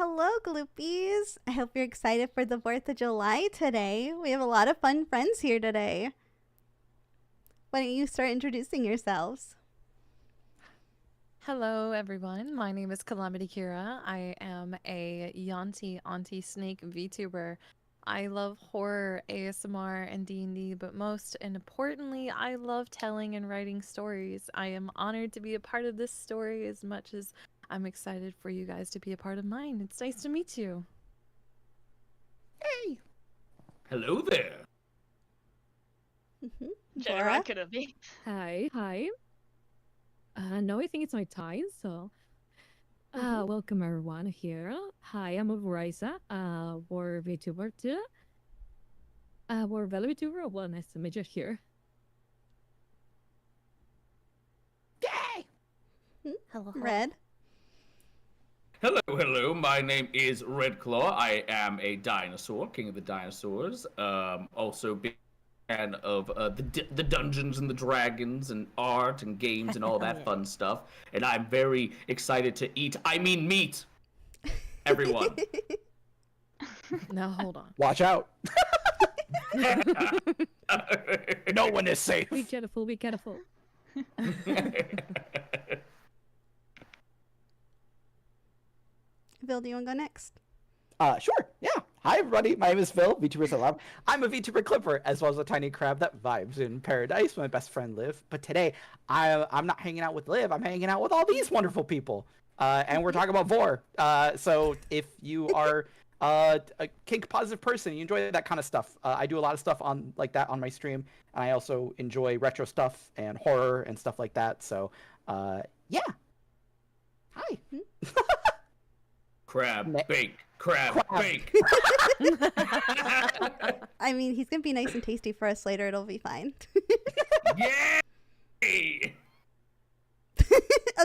Hello, Gloopies. I hope you're excited for the 4th of July today. We have a lot of fun friends here today. Why don't you start introducing yourselves? Hello, everyone. My name is Calamity Kira. I am a Yanti Auntie Snake VTuber. I love horror, ASMR, and D&D, but most importantly, I love telling and writing stories. I am honored to be a part of this story as much as I'm excited for you guys to be a part of mine. It's nice to meet you. Hey. Hello there. Bora? Hi. No, I think it's my time, so... welcome everyone here. Hi, I'm Raisa, we're VTuber too. We're Vela VTuber, well, nice to meet you here. Yay! Hello. Red? Hello. My name is Redclaw. I am a dinosaur, king of the dinosaurs. Also big fan of the Dungeons and the Dragons and art and games and all that fun stuff. And I'm very excited to eat. I mean meat. Everyone. Now, hold on. Watch out! No one is safe. Be careful. Bill, do you want to go next? Sure. Yeah. Hi, everybody. My name is Phil, VTubers Love. I'm a VTuber Clipper, as well as a tiny crab that vibes in paradise with my best friend Liv. But today, I'm not hanging out with Liv. I'm hanging out with all these wonderful people. And we're talking about Vor. So if you are a kink positive person, you enjoy that kind of stuff. I do a lot of stuff on like that on my stream, and I also enjoy retro stuff and horror and stuff like that. So, yeah. Hi. Crab bake. Crab bake. I mean, he's going to be nice and tasty for us later. It'll be fine. Yay!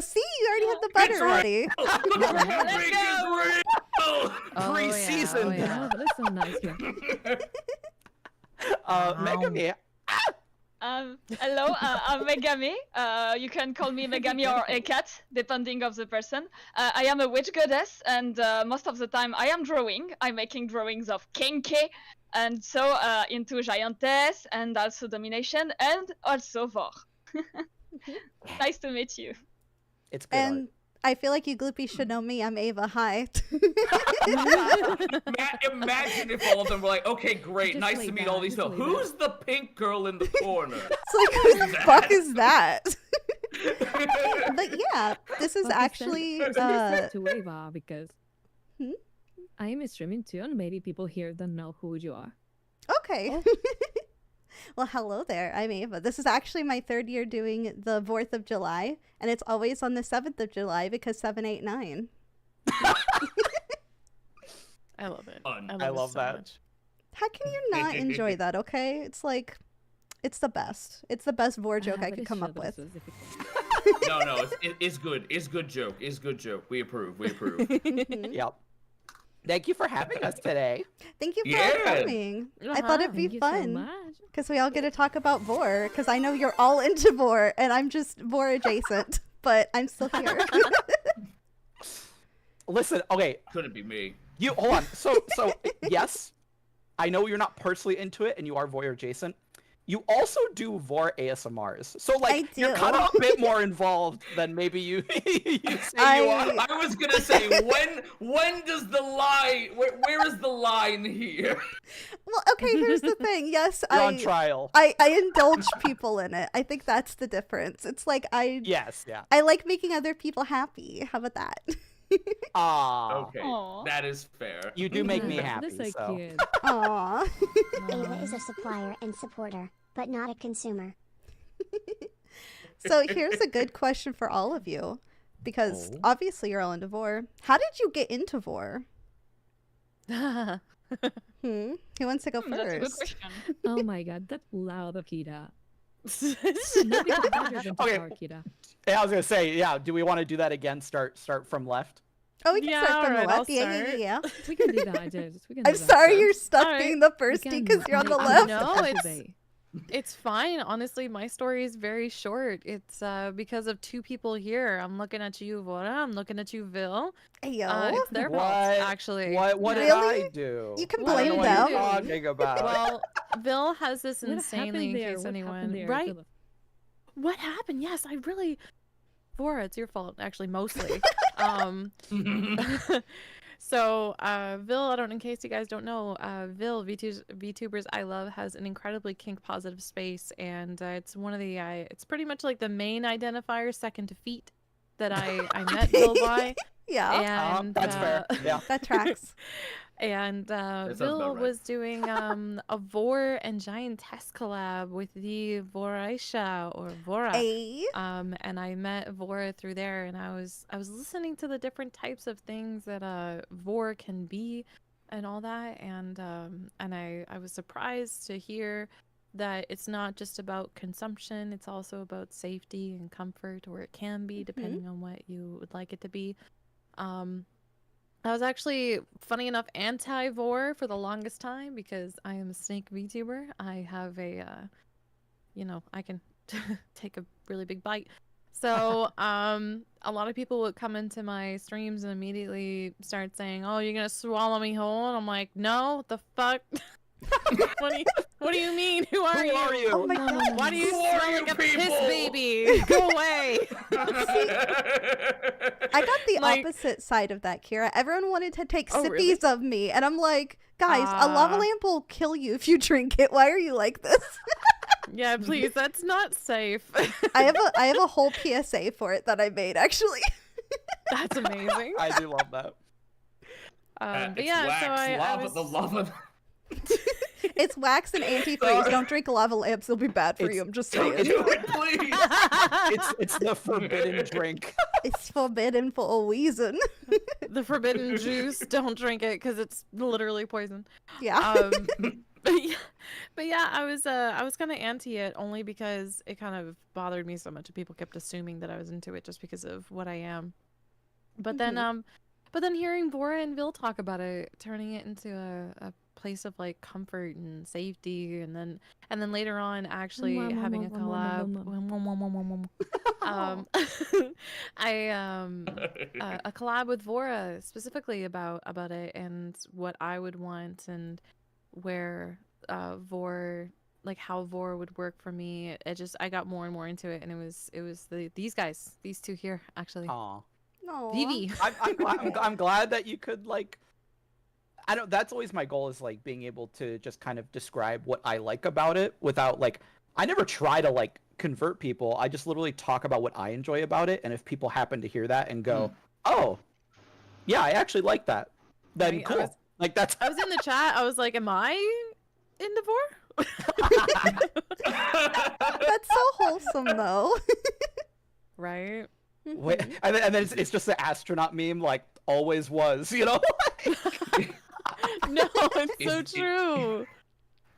See, you already have the butter ready. Pre-season. Oh, yeah. Oh, that's so nice here. Megami. Hello, I'm Megami. You can call me Megami or a cat, depending of the person. I am a witch goddess, and most of the time I am drawing. I'm making drawings of Kenke, and so into giantess, and also domination, and also Vor. Nice to meet you. It's good. And I feel like you Gloopies should know me. I'm Ava. Hi. Imagine if all of them were like, okay, great, nice to meet all these people. Who's the pink girl in the corner? It's like, who the fuck is that? But yeah, this is actually to Ava because Hmm? I am streaming too, and maybe people here don't know who you are. okay. Well, hello there. I'm Ava. This is actually my 3rd year doing the 4th of July, and it's always on the 7th of July because 789. I love it. I love it so that. much. How can you not enjoy that, okay? It's like, it's the best. It's the best Vor joke I could come up with. No, it's good. It's good joke. It's good joke. We approve. Yep. Thank you for having us today. Thank you for coming. I thought it'd be fun because we all get to talk about Vor because I know you're all into Vor and I'm just Vor adjacent, but I'm still here. Listen, okay. Couldn't be me. You hold on. So yes, I know you're not personally into it and you are voyeur adjacent. You also do Vor ASMRs, so like you're kind of a bit more involved than maybe you say you are. I was gonna say when does the line? Where is the line here? Well, okay. Here's the thing. Yes, You're on trial. I indulge people in it. I think that's the difference. It's like Yes, yeah. I like making other people happy. How about that? Okay, Aww. that is fair. You do make me happy. That's so cute. Aw. Ava is a supplier and supporter, but not a consumer. So here's a good question for all of you, because obviously you're all into Vor. How did you get into Vor? Who wants to go That's a good first? question. Oh my god, that's loud, Akira. Okay. Akira. Yeah, I was gonna say, yeah. Do we want to do that again? Start from left. Oh, we can Yeah, start from the alright, left. I'll Yeah. We can do that. We can I'm do that. sorry you're stuck Alright. being the firstie because you're on the I left. No, That's it's- today. It's fine. Honestly, my story is very short. It's because of two people here. I'm looking at you, Vora. I'm looking at you, Vil. Ayo. It's their fault, What? actually. What did Really? I do? You can What I are don't know blame what you you're them. doing? talking about. Well, Vil has this What insanely, happened in there? case What anyone, happened there? right? What happened? Yes, I really. Vora, it's your fault, actually, mostly. So, Vil, in case you guys don't know, Vil, VTubers I Love, has an incredibly kink positive space, and it's one of the, it's pretty much like the main identifier, second to feet, that I met Vil by. Yeah, And That's fair. Yeah. that tracks. and sounds Vil about right. was doing a Vor and Giantess collab with the Voraisha or Vora. A. And I met Vora through there, and I was listening to the different types of things that Vor can be, and all that, and I was surprised to hear that it's not just about consumption; it's also about safety and comfort, or it can be depending on what you would like it to be. I was actually, funny enough, anti-Vor for the longest time because I am a snake VTuber. I have a, I can take a really big bite. So, a lot of people would come into my streams and immediately start saying, "Oh, you're gonna swallow me whole?" And I'm like, "No, what the fuck? What do you mean? Who are you? Oh my god. Why do you Who are smell you like a piss people?" baby? Go away!" I got the Like- opposite side of that, Kira. Everyone wanted to take Oh, sippies really? of me, and I'm like, guys, a lava lamp will kill you if you drink it. Why are you like this? Yeah, please, that's not safe. I have a whole PSA for it that I made actually. That's amazing. I do love that. But It's yeah, wax, so I lava, was... the lava. It's wax and antifreeze. Don't drink lava lamps; they'll be bad for you. I'm just Don't saying. do it, please. It's the forbidden drink. It's forbidden for a reason. the forbidden juice. Don't drink it because it's literally poison. Yeah. But yeah, I was kind of anti it only because it kind of bothered me so much, and people kept assuming that I was into it just because of what I am. But then hearing Vora and Vil talk about it, turning it into a place of like comfort and safety, and then later on actually having a collab. A collab with Vora specifically about it and what I would want and where Vor, like how Vor would work for me. I got more and more into it, and it was these guys, these two here actually. Aw. No. Vivi. I'm glad that you could like. I don't. That's always my goal, is like being able to just kind of describe what I like about it without like. I never try to like convert people. I just literally talk about what I enjoy about it, and if people happen to hear that and go, "Oh, yeah, I actually like that," then Right, cool. Like that's. I was in the chat. I was like, "Am I into Vor?" That's so wholesome, though. Right. Wait, and then it's just the astronaut meme, like always was, you know. No, it's so Is it- true.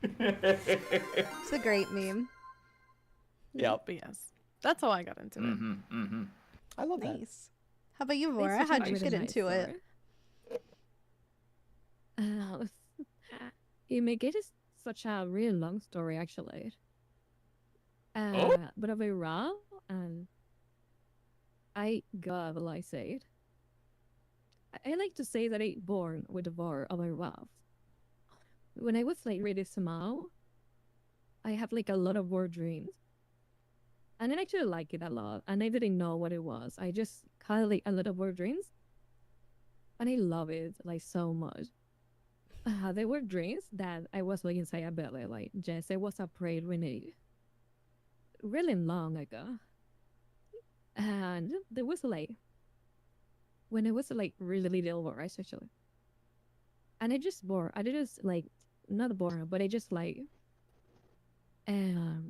It's a great meme. Yep, But yes, that's how I got into it. I love that. Nice. How about you, It's Vora? such a How'd you really get nice into it? story. It may get such a really long story, actually. But a very raw, and I God, will I say it? I like to say that I born with the war of a raw. When I was like really small, I have like a lot of war dreams. And I actually like it a lot. And I didn't know what it was. I just had like a lot of war dreams. And I love it like so much. There were dreams that I was like inside a belly. Like just I was afraid really long ago. And there was like when I was like really little war, actually. And I just bore. I just like not bored, but I just like oh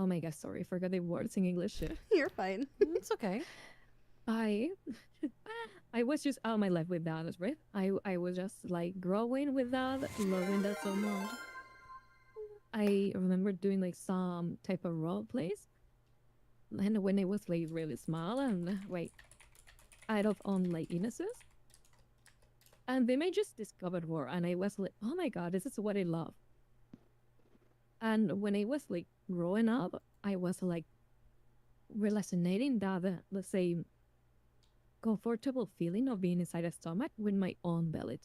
my god, sorry, I forgot the words in English. You're fine. It's okay. I was just all my life with that, right? I was just like growing with that, loving that so much. I remember doing like some type of role plays, and when I was like really small and like out of on like innocence, and then I just discovered war, and I was like, oh my god, this is what I love. And when I was like growing up, I was like relating that, let's say, comfortable feeling of being inside a stomach with my own belly.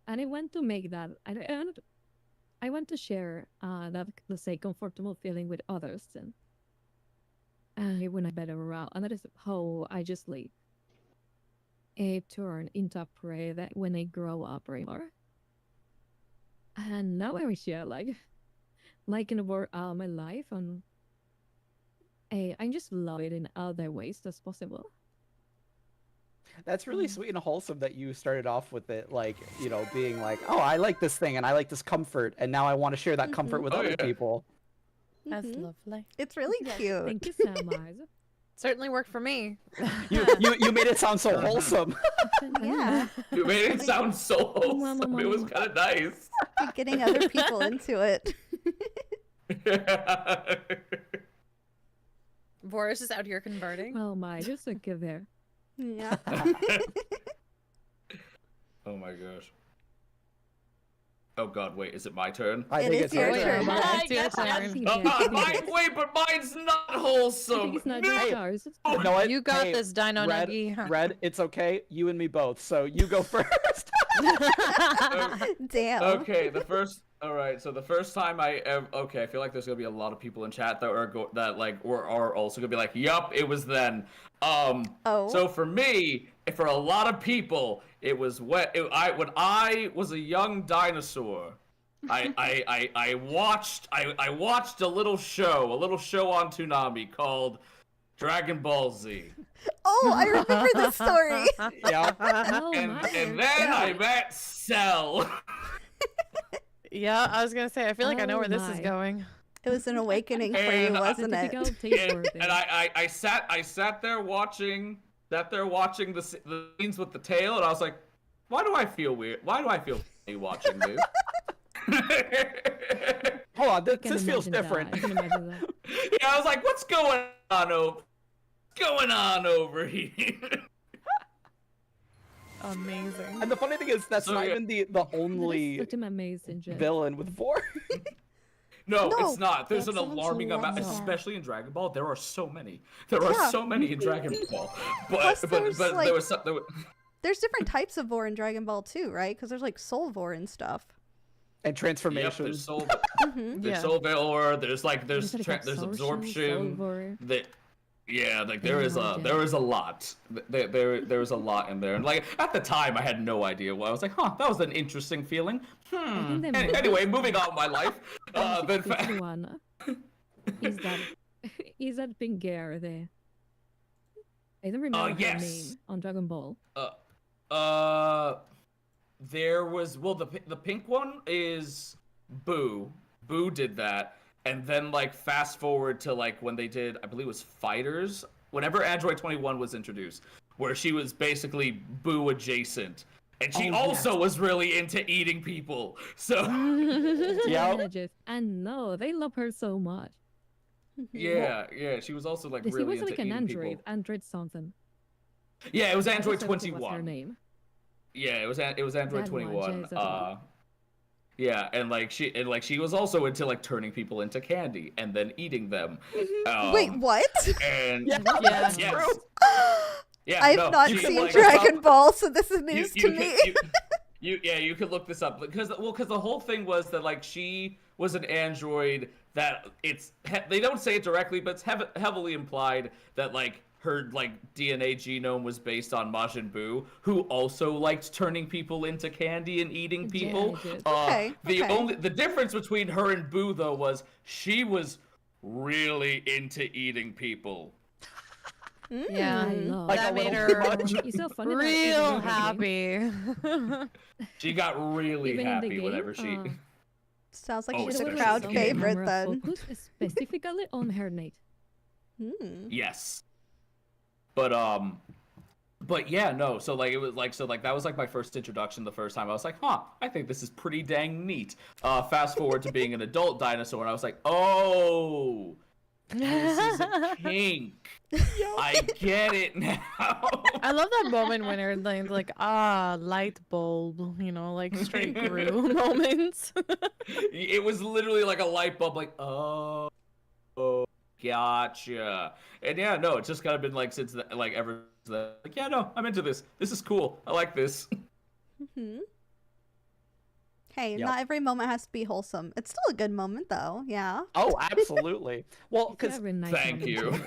And I want to make that, I want to share that, let's say, comfortable feeling with others. And when I better around. And that is how I just like turn into a prey that when I grow up right more. And now I share like in about my life, and I just love it in other ways as possible. That's really sweet and wholesome that you started off with it, like, you know, being like, oh, I like this thing and I like this comfort, and now I want to share that comfort with other people. That's Mhm. lovely. It's really cute. Thank you so much. Certainly worked for me. You made it sound so wholesome. Yeah. You made it sound so wholesome. It was kind of nice. You're getting other people into it. Boris is out here converting. Well, my just a give there. Yeah. Oh my gosh. Oh god, wait, is it my turn? I It think is it's your our turn. turn. It's your Yes, yes. turn. Wait, but mine's not I wholesome. think it's not No. just ours. It's You know what? You got Hey, this, Dino Red, Nuggy. Red, it's okay. You and me both. So you go first. Damn. Okay, all right. So the first time okay, I feel like there's gonna be a lot of people in chat that are also gonna be like, "Yup, it was then." Oh. So for me, for a lot of people, it was when I was a young dinosaur. I watched a little show on Toonami called Dragon Ball Z. Oh, I remember this story. Yeah. Oh, And my. then I met Cell. Yeah, I was gonna say, I feel like I know Oh where this is my. going. It was an awakening for you, And I- wasn't Typical it? taste worthy. And I sat there watching the scenes with the tail, and I was like, why do I feel weird? Why do I feel funny watching this? Hold on, I can this feels imagine that. different. I can imagine that. Yeah, I was like, what's going on over here? Amazing. And the funny thing is, that's So, not yeah. even the That is only such an amazing joke. villain with Vorth. No, No, it's not. There's an that sounds alarming amount, lovely. especially in Dragon Ball. There are so many. There are Yeah. so many in Dragon Ball. Plus But there's, there like- was some. There's different types of Vor in Dragon Ball too, right? Because there's like Soul Vor and stuff. And Yep, transformation. there's soul. Hmm. There's Yeah. soul veil, there's There's like there's absorption, absorption. Solvor. Yeah, like there Oh is my there is a lot. There is a lot in there, and like at the time I had no idea. Well, I was like, huh, that was an interesting feeling. think the Anyway, moving on with my life. Then This one is that pink girl there? I don't remember her yes. name on Dragon Ball. There was the pink one is Boo. Boo did that, and then like fast forward to like when they did, I believe it was Fighters. Whenever Android 21 was introduced, where she was basically Boo adjacent, and she Oh, also was really into eating people. So Yep. And no, they love her so much. yeah, she was also like She really was into like an eating android, people. Android something. Yeah, it was Android I forgot what was her 21. name. Yeah, it was Android That one, 21. Jezebel. Yeah, and she was also into like turning people into candy and then eating them. Wait, what? And Yeah, Yeah. that's yes. true. Yeah, I've no, not you can seen look this Dragon up. Ball, so this is news You to can- me. you can look this up because the whole thing was that like she was an android that they don't say it directly, but it's heavily implied that like her like DNA genome was based on Majin Buu, who also liked turning people into candy and eating people. Yeah, I did. Okay, okay. The difference between her and Buu though was she was really into eating people. Yeah. I love Like That a made little her much. It's so funny that real even in the happy. She got really Even in the happy game, whenever she. Sounds like Oh, she's game, a especially crowd in the game. favorite camera then. focus specifically on her Nate. Hmm. Yes. But yeah, no. So like it was like that was like my first introduction. The first time I was like, huh, I think this is pretty dang neat. Fast forward to being an adult dinosaur, and I was like, oh, This is a kink. I get it now. I love that moment when they're like, light bulb, like straight through moments. It was literally like a light bulb, like, oh, gotcha. And yeah, no, it's just kind of been like since like ever like, yeah, no, I'm into this. This is cool. I like this. Hey, Yep. not every moment has to be wholesome. It's still a good moment, though. Yeah. Oh, absolutely. Well, You because have a nice Thank moment you. too.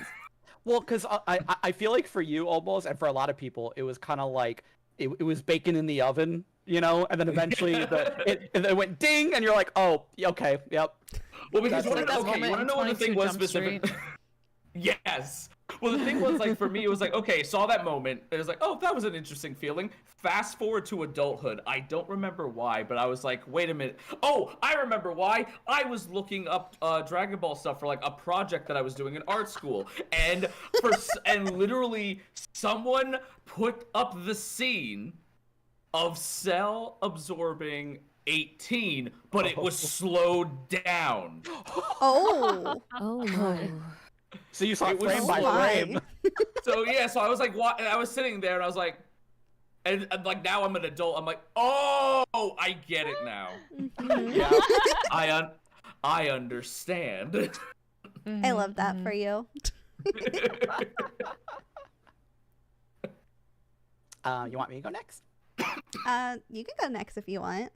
well, because I feel like for you almost, and for a lot of people, it was kind of like it was bacon in the oven, and then eventually it went ding, and you're like, oh, okay, yep. Well, because That's you like want that to moment in know what the thing 22 was Jump specific? Street. Yes. Well, the thing was, like, for me, it was like, okay, saw that moment. It was like, oh, that was an interesting feeling. Fast forward to adulthood. I don't remember why, but I was like, wait a minute. Oh, I remember why. I was looking up Dragon Ball stuff for, like, a project that I was doing in art school. And and literally, someone put up the scene of Cell absorbing 18, but it was slowed down. Oh. Oh my. So you saw It it was frame by so frame. So yeah, so I was like, I was sitting there and I was like, and like now I'm an adult. I'm like, oh, I get it now. Mhm. Yeah. I understand. I love that for you. You want me to go next? You can go next if you want.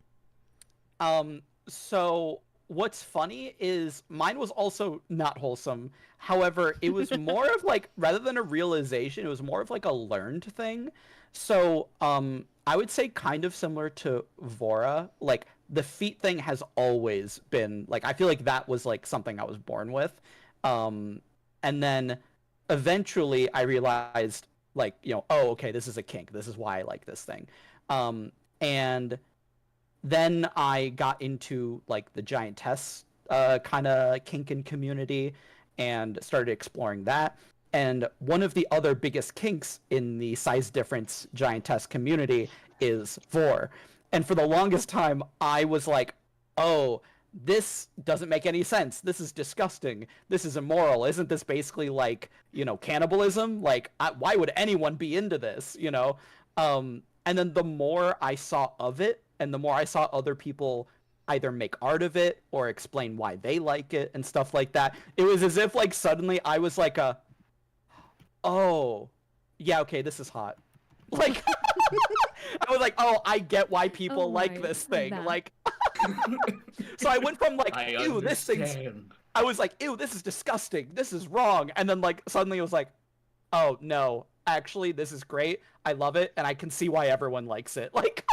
So what's funny is mine was also not wholesome. However, it was more of like, rather than a realization, it was more of like a learned thing. So, I would say kind of similar to Vora, like the feet thing has always been like, I feel like that was like something I was born with. And then eventually I realized like, oh, okay, this is a kink. This is why I like this thing. And then I got into like the giantess kind of kinkin community and started exploring that. And one of the other biggest kinks in the size difference giantess community is Vor. And for the longest time, I was like, oh, this doesn't make any sense. This is disgusting. This is immoral. Isn't this basically like, cannibalism? Like, why would anyone be into this, And then the more I saw of it, and the more I saw other people either make art of it or explain why they like it and stuff like that, it was as if like suddenly I was like oh, yeah, okay, this is hot. Like, I was like, oh, I get why people Oh like my, this thing. that. Like, so I went from like, I ew, this thing's, understand. I was like, ew, this is disgusting. This is wrong. And then like suddenly it was like, oh no, actually, this is great. I love it, and I can see why everyone likes it. Like,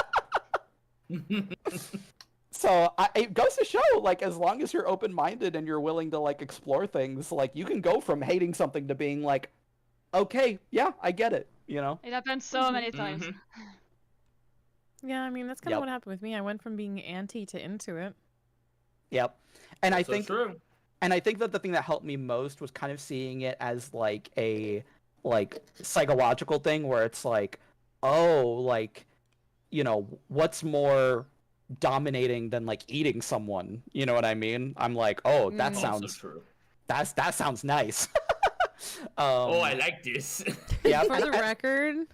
so it goes to show, like, as long as you're open-minded and you're willing to like explore things, like you can go from hating something to being like, okay, yeah, I get it. It happens so many times. Mhm. Yeah, I mean, that's kind of Yep. what happened with me. I went from being anti to into it. Yep. And I So think true. that the thing that helped me most was kind of seeing it as like a psychological thing where it's like, oh, like, what's more dominating than like eating someone? You know what I mean? I'm like, oh, that Mm. Also sounds true. that sounds nice. Oh, I like this. Yeah. For the record,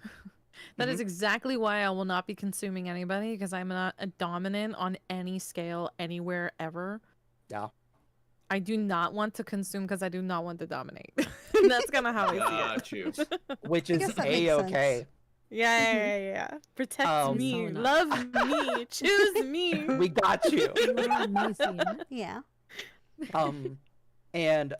that Mhm. is exactly why I will not be consuming anybody, because I'm not a dominant on any scale, anywhere, ever. Yeah. I do not want to consume because I do not want to dominate. That's kind of how I Got you. see it. Which I is guess that makes A-okay. sense. Yeah. Protect Um, me, So love me, choose me. We got you. You are amazing. Yeah. And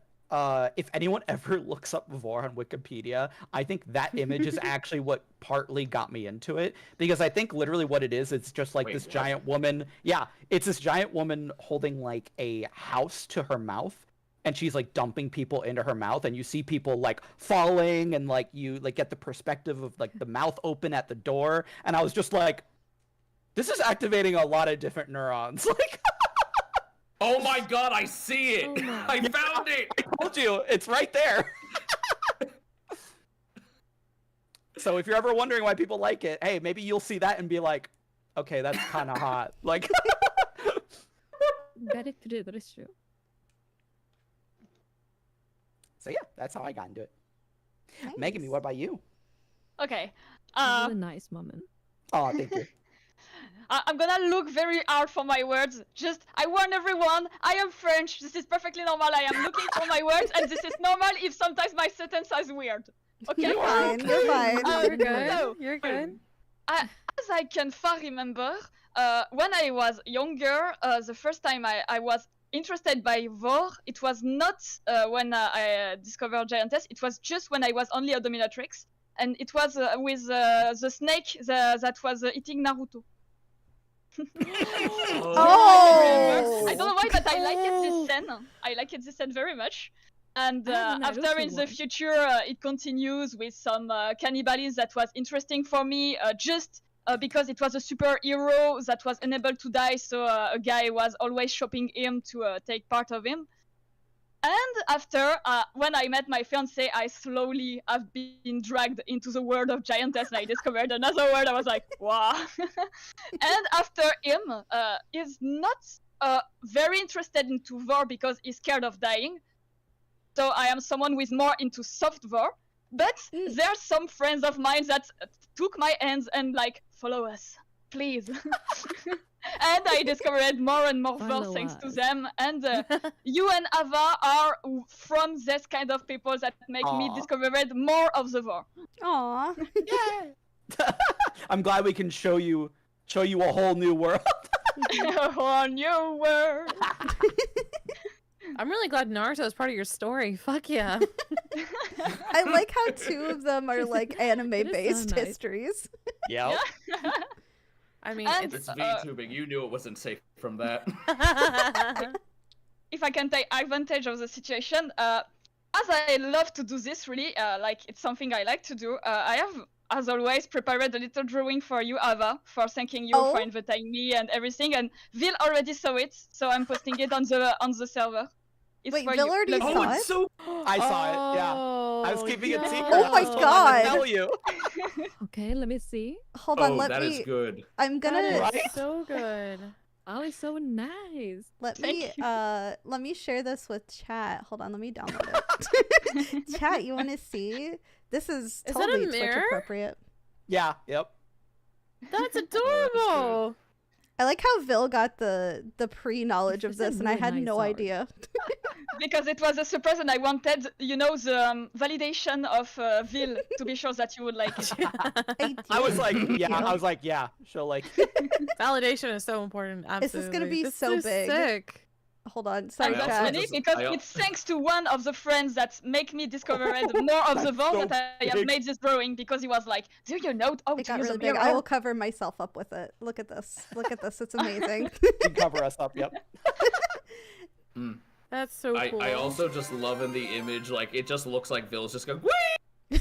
if anyone ever looks up Vor on Wikipedia, I think that image is actually what partly got me into it, because I think literally what it is, it's just like Wait, this what? giant woman. Yeah, it's this giant woman holding like a house to her mouth, and she's like dumping people into her mouth, and you see people like falling, and like you like get the perspective of like the mouth open at the door, and I was just like, this is activating a lot of different neurons. Like, Oh my god, I see it! Oh my. I found it! I told you, it's right there. So if you're ever wondering why people like it, hey, maybe you'll see that and be like, okay, that's kind of hot. Like, Very true. That is true. So yeah, that's how I got into it. Nice. Megan, what about you? Okay. That was a nice moment. Oh, thank you. I'm gonna look very hard for my words. Just, I warn everyone, I am French. This is perfectly normal. I am looking for my words, and this is normal if sometimes my sentence is weird. Okay? You're fine. You're fine. You're good. So, You're good. as I can far remember, when I was younger, the first time I was interested by Vorth, it was not when I discovered Giantess, it was just when I was only a dominatrix. And it was with the snake that was eating Naruto. Oh! I don't know why, but I liked this scene. I liked this scene very much. And I have a after Naruto in the one. future, it continues with some cannibalism that was interesting for me, just because it was a superhero that was unable to die, so a guy was always shopping him to take part of him. And after, when I met my fiance, I slowly have been dragged into the world of Giantess, and I discovered another world. I was like, wow. And after him, is not very interested into Vor because he's scared of dying. So I am someone with more into soft Vor. But there are some friends of mine that took my hands and like, follow us, please. And I discovered more and more Follow Vor thanks to us. them. And you and Ava are from this kind of people that make me Aw. discover more of the Vor. Aw. Yeah. I'm glad we can show you a whole new world. A whole new world. I'm really glad Naruto is part of your story. Fuck yeah. I like how two of them are like anime-based so nice. histories. Yep. I mean, And- It's VTubing. You knew it wasn't safe from that. If I can take advantage of the situation, as I love to do this, really, like it's something I like to do. I have, as always, prepared a little drawing for you, Ava, for thanking you Oh. for inviting me and everything. And Vil already saw it, so I'm posting it on the server. It's Wait, for Vil you. already Look, saw Oh, it? it's so. I saw it. Yeah. I was keeping it secret. Oh my I just wanted to God. tell you. Okay, let me see. Hold on, Oh, let that me. is good. I'm That gonna is Right? so good. Oh, it's so nice. let Thank me share this with chat. Hold on, let me download it. Chat, you want to see? This is Is that a totally Twitch mirror? appropriate. Yeah. Yep. That's adorable. I like how Vil got the pre-knowledge of This is this, and I really had nice no art. idea. because it was a surprise, and I wanted, the validation of Vil to be sure that you would like it. I was like, Thank yeah. you. I was like, yeah. She'll like. Validation is so important. Absolutely. This is gonna be This so is big. sick. Hold on, And sorry, I that's also chat. funny just- because I- it's thanks to one of the friends that make me discover more of the That's Vor so that I have big. made this drawing, because he was like, do you know how It to got use really a big. mirror? I will cover myself up with it. Look at this. Look at this. It's amazing. You can cover us up. Yep. That's so cool. I also just love in the image, like it just looks like Vil's just going, whee!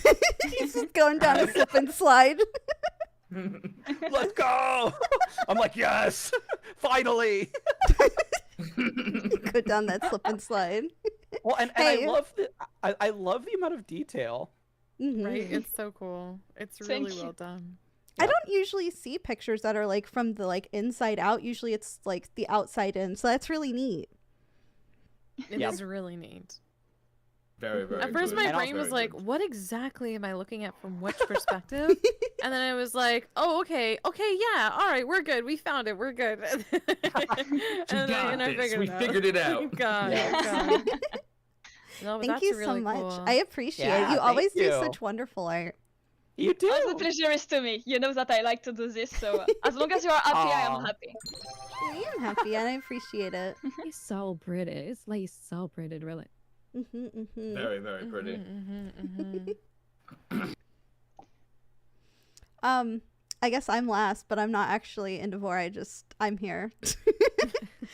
He's just going down a slip and slide. Let's go. I'm like, yes. Finally. Go down that slip and slide. Well, and Hey. I love the amount of detail. Mhm. Right? It's so cool. It's Thank really you. well done. I don't usually see pictures that are like from the like inside out. Usually it's like the outside in. So that's really neat. It is Yep. really neat. Very, very At first, good. my And brain Very was like, good. "What exactly am I looking at from which perspective?" And then I was like, "Oh, okay, yeah, all right, we're good. We found it. We're good." got this. We figured it out. God, Yeah. God. No, but Thank that's you really so much. cool. I appreciate Yeah, it. You thank always do you. such wonderful art. You do. Oh, the pleasure is to me. You know that I like to do this, so as long as you are happy, I am Aw. happy. I am happy and I appreciate it. It's so pretty. It's like so pretty, really. Very, very pretty. I guess I'm last, but I'm not actually in Devore. I'm here.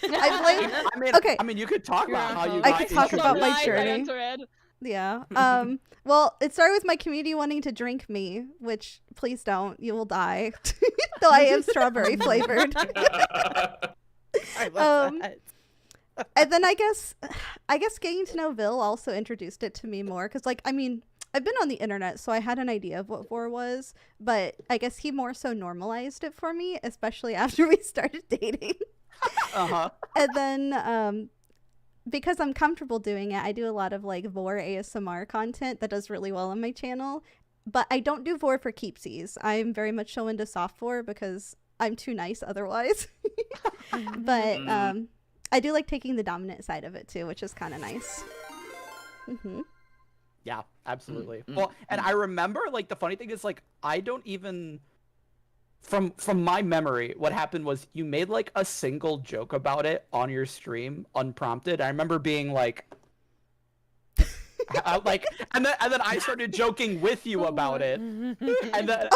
I blame. Okay. I mean, you could talk You're about how you. awesome. I got could talk introduced. about my Right, I journey. entered. Yeah. Well, it started with my community wanting to drink me, which please don't. You will die. Though I am strawberry flavored. I love Um, that. And then I guess getting to know Vil also introduced it to me more because, like, I mean, I've been on the internet, so I had an idea of what Vor was, but I guess he more so normalized it for me, especially after we started dating. Uh huh. And then because I'm comfortable doing it, I do a lot of like Vor ASMR content that does really well on my channel. But I don't do Vor for keepsies. I'm very much so into soft Vor because I'm too nice otherwise. But I do like taking the dominant side of it too, which is kind of nice. Yeah, absolutely. Well, and I remember, like, the funny thing is, like, I don't even, from my memory, what happened was you made like a single joke about it on your stream, unprompted. I remember being like, like, and then I started joking with you about it, and then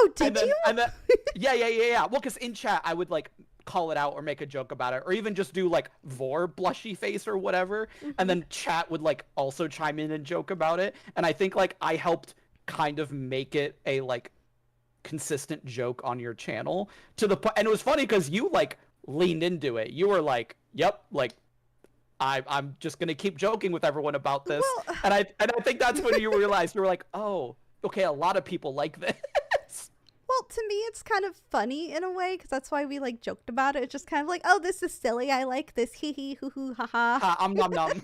yeah. Well, because in chat I would like call it out or make a joke about it, or even just do like Vor blushy face or whatever, and then chat would like also chime in and joke about it, and I think like I helped kind of make it a like consistent joke on your channel to the point, and it was funny because you like leaned into it. You were like, "Yep, like I'm just gonna keep joking with everyone about this," and I think that's when you realized you were like, "Oh, okay, a lot of people like this." Well, to me, it's kind of funny in a way because that's why we like joked about it. It's just kind of like, oh, this is silly. I like this. Hee hee hoo hoo ha ha. Nom nom.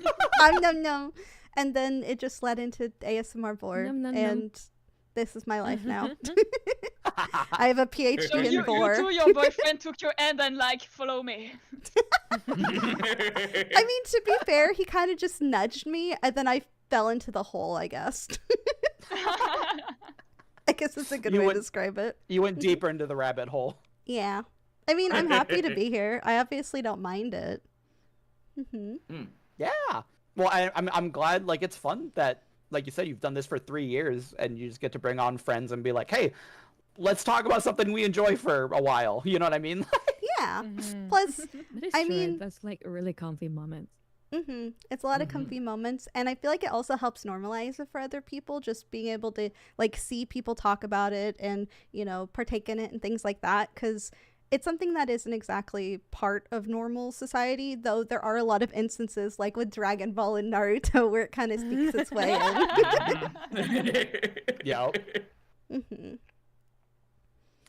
Nom nom. And then it just led into ASMR board, and this is my life now. I have a PhD So in you board. two, your boyfriend took your hand and like, follow me. I mean, to be fair, he kind of just nudged me, and then I fell into the hole, I guess. I guess that's a good way to describe it. You went deeper into the rabbit hole. Yeah. I mean, I'm happy to be here. I obviously don't mind it. Yeah. Well, I'm glad, like, it's fun that, like you said, you've done this for 3 years, and you just get to bring on friends and be like, hey, let's talk about something we enjoy for a while. You know what I mean? Yeah. Plus, I mean, that's like a really comfy moment. It's a lot of comfy moments, and I feel like it also helps normalize it for other people, just being able to like see people talk about it and, you know, partake in it and things like that, because it's something that isn't exactly part of normal society, though there are a lot of instances like with Dragon Ball and Naruto where it kind of sneaks its way in. Yeah.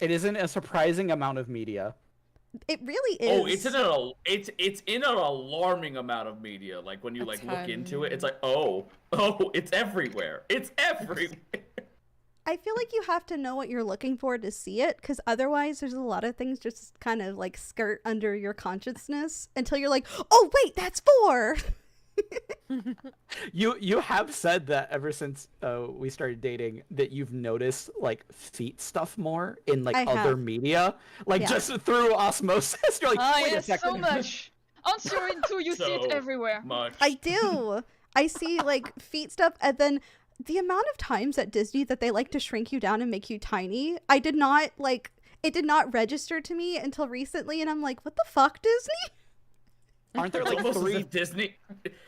It isn't a surprising amount of media. It really is. Oh, it's in an alarming amount of media. Like when you like look into it, it's like, oh, it's everywhere. It's everywhere. I feel like you have to know what you're looking for to see it, because otherwise there's a lot of things just kind of like skirt under your consciousness until you're like, oh wait, that's Vor. You have said that ever since we started dating that you've noticed like feet stuff more in like other media, like just through osmosis. You're like, wait a second. So much. On Series 2, you see it everywhere. Much. I do. I see like feet stuff, and then the amount of times at Disney that they like to shrink you down and make you tiny, I did not like. It did not register to me until recently, and I'm like, what the fuck, Disney? Aren't there like 3 Disney?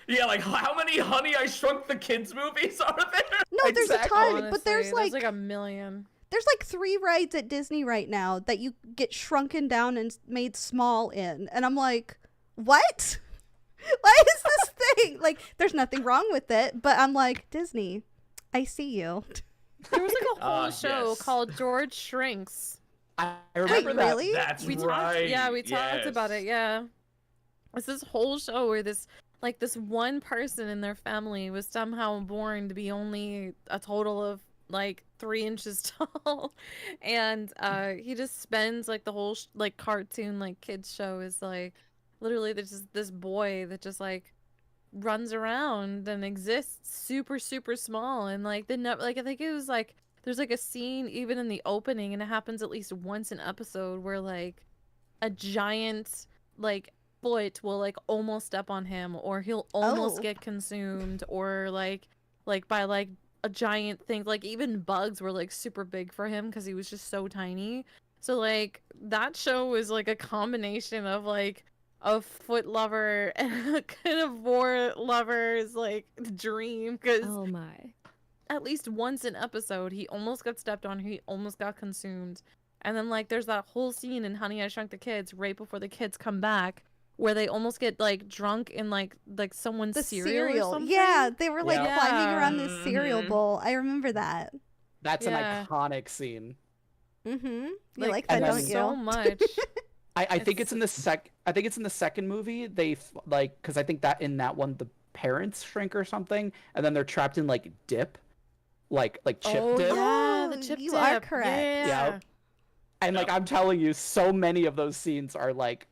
Yeah, like how many Honey I Shrunk the Kids movies are there? No, there's a ton, Honestly, but there's like a million. There's like 3 rides at Disney right now that you get shrunken down and made small in, and I'm like, what? Why is this thing? Like, there's nothing wrong with it, but I'm like, Disney, I see you. There was like a whole show called George Shrinks. I remember that. Really? That's We right. talked about it. Yeah. It's this whole show where this one person in their family was somehow born to be only a total of like 3 inches tall, and he just spends like the whole like cartoon like kids show is like literally there's just this boy that just like runs around and exists super small, and like I think it was like there's like a scene even in the opening, and it happens at least once an episode where like a giant like foot will like almost step on him, or he'll almost get consumed, or like by like a giant thing. Like even bugs were like super big for him because he was just so tiny. So like that show was like a combination of like a foot lover and a kind of Vor lover's like dream, because Oh my. at least once an episode he almost got stepped on, he almost got consumed. And then like there's that whole scene in Honey, I Shrunk the Kids right before the kids come back where they almost get like drunk in like someone's cereal or something. Yeah, they were like climbing around this cereal bowl. I remember that. That's an iconic scene. You like that, don't you? So much. I think it's in the second movie. They like, because I think that in that one parents shrink or something, and then they're trapped in like dip, like chip Oh dip. yeah, the Oh, chip you dip. are correct. Yeah. And like I'm telling you, so many of those scenes are like,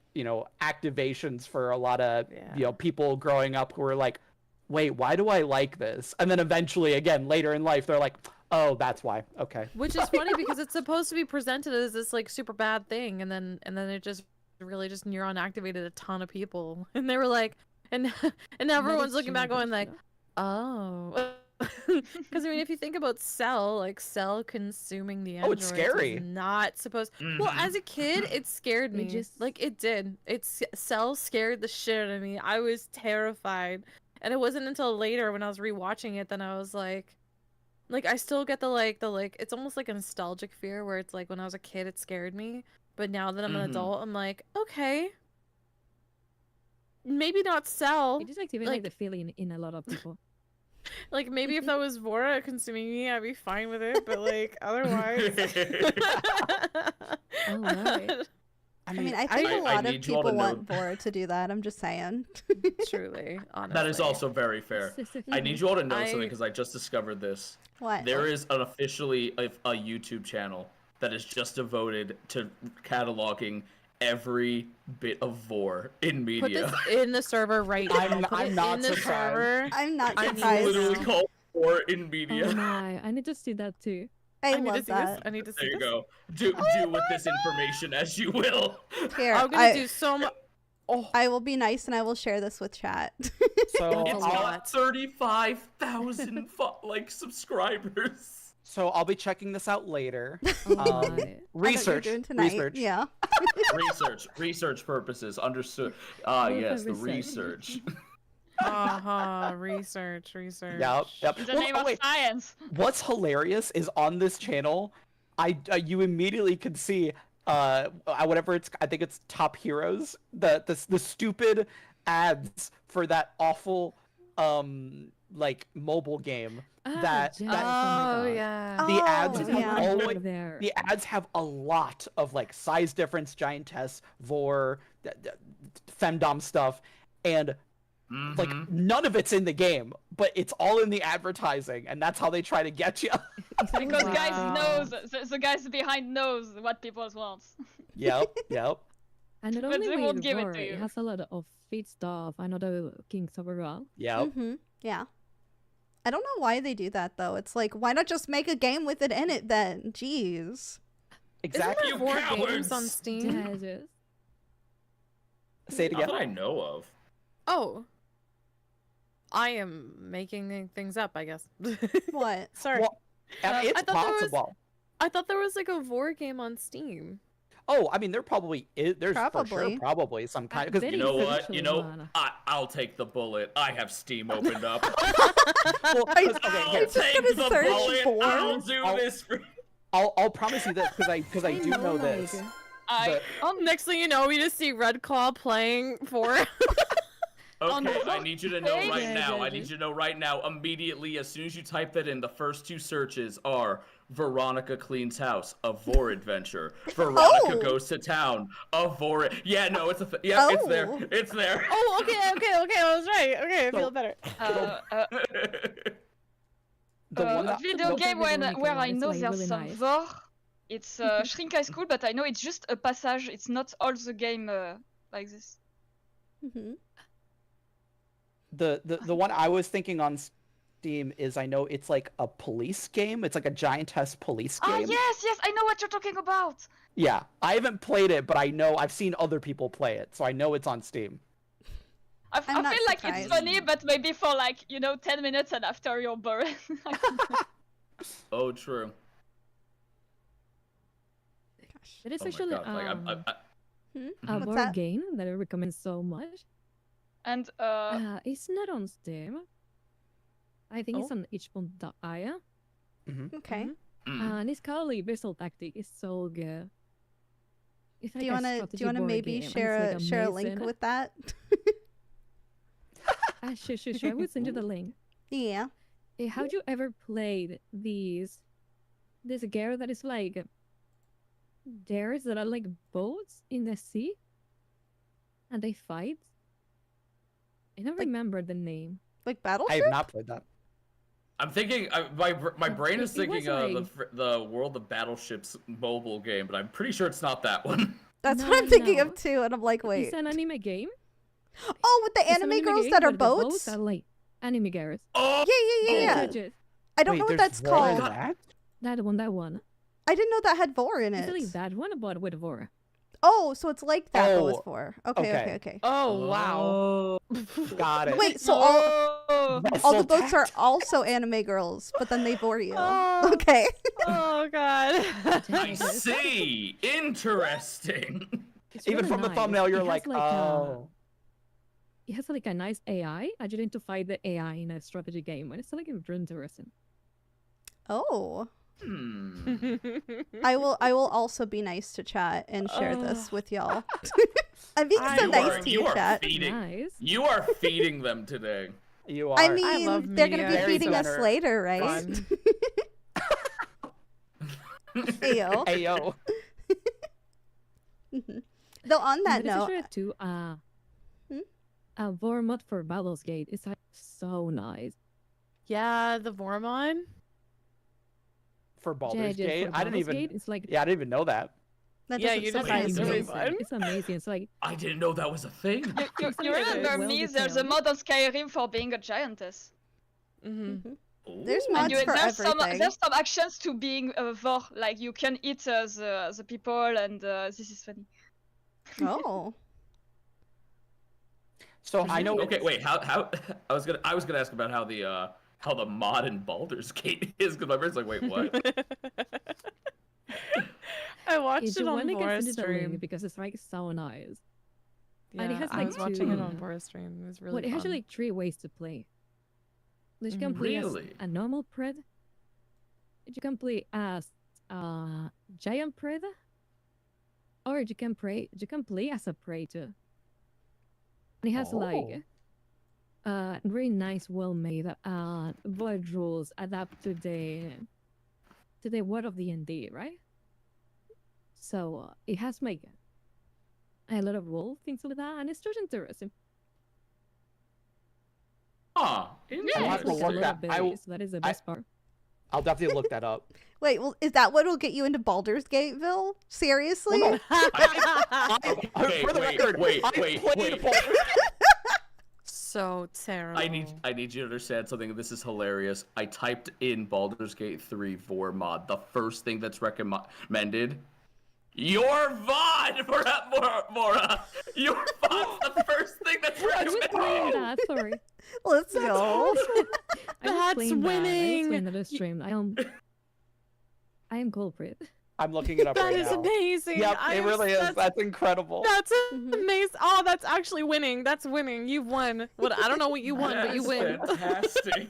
activations for a lot of Yeah. people growing up who are like, wait, why do I like this? And then eventually, again, later in life, they're like, oh, that's why. Okay. Which is funny because it's supposed to be presented as this like super bad thing, and then it just really just neuron activated a ton of people, and they were like, and everyone's looking back going like, oh. Because I mean, if you think about Cell, like Cell consuming the Oh, androids it's scary. was not supposed. Well, as a kid, it scared me. Like it did. Cell scared the shit out of me. I was terrified, and it wasn't until later when I was rewatching it then I was like I still get the like it's almost like a nostalgic fear where it's like when I was a kid it scared me, but now that I'm an adult I'm like, okay, maybe not Cell. It is activating like the feeling in a lot of people. Like maybe if that was Vora consuming me, I'd be fine with it. But like otherwise, All right. I mean, I think a I lot of need you all to people know- want Vora to do that. I'm just saying. truly, honestly, That is also very fair. I need you all to know something I- because I just discovered this. What? There is an officially a YouTube channel that is just devoted to cataloging every bit of Vor in Put media. this in the server right now. I'm Put it not in the surprised. server. I'm not I'm surprised. literally now. called Vor in media. Oh my, I need to see that too. I I need to love see this. that. I need to see There you this. go. Do with this information as you will. Here, I'm gonna I, do so much. Oh, I will be nice and I will share this with chat. So That's a It's lot. got 35,000 subscribers. So I'll be checking this out later. Oh Um, my. I know what you're research. doing tonight. Research. Yeah. research purposes. Understood. Love Yes, that the research. research. research. Yep. In the Well, name oh, of wait. science. What's hilarious is on this channel, you immediately can see whatever it's, I think it's Top Heroes, the stupid ads for that awful like mobile game that Jazz, Oh my God. yeah. the ads Oh, There's have yeah. one over always there. the ads have a lot of like size difference, giantess, vor, femdom stuff, and like Mhm. none of it's in the game, but it's all in the advertising, and that's how they try to get you. It's always Because like, guys Wow. knows the guys behind knows what people want. Yep. and not But only they won't with give it Vor, to it you. has a lot of feed stuff. I know the Kings overall. Mm-hmm. Yeah. I don't know why they do that though. It's like, why not just make a game with it in it then? Jeez. Exactly. Isn't there You 4 games cowards. on Steam? Jazz. Say it Not again. that I know of. Oh. I am making things up, I guess. What? Sorry. Well, and it's I thought there was- possible. I thought there was like a Vor game on Steam. Oh, I mean, there probably is. There's for Probably. sure probably some kind because bet You it know is what? actually You know, one. I'll take the bullet. I have Steam opened up. well, 'cause- okay, I'll here, just take gonna the search bullet. for- I'll do I'll- this for I'll promise you this because I do know this. I Next thing you know, we just see Red Claw playing Vor. Oh, no. Okay, I need you to know Hey. right Yeah, now. yeah, I need you to know right now, immediately, as soon as you type that in, the first 2 searches are Veronica cleans house, a Vor adventure. Veronica Oh. goes to town, a Vor. Yeah, no, it's it's there. Oh. It's there. Oh, okay, I was right. Okay, I So- feel better. The one a that, video the- game Veronica where I one, it's, know like, there's really some nice. Vor. It's Shrink High School, but I know it's just a passage. It's not all the game like this. Mm-hmm. the one I was thinking on Steam is I know it's like a police game. It's like a giantess police game. Ah, yes, I know what you're talking about. Yeah, I haven't played it, but I know I've seen other people play it, so I know it's on Steam. I I'm not feel like surprised. it's funny, but maybe for like 10 minutes and after you're bored. Oh, true. It is Oh my actually God, like, a What's board that? game that I recommend so much. and It's not on Steam. I think it's Oh. on itch.io. Okay. mm. And it's called Vessel Tactic. It's so good. It's Do like you a wanna strategy wanna board maybe game, and share it's, like, share a link amazing. with that? Sure. I will send you the link. Yeah. Have you ever played these? This game that is like dares that are like boats in the sea, and they fight. I don't Like- remember the name. Like I Battleship? have not played that. I'm thinking my brain is It was thinking the World of Battleships mobile game, but I'm pretty sure it's not that one. That's No, what I'm thinking no. of too, and I'm like, wait. It's an anime game. Oh, with the It's an anime girls game that are where the boats? are like anime girls. Oh, Yeah. Judges. I don't Wait, know what there's that's Vor in called. that? That one. I didn't know that had Vor in It's it. like that one, but with Vor. Oh, so it's like that, but with Oh, Vor. Okay. Oh wow. Got it. Wait, so all Vessel the boats are tactics. also anime girls, but then they Vor you. Oh. Okay. Oh god. I see. Interesting. It's Even really from the nice. thumbnail, you're It has like, a- oh. it has like a nice AI. I didn't to fight the AI in a strategy game, and it's like interesting. Oh. Hmm. I will also be nice to chat and share this with y'all. I'm being so You nice to you, chat. Nice. You are feeding them today. You are. I mean, love they're gonna media. be Very feeding us center. later, right? Fun. Ayo. Ayo. Though on that But note, it's to Vor mod for Baldur's Gate. It's like so nice. Yeah, the Vormon. For Baldur's Yeah, Gate, for I didn't Baldur's even. Gate, it's like Yeah, I didn't even know that. that Yeah, doesn't you just surprise it's me. really amazing. fun. It's amazing. It's like I didn't know that was a thing. You remember well me? There's a detailed. mod on Skyrim for being a giantess. Mm-hmm. There's Ooh. mods for there's everything. some actions to being a Vor, like you can eat the people, and this is funny. Oh. So I know. Okay, wait. How? I was gonna ask about how the mod in Baldur's Gate is, because my brain's like, wait, what? I watched if it you on want to Vor's get the link stream. because it's like so nice. Yeah, and it has I like was watching it on two- Vor's stream. It was really Well, it has fun. like 3 ways to play. You can play Really? as a normal pred. You can play as giant pred. Or you can play as a prey too. And it has like really nice, well made void rules adapt to the word of the ND, right? So it has like a lot of role things like that, and it's just interesting. Ah, I'll It have has to like a look lot that- of berries. That is the best part. I'll definitely look that up. Wait, well, is that what will get you into Baldur's Gateville? Seriously? Well, no. Okay, For the wait, record, wait, I wait, played wait. Baldur's So terrible. I need you to understand something. This is hilarious. I typed in Baldur's Gate 3 Vor mod. The first thing that's recommended. Your VOD, Mora. Your VOD's the first thing that's I was playing recommended. that. Sorry. Let's go. I was That's playing that. I was winning. playing the stream. I am culprit. I'm looking it up That right is now. amazing. Yep, I it am- really is. That's, That's incredible. that's Mhm. amazing. Oh, that's actually winning. That's winning. You've won. What? I don't know what you won, but you win. That's fantastic.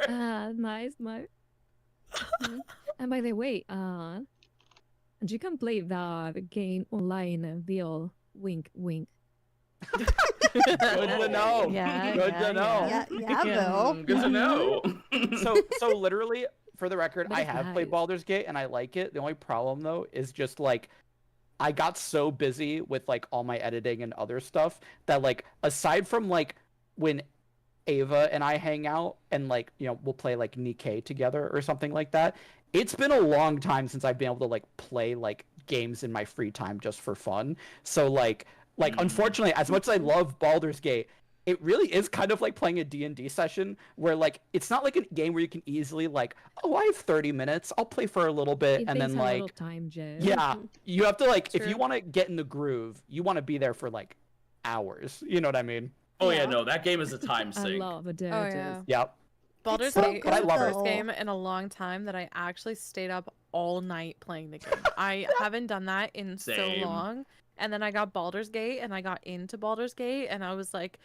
Nice. And by the way, you can play the game online via wink. Good to know. Yeah, Good yeah, to know. Yeah, Bill. Good to know. So literally, for the record, But I it's have played nice. Baldur's Gate and I like it. The only problem though is just like I got so busy with like all my editing and other stuff that like aside from like when Ava and I hang out and like, you know, we'll play like Nikkei together or something like that. It's been a long time since I've been able to like play like games in my free time just for fun. So like unfortunately, as much as I love Baldur's Gate, it really is kind of like playing a D&D session where like it's not like a game where you can easily like, oh, I have 30 minutes, I'll play for a little bit It and takes then a like little time, Jay. yeah, you have to like if you True. want to get in the groove, you want to be there for like hours. You know what I mean? Oh yeah, Yeah. no, that game is a time I sink. love it. Oh yeah. Yep. Baldur's so Gate good, is the though. first game in a long time that I actually stayed up all night playing the game. I haven't done that in so Same. long. And then I got Baldur's Gate and I got into Baldur's Gate and I was like,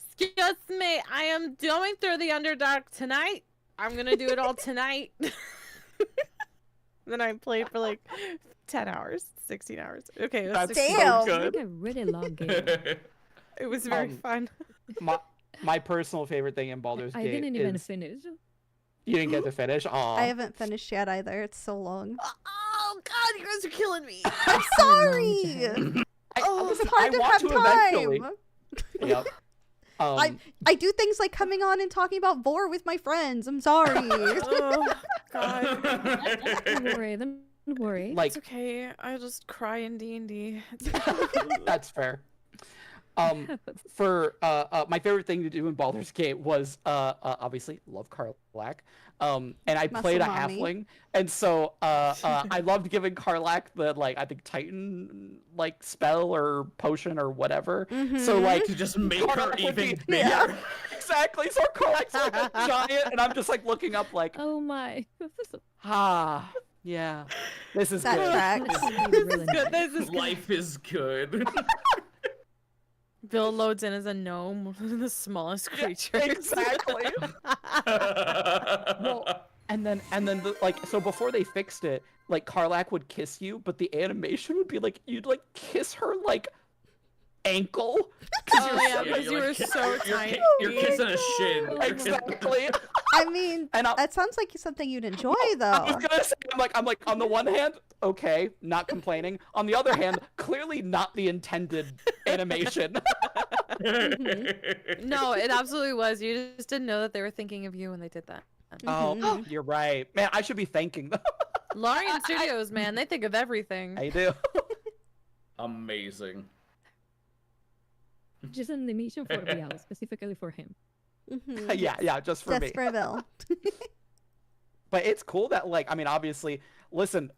excuse me, I am going through the Underdark tonight. I'm gonna do it all tonight. Then I played for like 10 hours, 16 hours. Okay, it was That's 16 so Damn. It's good. like a really long game. It was very Um, fun. My personal favorite thing in Baldur's I Gate didn't even is finish. you didn't get to finish. Aw. I haven't finished yet either. It's so long. Oh god, you guys are killing me. I'm So long, sorry. Jay. Oh, it's listen, hard I to want have to time. eventually. Yep. I do things like coming on and talking about Vor with my friends. I'm sorry. Oh God. Don't worry. Like It's okay. I just cry in D&D. that's fair. For my favorite thing to do in Baldur's Gate was obviously love Karlach. And I played a Muscle mommy. halfling, and so I loved giving Karlach the I think Titan spell or potion or whatever. So To just make her Karlach would be- even bigger. yeah, exactly. So Karlach's like a giant, and I'm just looking up Oh my. yeah, this is That good. tracks. Really nice. Good. This is good. Life is good. Bill loads in as a gnome, one of the smallest creatures. Exactly. Well, and then so before they fixed it, Karlach would kiss you, but the animation would be you'd kiss her ankle. Oh yeah, Yeah, because you were so tiny. You're kissing a shin. Oh my Exactly. I mean, And that sounds like something you'd enjoy, I though. was gonna say, I'm like, on the one hand, okay, not complaining. On the other hand, clearly not the intended animation. No, it absolutely was. You just didn't know that they were thinking of you when they did that. Oh, you're right, man. I should be thanking them. Larian Studios, man, they think of everything. I do. Amazing. Just an animation for Bial, specifically for him. Yeah, just for me. Just for Bill. But it's cool that obviously, listen,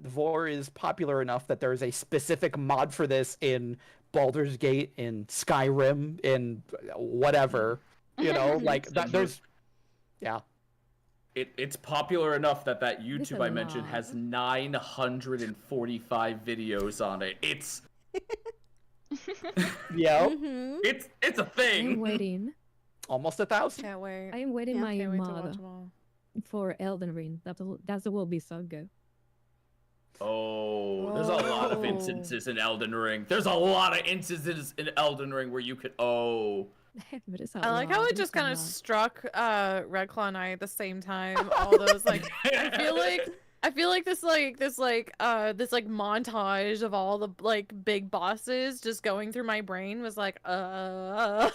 Vor is popular enough that there's a specific mod for this in Baldur's Gate, in Skyrim, in whatever, there's, yeah. It's popular enough that It's YouTube a I mentioned lot. has 945 videos on it. It's Yeah, it's a I'm thing. waiting. almost 1,000. Can't wait. I'm waiting Yeah, my Can't wait to watch mod them all. for Elden Ring. That will be so good. Oh, there's a lot of Oh. instances in Elden Ring. There's a lot of instances in Elden Ring where you could But it's a I like how lot, it just it's a kind of lot. struck Redclaw and I at the same time. All those I feel like this montage of all the big bosses just going through my brain was uh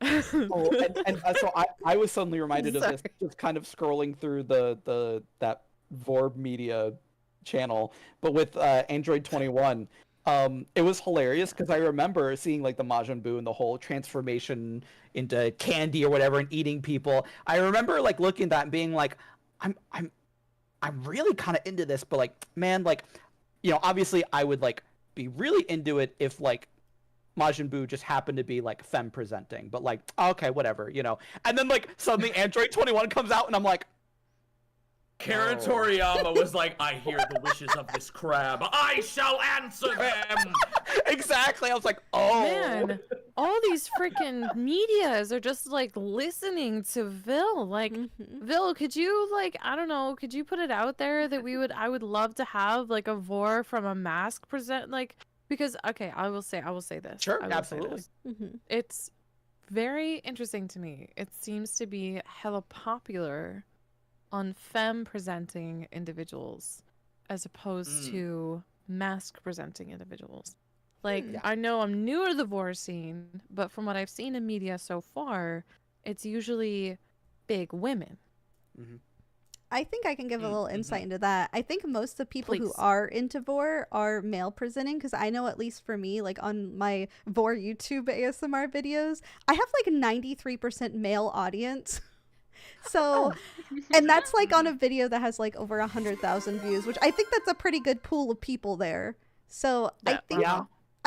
Oh, and so I was suddenly reminded of this, just kind of scrolling through that Vorb Media channel, but with Android 21. It was hilarious because I remember seeing the Majin Buu and the whole transformation into candy or whatever and eating people. I remember looking at that and being I'm really kind of into this, but man, obviously I would be really into it if Majin Buu just happened to be femme presenting, but okay, whatever, And then suddenly Android 21 comes out and I'm like, Karen Oh. Toriyama was like, I hear the wishes of this crab. I shall answer them. exactly. I was like, oh Man, all these freaking medias are just listening to Vil. Vil, could you I don't know, could you put it out there that I would love to have a Vor from a mask present because okay, I will say this. Sure, I will say absolutely. this. It's very interesting to me. It seems to be hella popular on femme presenting individuals as opposed to mask presenting individuals. I know I'm new to the Vor scene, but from what I've seen in media so far, it's usually big women. I think I can give a little insight into that. I think most of the people who Please. are into Vor are male presenting because I know, at least for me, on my Vor YouTube ASMR videos, I have 93% male audience. So, and that's on a video that has over 100,000 views, which I think that's a pretty good pool of people there. So I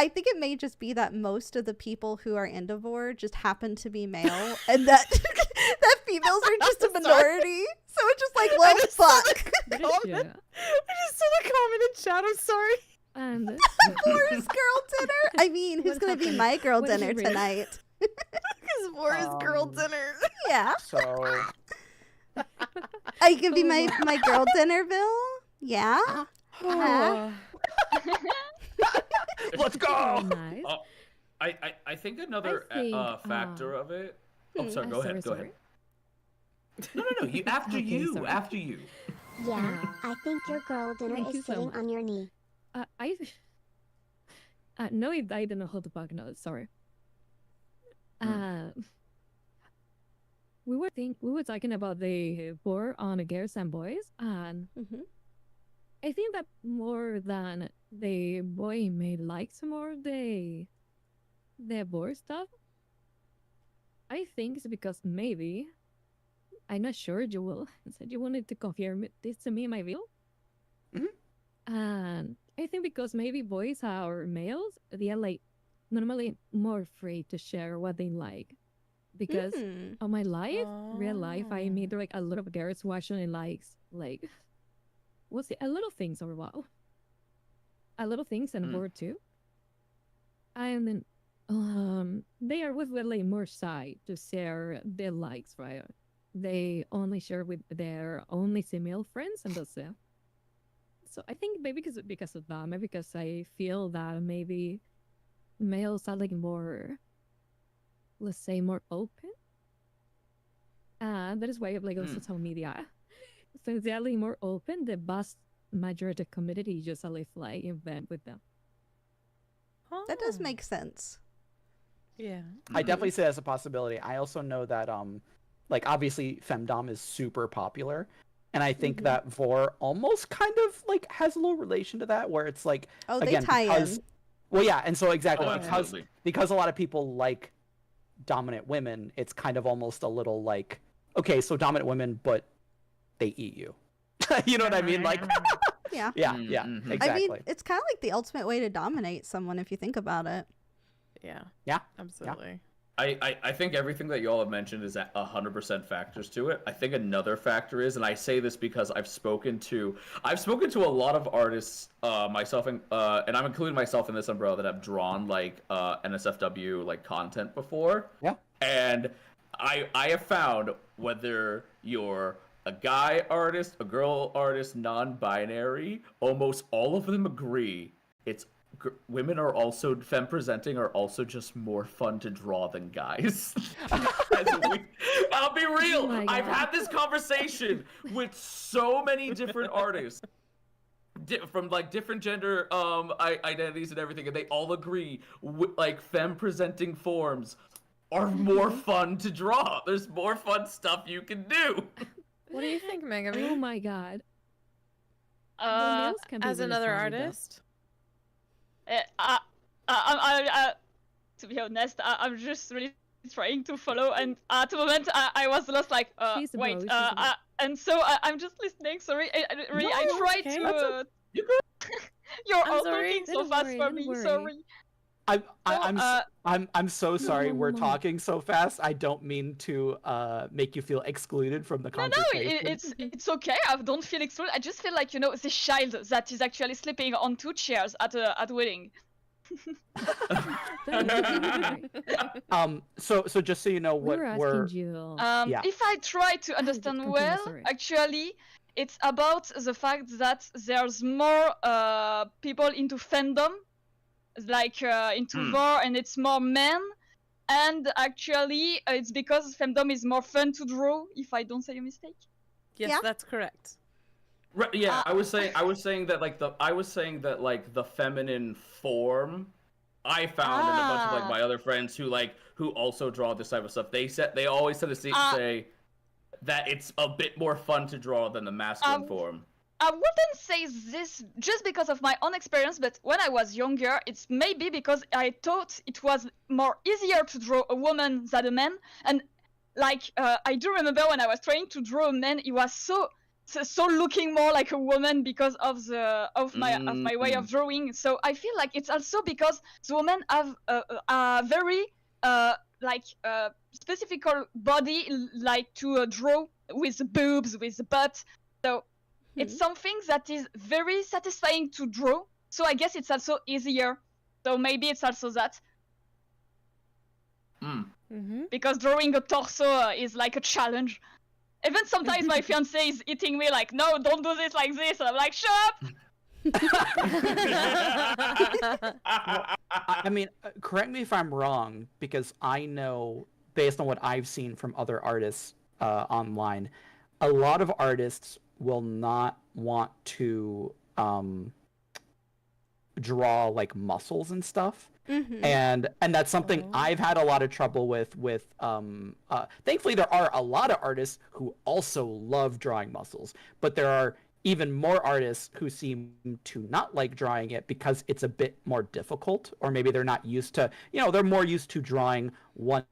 think it may just be that most of the people who are into Vor just happen to be male, and that that females are just a minority. So it's just well, fuck. But I just saw the comment in chat. I'm sorry. And Vor's girl dinner. I mean, who's What gonna be happened? my girl What did you dinner read? tonight? Because Vor is girl Um, dinner. Yeah, so I could be Oh my my- girl dinner, Bill. Yeah. Uh-huh. let's go. nice. I think another think, factor of it. Oh, sorry. Go ahead. Go sorry. ahead. No. You after Okay, you. sorry. After you. Yeah, I think your girl dinner Thank you is so sitting much. on your knee. I no, I didn't know how to bug notes. Sorry. We were talking about the war on girls and boys, and Mm-hmm. I think that more than the boy may likes more the boy stuff. I think it's because maybe I'm not sure you will said you wanted to confirm this to me in my view. And I think because maybe boys or males, they are like normally more afraid to share what they like. Because Mm. on my life, real life, I meet like a lot of girls who actually likes like what's it? A lot of things or wow. A lot of things and word too. And then they are with like more shy to share their likes, right? They only share with their only female friends and that's it. So I think maybe because of that, maybe because I feel that maybe males are like more, let's say, more open. And that is why like on social media. So they're like more open. The vast majority of the community just like invent with them. That does make sense. Yeah. I definitely say that's a possibility. I also know that like obviously femdom is super popular, and I think that Vor almost kind of like has a little relation to that, where it's like Oh, they again tie because in. well yeah, and so exactly Oh, absolutely. because a lot of people like dominant women, it's kind of almost a little like okay, so dominant women, but they eat you. You know what I mean? Like Yeah. yeah, Mhm. exactly. I mean, it's kind of like the ultimate way to dominate someone if you think about it. Yeah. Yeah. Absolutely. I think everything that y'all have mentioned is 100% factors to it. I think another factor is, and I say this because I've spoken to a lot of artists myself, and I'm including myself in this umbrella that have drawn like NSFW like content before. Yeah. And I have found whether you're a guy artist, a girl artist, non-binary, almost all of them agree it's women are also femme presenting are also just more fun to draw than guys. I'll be real. my I've God. had this conversation with so many different artists from like different gender identities and everything, and they all agree like femme presenting forms are more fun to draw. There's more fun stuff you can do. What do you think, Oh Megami? my god. Uh, Males can be As really another fun with that. artist? To be honest, I'm just really trying to follow, and at the moment I was lost. Like, She's a wait, bro, she's a bro. and so I'm just listening. Sorry, really, I No, tried okay. to. You You're I'm all sorry. talking so Don't fast worry, for don't me. worry. Sorry. I'm so sorry. We're no. talking so fast. I don't mean to make you feel excluded from the No, conversation. it's okay. I don't feel excluded. I just feel like this child that is actually sleeping on 2 chairs at a wedding. Don't worry. So just so you know what We're we're asking you. Yeah. If I try to understand continue, well, sorry. actually, it's about the fact that there's more people into fandom, like into Vor, and it's more men. And actually, it's because fandom is more fun to draw, if I don't say a mistake. Yes, Yeah. that's correct. Right, yeah, I was saying that the feminine form I found in a bunch of like my other friends who also draw this type of stuff. They always tend to say that it's a bit more fun to draw than the masculine form. I wouldn't say this just because of my own experience, but when I was younger, it's maybe because I thought it was more easier to draw a woman than a man. And like I do remember when I was trying to draw a man, he was so looking more like a woman because of my way of drawing. So I feel like it's also because the women have a very specific body, like to draw with boobs, with butt. So it's something that is very satisfying to draw. So I guess it's also easier. So maybe it's also that. Because drawing a torso is like a challenge. Even sometimes my fiance is hitting me like, no, don't do this like this. And I'm like, shut up! I mean, correct me if I'm wrong, because I know, based on what I've seen from other artists online, a lot of artists will not want to draw like muscles and stuff. Mm-hmm. And that's something Oh. I've had a lot of trouble with thankfully there are a lot of artists who also love drawing muscles, but there are even more artists who seem to not like drawing it because it's a bit more difficult, or maybe they're not used to, they're more used to drawing one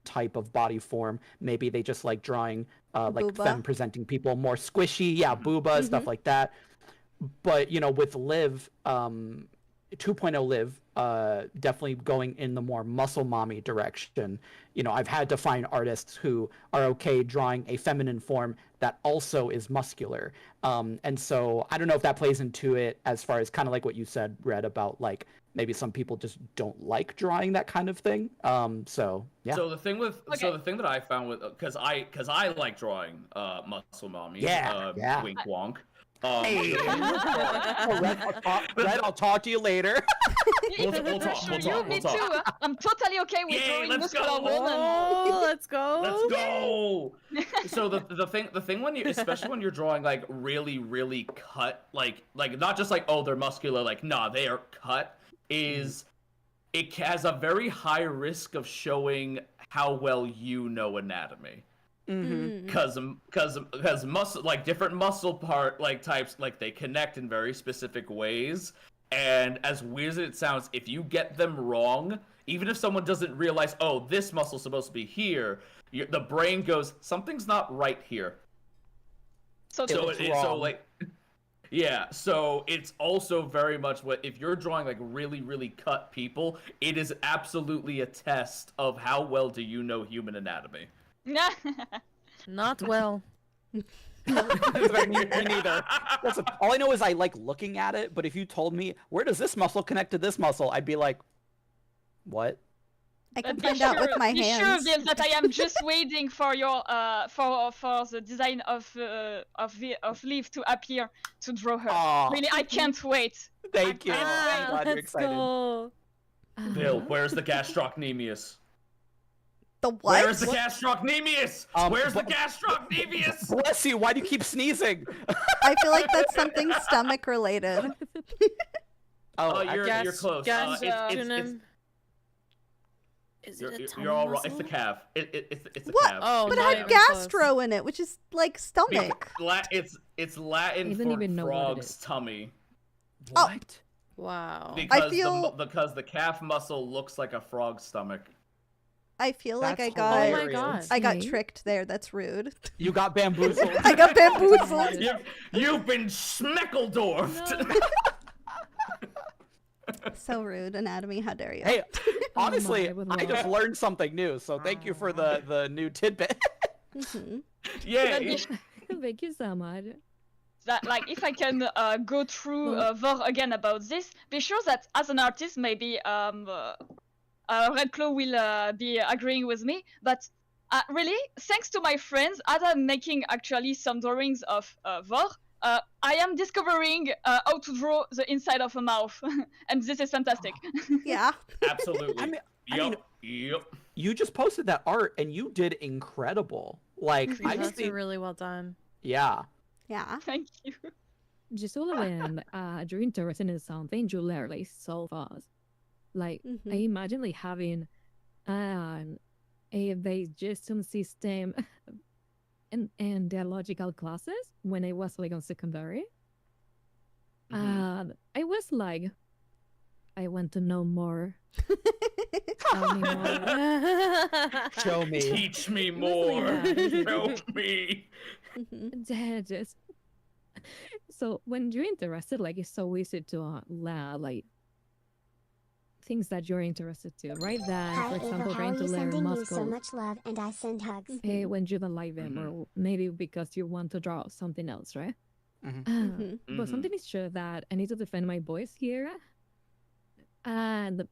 type of body form. Maybe they just like drawing like Booba. femme presenting people, more squishy, booba, stuff like that. But with Liv, 2.0 Liv, definitely going in the more muscle mommy direction. I've had to find artists who are okay drawing a feminine form that also is muscular. And so I don't know if that plays into it as far as kind of like what you said, Red, about like maybe some people just don't like drawing that kind of thing. So yeah. So the thing that I found with because I like drawing muscle mommies. Yeah. Wink wonk. Hey. Red, I'll talk to you later. We'll talk. Me too. I'm totally okay with Yay, drawing let's muscular go. women. Oh, let's go. Let's go. So the thing when you, especially when you're drawing like really cut, like not just like, oh, they're muscular, like nah, they are cut, is it has a very high risk of showing how well you know anatomy. Mm-hmm. Because muscle, like different muscle part like types, like they connect in very specific ways. And as weird as it sounds, if you get them wrong, even if someone doesn't realize, oh, this muscle's supposed to be here, the brain goes, something's not right here. So it's also very much what, if you're drawing like really cut people, it is absolutely a test of how well do you know human anatomy. Not well. Me neither. Listen, all I know is I like looking at it, but if you told me, where does this muscle connect to this muscle, I'd be like, what? I can find out with my be hands. sure, Bill, that I am just waiting for your for the design of Liv to appear to draw her. Aw, Really, I can't wait. thank you. I I'm can't glad you're Let's excited. go. Bill, where's the gastrocnemius? The what? Where's the gastrocnemius? Where's the gastrocnemius? Bless you, why do you keep sneezing? I feel like that's something stomach related. Oh, you're close. Is it a tummy you're all right. muscle? It's the calf. It's the What? calf. Oh, But it not had even close. gastro in it, which is like stomach. It's Latin I didn't for even know what it frog's is. tummy. What? Wow. Because feel- because the calf muscle looks like a frog's stomach. I feel like That's Oh my hilarious. god. I got Okay. tricked there. That's rude. You got bamboozled. I got bamboozled. You've been schmeckledorfed. So rude, anatomy. How dare you? Hey, honestly, my, with I just love. learned something new, so thank you for the new tidbit. Mhm. Yay. Thank you so much. That, like, if I can go through Vor again about this, be sure that as an artist, maybe Redclaw will be agreeing with me, but really, thanks to my friends, as I'm making actually some drawings of Vor, I am discovering how to draw the inside of a mouth, and this is fantastic. Yeah. Absolutely. I mean, Yep. you just posted that art and you did incredible. Like, I just That's think, really well done. yeah. Yeah. Thank you. Just all when you're interested in something, you learn like so fast. Like I imagine like having a digestion system and their logical classes when I was like on secondary. Mhm. I was like, I want to know more. Tell me more. Show me. Teach me It was more. like that. Show me. Mhm. Yeah, just so when you're interested, like it's so easy to learn like things that you're interested to. Right then, Hi for Ava, example, how trying are to you? learn Sending you so muscle much love, and I send hugs. when you don't like them, or maybe because you want to draw something else, right? Mhm. Mhm. But Mhm. something is sure that I need to defend my voice here, and the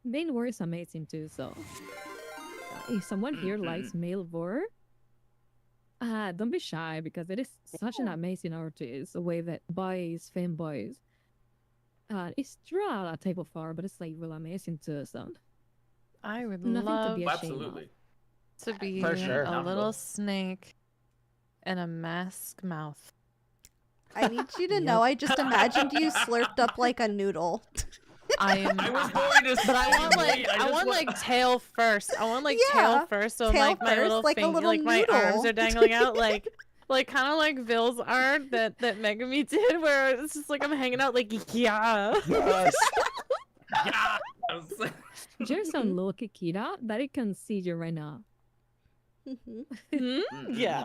main word is amazing too. So if someone here likes male vor, don't be shy because it is such an amazing artist. The way that boys, femboys, it's draw a type of art, but it's like really amazing too. So I would nothing to love be ashamed Absolutely. to be For sure. a little snake and a mask mouth. I need you to know I just imagined you slurped up like a noodle. I was going to But I want like say, I want like tail first. I want like Yeah, tail first, so tail like my first, little like a finger, little like my arms noodle. are dangling out, like kind of like Ville's art that Megami did, where it's just like I'm hanging out, like yeah. Yes. yes. Just on Loki, Kira, that I can see you right now. Mhm. Yeah.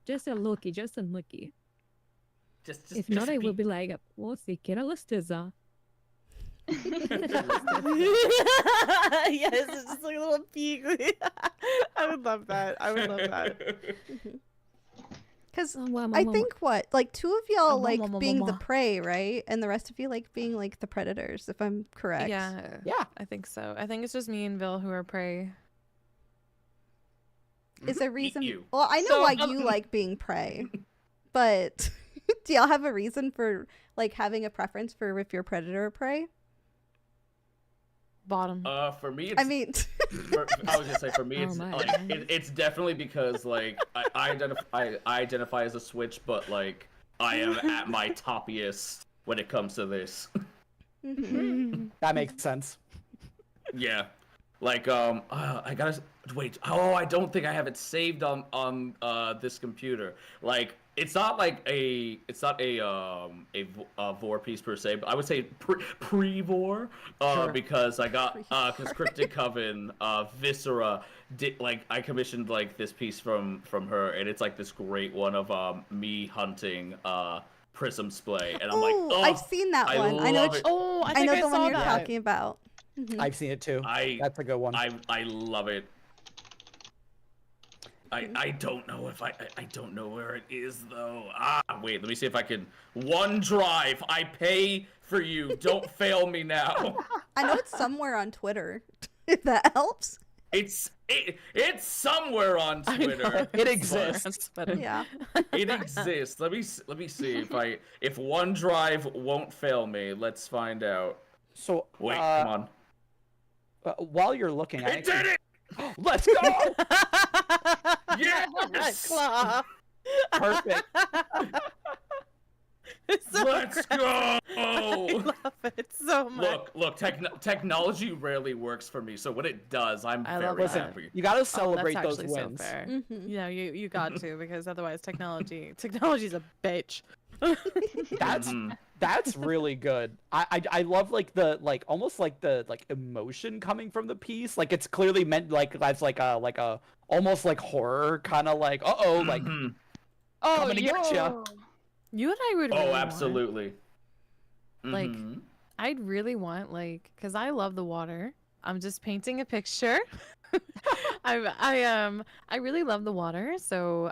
Just a Loki, just a Loki. Just If not, I will be like, well, si Kira Lusteza. Yes, it's just like a little peek. I would love that. I would love that. Because Oh, I think like 2 of y'all like Mwah, mwah, being the mwah. prey, right? And the rest of you like being like the predators, if I'm correct. Yeah. Yeah. I think so. I think it's just me and Ville who are prey. Is there a reason? you. Well, I know So, why you like being prey, but do y'all have a reason for like having a preference for if you're predator or prey? Bottom. For me, it's, I mean, I was gonna say for me, Oh it's my. like it's definitely because like I identify as a switch, but like I am at my toppiest when it comes to this. mhm. That makes sense. Yeah, like I gotta wait. Oh, I don't think I have it saved on this computer. Like it's not a Vor piece per se, but I would say pre-Vor Sure. because I got because Cryptic Coven Viscera did like I commissioned like this piece from her, and it's like this great one of me hunting Prism Splay, and I'm like, Oh, oh, I've seen that I one. I know. love it. Oh, I I think know I the one saw you're that. talking about. Mhm. I've seen it too. That's a good one. I love it. I don't know if I don't know where it is though. Wait, let me see if I can. OneDrive, I pay for you. Don't fail me now. I know it's somewhere on Twitter. If that helps. It's somewhere on I know. Twitter. It exists. That's better. Yeah. It exists. Let me see if OneDrive won't fail me. Let's find out. So Wait, come on. while you're looking, I It did it! Let's go. Yes! Claw. Perfect. It's so Let's great. go! I love it so much. Look, technology rarely works for me, so when it does, I'm I very love Listen, happy. you gotta Oh, celebrate that's those actually so wins. fair. Mhm. Yeah, you got to, because otherwise technology's a bitch. That's Mhm. that's really good. I love like the like almost like the like emotion coming from the piece. Like it's clearly meant like as like a almost like horror kind of like like Mhm. Oh, coming to get ya. You and I would really Oh, want- absolutely. Like, Mhm. I'd really want, like, because I love the water. I'm just painting a picture. I really love the water, so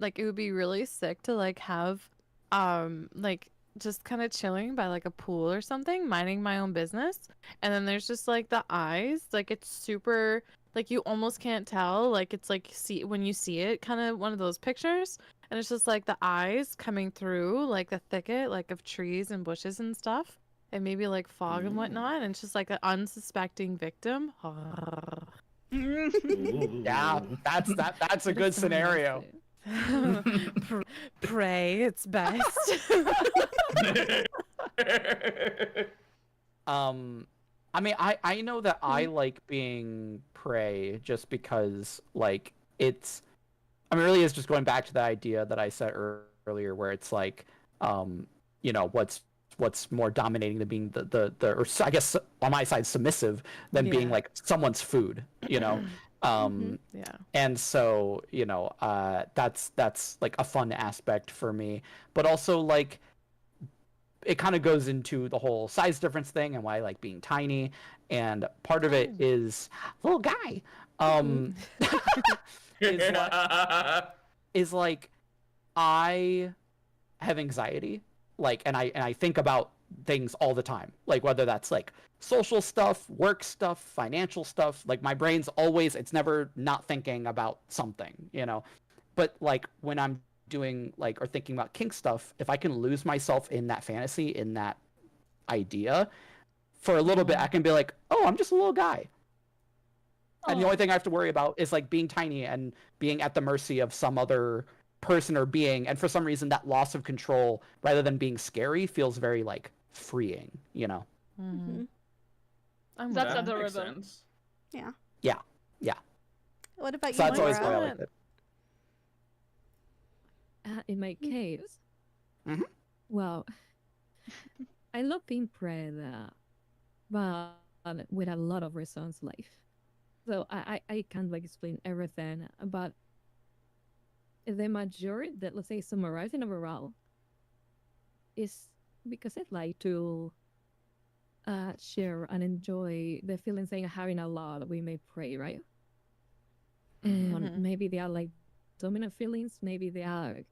like it would be really sick to like have like just kind of chilling by like a pool or something, minding my own business. And then there's just like the eyes, like it's super like you almost can't tell, like it's like see when you see it, kind of one of those pictures. And it's just like the eyes coming through like the thicket like of trees and bushes and stuff. And maybe like fog and whatnot, and it's just like an unsuspecting victim. Yeah, that's a good scenario. Pray, it's best. I mean, I know that I like being prey just because like it's I mean, it really is just going back to the idea that I said earlier where it's like you know, what's more dominating than being the or I guess on my side submissive than being Yeah. like someone's food, you know. Yeah. And so, you know, that's like a fun aspect for me, but also like it kind of goes into the whole size difference thing and why I like being tiny, and part of it is little guy is like I have anxiety, like, and I think about things all the time, like whether that's like social stuff, work stuff, financial stuff. Like my brain's always, it's never not thinking about something, you know. But like when I'm doing like or thinking about kink stuff, if I can lose myself in that fantasy, in that idea for a little bit, I can be like, oh, I'm just a little guy. And the only thing I have to worry about is like being tiny and being at the mercy of some other person or being, and for some reason that loss of control, rather than being scary, feels very like freeing, you know? Mm-hmm. I'm That's with that. Makes adorable. sense. Yeah. Yeah. What about So you, that's always why I Laura? like it. In my case, Mhm. well, I love being pred, but with a lot of reasons life. So I can't like explain everything, but the majority that, let's say, summarizing overall is because I like to share and enjoy the feelings I'm having a lot. We may pray, right? And Mhm. maybe they are like dominant feelings, maybe they are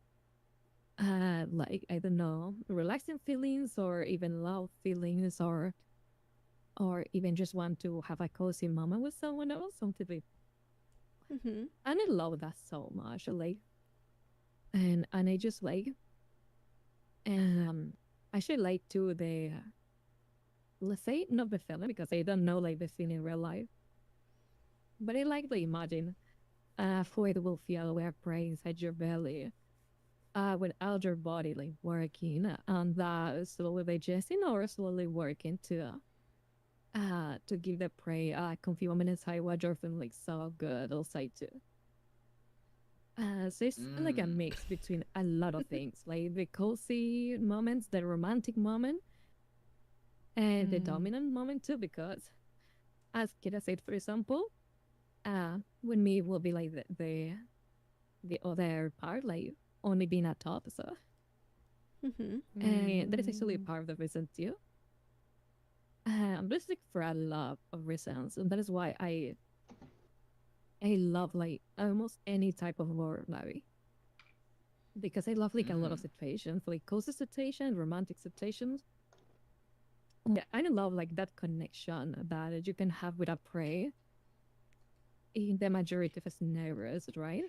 like, I don't know, relaxing feelings, or even love feelings, or even just want to have a cozy moment with someone else, something like. Mm-hmm. And I love that so much, like, and I just like, I should like to the, let's say, not the feeling, because I don't know like the feeling in real life, but I like to imagine how it will feel where prey inside your belly, without your body like working, and that slowly digesting or slowly working to give the prey fulfillment inside what you're feeling like so good outside too. So it's like a Mm. mix between a lot of things, like the cozy moments, the romantic moment, and the dominant moment too. Because, as Kira said, for example, when me will be like the other part, like only being a top. So, Mm-hmm. and that is actually part of the reason too. I'm just like for a lot of reasons, and that is why I love like almost any type of horror movie, because I love like a lot of Mm. situations, like cozy situations, romantic situations. Yeah, I love like that connection that you can have with a prey in the majority of scenarios, right?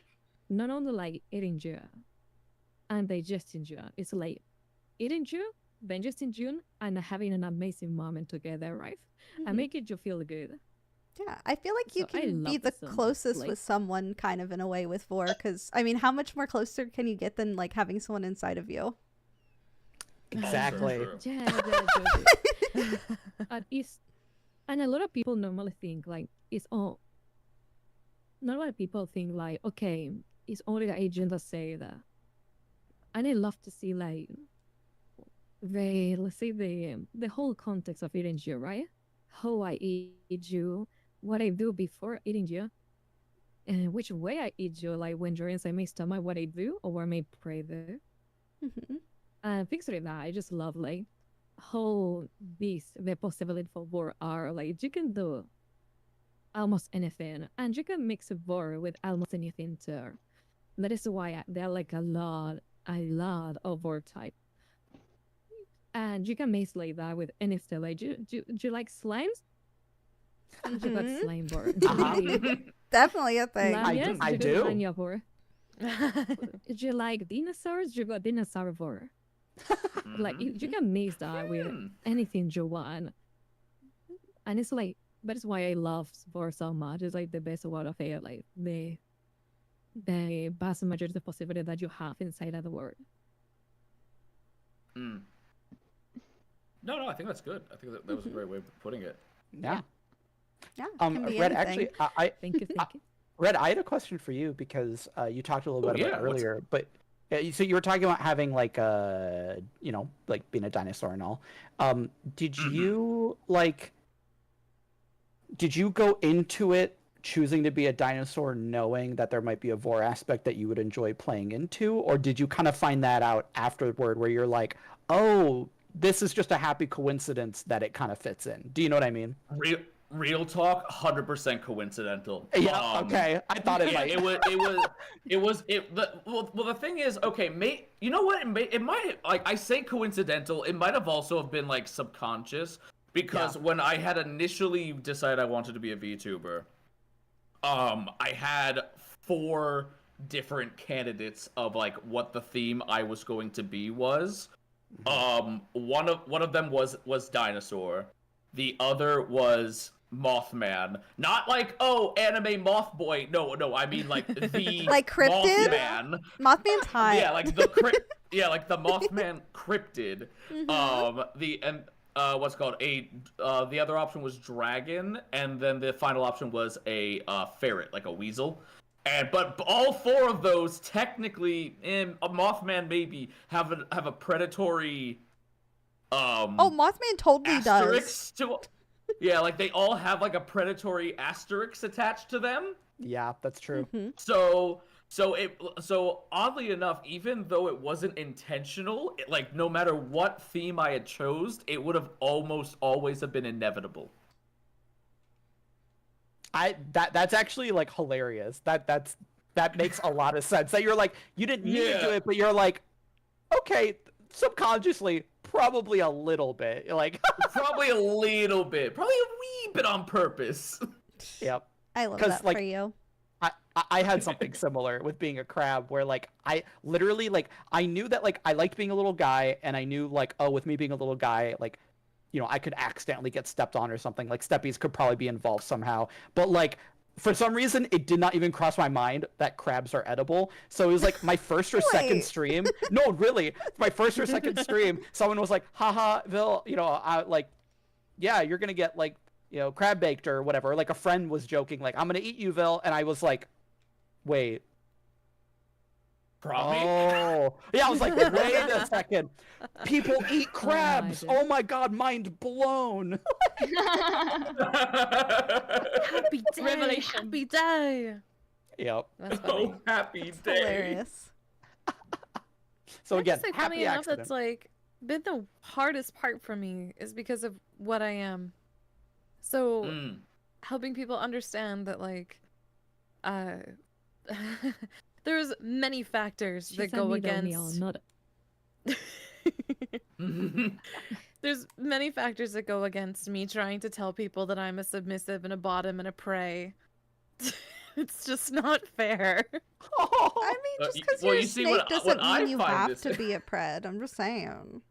Not only like eating you and digesting you. It's like eating you, digesting you, and having an amazing moment together, right? And Mm-hmm. making you feel good. Yeah, I feel like you So I can be love the it so much. closest Like, with someone kind of in a way with Vor, because I mean, how much more closer can you get than like having someone inside of you? Also Exactly. true. yeah. And it's, and a lot of people normally think like it's all. Not a lot of people think like, okay, it's only the agent that say that. And I love to see like the, let's say, the whole context of eating you, right? How I eat you, what I do before eating you, and which way I eat you, like when you're inside my stomach, what I do or what I pray there. Mm-hmm. And things like that, I just love like how these the possibility for war are like you can do almost anything, and you can mix a war with almost anything too. That is why there are like a lot of war type. And you can mix like that with any style. Like, do you like slimes? You got Mm-hmm. slime board. Do you like Definitely a thing. lanyas? I You got do. lanya board. Do you like dinosaurs? You got dinosaur board. Like you can mix that with Mm. anything you want. And it's like, that is why I love sport so much. It's like the best out of it. Like the vast majority of possibility that you have inside of the world. Mm. No, I think that's good. I think that was a great way of putting it. Yeah. Yeah, it can be Red, anything. actually, I Thank you, thank you. Red, I had a question for you because you talked a little Oh, bit about yeah, it what's- earlier, but so you were talking about having like you know, like being a dinosaur and all. Did Mhm. you like? Did you go into it choosing to be a dinosaur, knowing that there might be a vor aspect that you would enjoy playing into, or did you kind of find that out afterward, where you're like, oh, this is just a happy coincidence that it kind of fits in? Do you know what I mean? Real talk, 100% coincidental. Yeah. Okay. I thought it Yeah, might. The thing is, okay, you know what? It might, like, I say coincidental. It might have also have been like subconscious, because when I had initially decided I wanted to be a VTuber, I had 4 different candidates of like what the theme I was going to be was. One of them was dinosaur. The other was Mothman. Not like, oh, anime moth boy. No, I mean like the Like cryptid? Mothman. Mothman's hot. Yeah, like the Mothman cryptid. What's it called the other option was dragon, and then the final option was a ferret, like a weasel. But all four of those technically, a Mothman maybe have a predatory. Oh, Mothman totally does. Yeah, like they all have like a predatory asterisk attached to them. Yeah, that's true. So oddly enough, even though it wasn't intentional, like no matter what theme I had chose, it would have almost always have been inevitable. That's actually like hilarious. That makes a lot of sense. That you're like, you didn't mean to do it, but you're like, okay, subconsciously, probably a little bit. You're like, probably a little bit, probably a wee bit on purpose. Yep. I love that like, for you. I had something similar with being a crab, where like I literally like I knew that like I liked being a little guy, and I knew like, oh, with me being a little guy, like, you know, I could accidentally get stepped on or something. Like steppies could probably be involved somehow. But like for some reason, it did not even cross my mind that crabs are edible. So it was like my first or second stream. No, really, my first or second stream, someone was like, haha, Vil, you know, I like, yeah, you're gonna get like, you know, crab baked or whatever. Like a friend was joking, like, I'm gonna eat you, Vil, and I was like, wait. Probably. Oh, yeah. I was like, wait a second. People eat crabs. Oh Oh my god, mind blown. Happy day. Revelation. Happy day. Yep. That's funny. Oh, happy day. Hilarious. So I again, just say, happy funny enough, accident. that's like been the hardest part for me is because of what I am. So helping people understand that like there's many factors that go against there's many factors that go against me trying to tell people that I'm a submissive and a bottom and a prey. It's just not fair. I mean, just because well, you're a you see, snake what doesn't I mean you find have is- to be a pred. I'm just saying.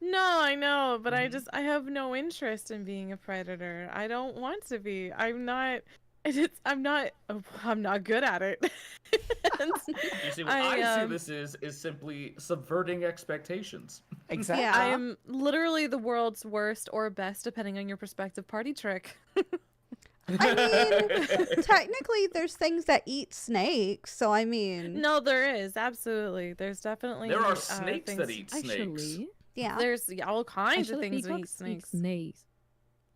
No, I know, but I have no interest in being a predator. I don't want to be. I'm not good at it. And You see, what I see this is simply subverting expectations. Exactly. Yeah. I am literally the world's worst or best, depending on your perspective, party trick. I mean, technically, there's things that eat snakes, so I mean, No, there is absolutely. There's definitely There are snakes that things- eat snakes. Actually, yeah. There's all kinds of actually, things that eat peacocks snakes. snakes.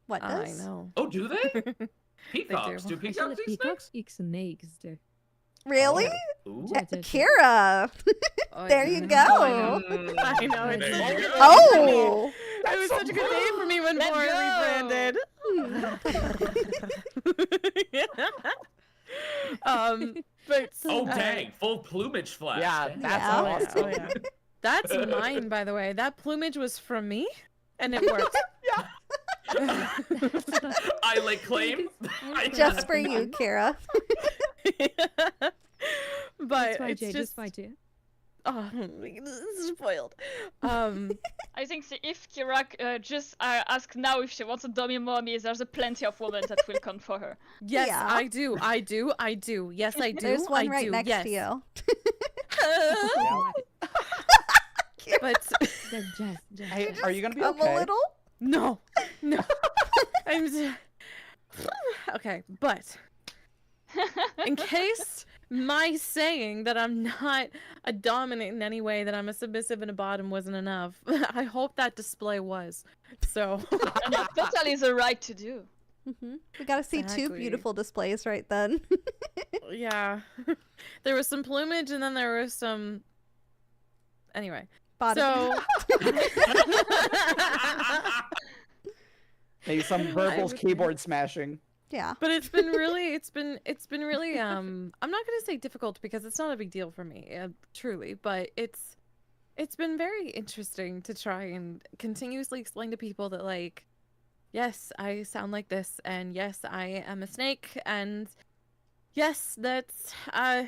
What I does? know. Oh, do they? Peacocks. do. Do Actually, peacocks eat peacocks snakes? eat snakes. Too. Really? Ooh. Yeah. Kira, Oh, there yeah. you Oh, go. I know. There It's you such a go. good day Oh. for me. It was such a good day for me when Let's Bora go. rebranded. But Oh, dang. Full plumage flash. Yeah, Dang. that's Yeah. awesome. Oh, yeah. That's mine, by the way. That plumage was from me, and it worked. I lay claim. Just for you, Kira. But Just by it's Jay, just just by Jay. oh, this is spoiled. I think if Kira just asks now if she wants a dummy mommy, there's a plenty of women that will come for her. Yes, Yeah. I do. Yes, I do. There's one I right do. next yes. to you. But Just. Hey, are you gonna be Come okay? a little. no. I'm okay, but in case my saying that I'm not a dominant in any way, that I'm a submissive and a bottom wasn't enough, I hope that display was. So And you have totally the right to do. We gotta see two Exactly. beautiful displays right then. yeah, there was some plumage and then there was some. Anyway, Bottom. so Maybe some verbals, keyboard smashing. Yeah. but it's been really I'm not gonna say difficult because it's not a big deal for me, truly, but it's been very interesting to try and continuously explain to people that like, yes, I sound like this, and yes, I am a snake, and yes, that's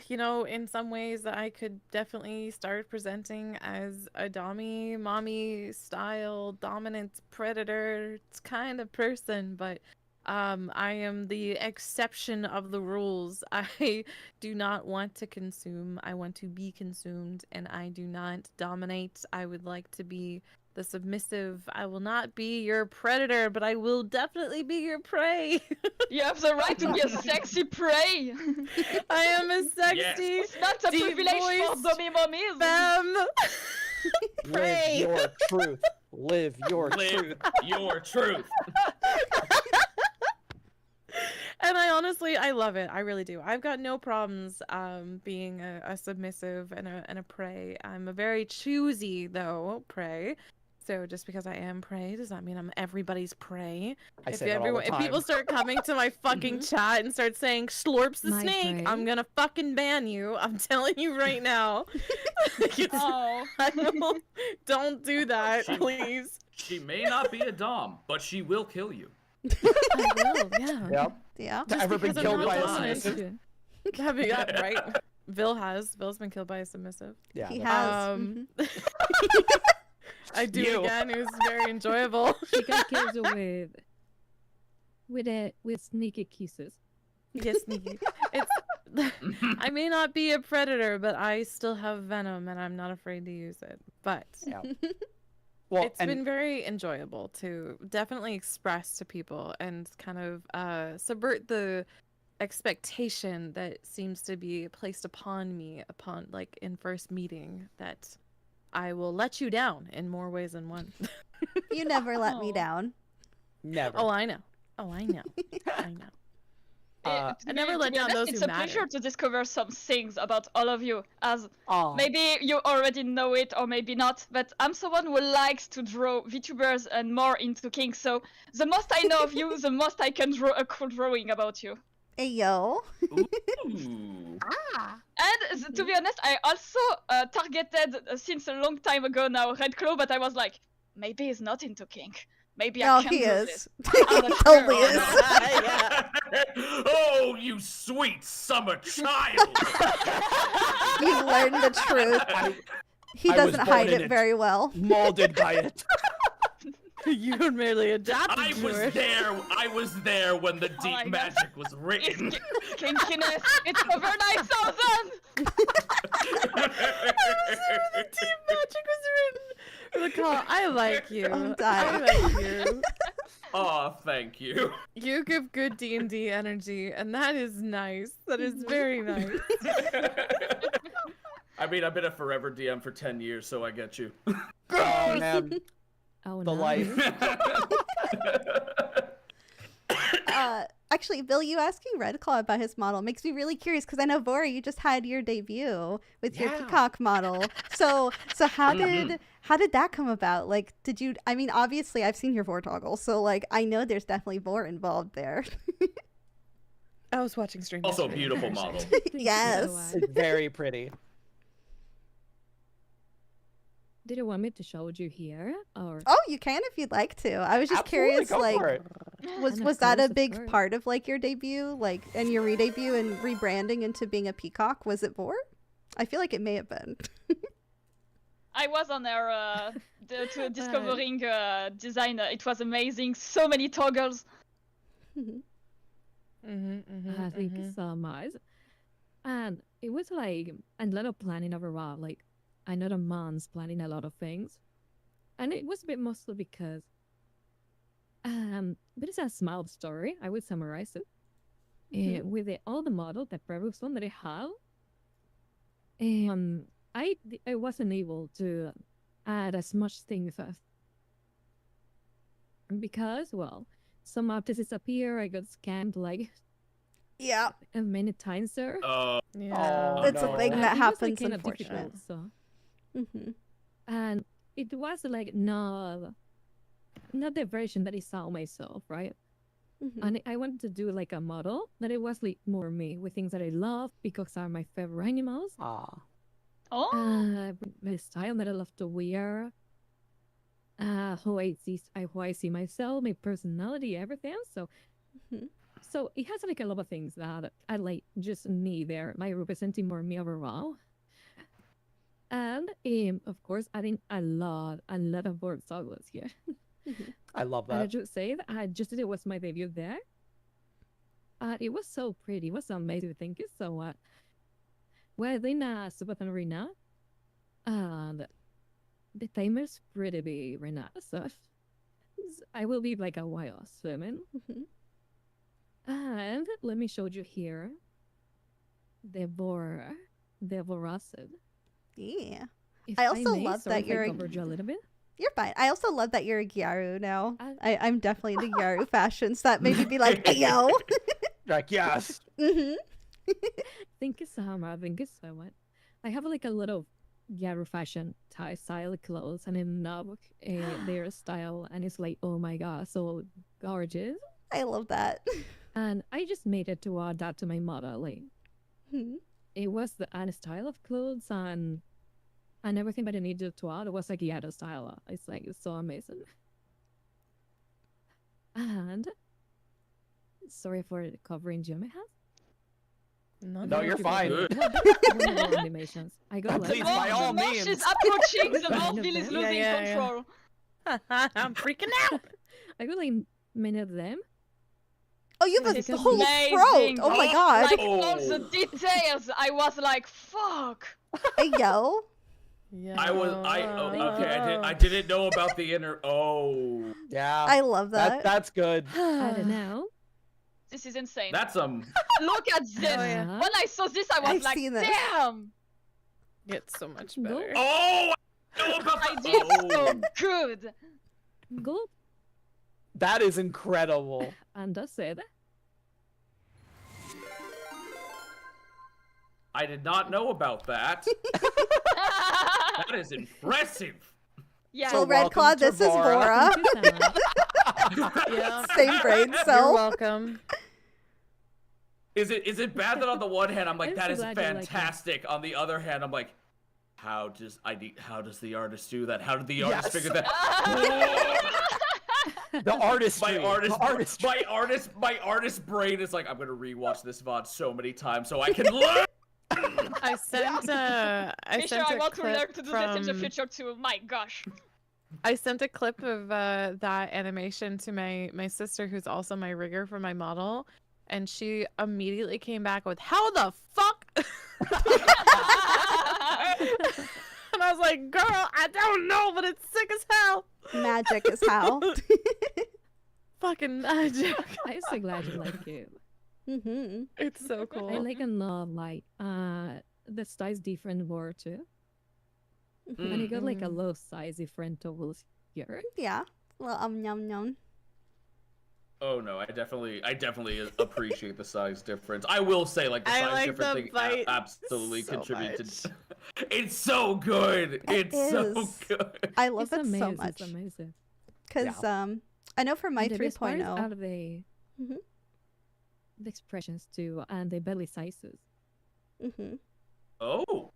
you know, in some ways I could definitely start presenting as a dommy mommy style dominant predator kind of person, but I am the exception of the rules. I do not want to consume. I want to be consumed, and I do not dominate. I would like to be the submissive. I will not be your predator, but I will definitely be your prey. You have the right to be a sexy prey. I am a sexy It's not a privilege for devoiced dummy mummies. femme. Live Pray. your truth. Live your Live truth. your truth. And I love it. I really do. I've got no problems being a submissive and a prey. I'm a very choosy though prey. So just because I am prey does not mean I'm everybody's prey. I say that all the If time. people start coming to my fucking chat and start saying slurps the My snake, prey. I'm gonna fucking ban you. I'm telling you right now. Oh. Don't do that, She- please. She may not be a dom, but she will kill you. I will, yeah. Yep. Yeah. Just Ever been because I'm killed not by a dominant. submissive? Having that right. Vill's been killed by a submissive. Yeah. He that's- has. I do You. again. It was very enjoyable. She got kills with sneaky kisses. Yes, Nikki. It's. I may not be a predator, but I still have venom, and I'm not afraid to use it. But Yeah. Well, it's and been very enjoyable to definitely express to people and kind of subvert the expectation that seems to be placed upon me upon like in first meeting that I will let you down in more ways than one. You never let me Oh. down. never. Oh, I know. Oh, I know. I know. Uh, I never let down those It's who a pleasure matter. to discover some things about all of you, as aw. maybe you already know it or maybe not, but I'm someone who likes to draw VTubers and more into kings, so the most I know of you, the most I can draw a cool drawing about you. Hey yo. Ooh. And to be honest, I also targeted since a long time ago now Red Claw, but I was like, maybe he's not into kink. Maybe No, I can he do is. this. He I'm not totally sure. is. Oh, you sweet summer child! You've learned the truth. He I was doesn't born hide in it it. very well. Molded by it. You merely adapted I to was it. there. I was there when the deep my God. magic was It's written. kinkiness. It's over 9,000. Deep magic was written. Recall, I like you. I'm I dying. like you. Oh, thank you. You give good D&D energy, and that is nice. That is very nice. I mean, I've been a forever DM for 10 years, so I get you. Oh man, Oh, the nice. life. Actually, Bill, you asking Redclaw about his model makes me really curious because I know Vora, you just had your debut with your Yeah. peacock model. So how did that come about? Like, did you? I mean, obviously, I've seen your Vortoggle, so like, I know there's definitely Vor involved there. I was watching stream. Also, a yesterday. beautiful model. Yes. It's very pretty. Did you want me to show you here, or Oh, you can if you'd like to. I was just Absolutely, curious, go like, for it. was And of that a course, of big course. part of like your debut, like, and your re-debut and rebranding into being a peacock? Was it Vor? I feel like it may have been. I was on our discovering design. It was amazing. So many toggles. Thank you so much. And it was like a lot of planning overall. Like, another month's planning a lot of things, and it was a bit mostly because, but it's a small story. I would summarize it with all the model, the previous one that I have. I wasn't able to add as much things as because, well, some artists disappear. I got scammed like Yeah, many times there. Yeah. Oh, it's a no. thing And that it was, like, happens, kind of unfortunately. difficult, so. Hmm. And it was like not the version that I saw myself, right? Hmm. And I wanted to do like a model that it was like more me with things that I love because are my favorite animals. Ah. Oh, The style that I love to wear, how I see myself, my personality, everything. So, Mhm. so it has like a lot of things that I like just me there, like representing more me overall. And of course, adding a lot of Vorth Douglas here. I love And I that. should say that I just did it was my debut there. It was so pretty. It was amazing. Thank you so much. We're in a subathon arena, and the timer's pretty big right now, so I will be like a while swimming. Mhm. And let me show you here the Voracid. Yeah. If I also may, love sorry that if you're I a- covered you a little bit. You're fine. I also love that you're a Gyaru now. I'm definitely into Gyaru fashions. That made me be like, hey, yo. Like, yes. Thank you so much. Thank you so much. I have like a little Gyaru fashion tie style clothes, and I love their style, and it's like, oh my god, so gorgeous. I love that. And I just made it to add that to my model. Like, Mhm. it was the style of clothes and everything that I needed to add. It was like Gyaru style. It's so amazing. And sorry for covering Jimmy has. No, you're fine. Animations. I got Please, like, by all the more means. she's approaching, the more Kind of Bill is them. losing Yeah, yeah. control. I'm freaking out. I got like many of them. Oh, you have It's a whole amazing. throat. Oh my god. Like all the Oh. details, I was like, fuck. Hey, yo. Yeah. I didn't know about the inner. Oh, Yeah. I love that. That's good. I don't know. This is insane. that's Look at this. yeah. When I saw this, I was I've like, seen this. damn. It's so much Go. better. Oh, I know about I did oh. so good. Go That is incredible. and that's it. I did not know about that. That is impressive. Yeah. Well, So Red Claw, welcome to this is Vora. Vora. Thank you so much. Yeah. Same brain You're cell. welcome. Is it bad that on the one hand I'm like I'm that so is glad you like it. fantastic? On the other hand, I'm like, how does the artist do that? How did the artist Yes. figure that? The artist. My artist, The artist. my artist brain is like, I'm gonna rewatch this VOD so many times so I can learn. I sent I Be sure sent I a want to learn clip to do that in the from future too. My gosh. I sent a clip of that animation to my sister, who's also my rigger for my model, and she immediately came back with, "How the fuck?" And I was like, "Girl, I don't know, but it's sick as hell." Magic is how. Fucking magic. I'm so glad you like it. Mm-hmm. It's so cool. I like a lot like the size different word too. And you got like a Mm. low size different tools here. Yeah. Well, yum yum. Oh no, I definitely appreciate the size difference. I will say, like, the I size like difference the thing bite absolutely so contributed. much. It's so good. It's so is. good. I love It's it amazing. so It's much. amazing. Because I know for my The best part is 3.0. out of the Mhm. the expressions too and the belly sizes. Mm-hmm. Oh,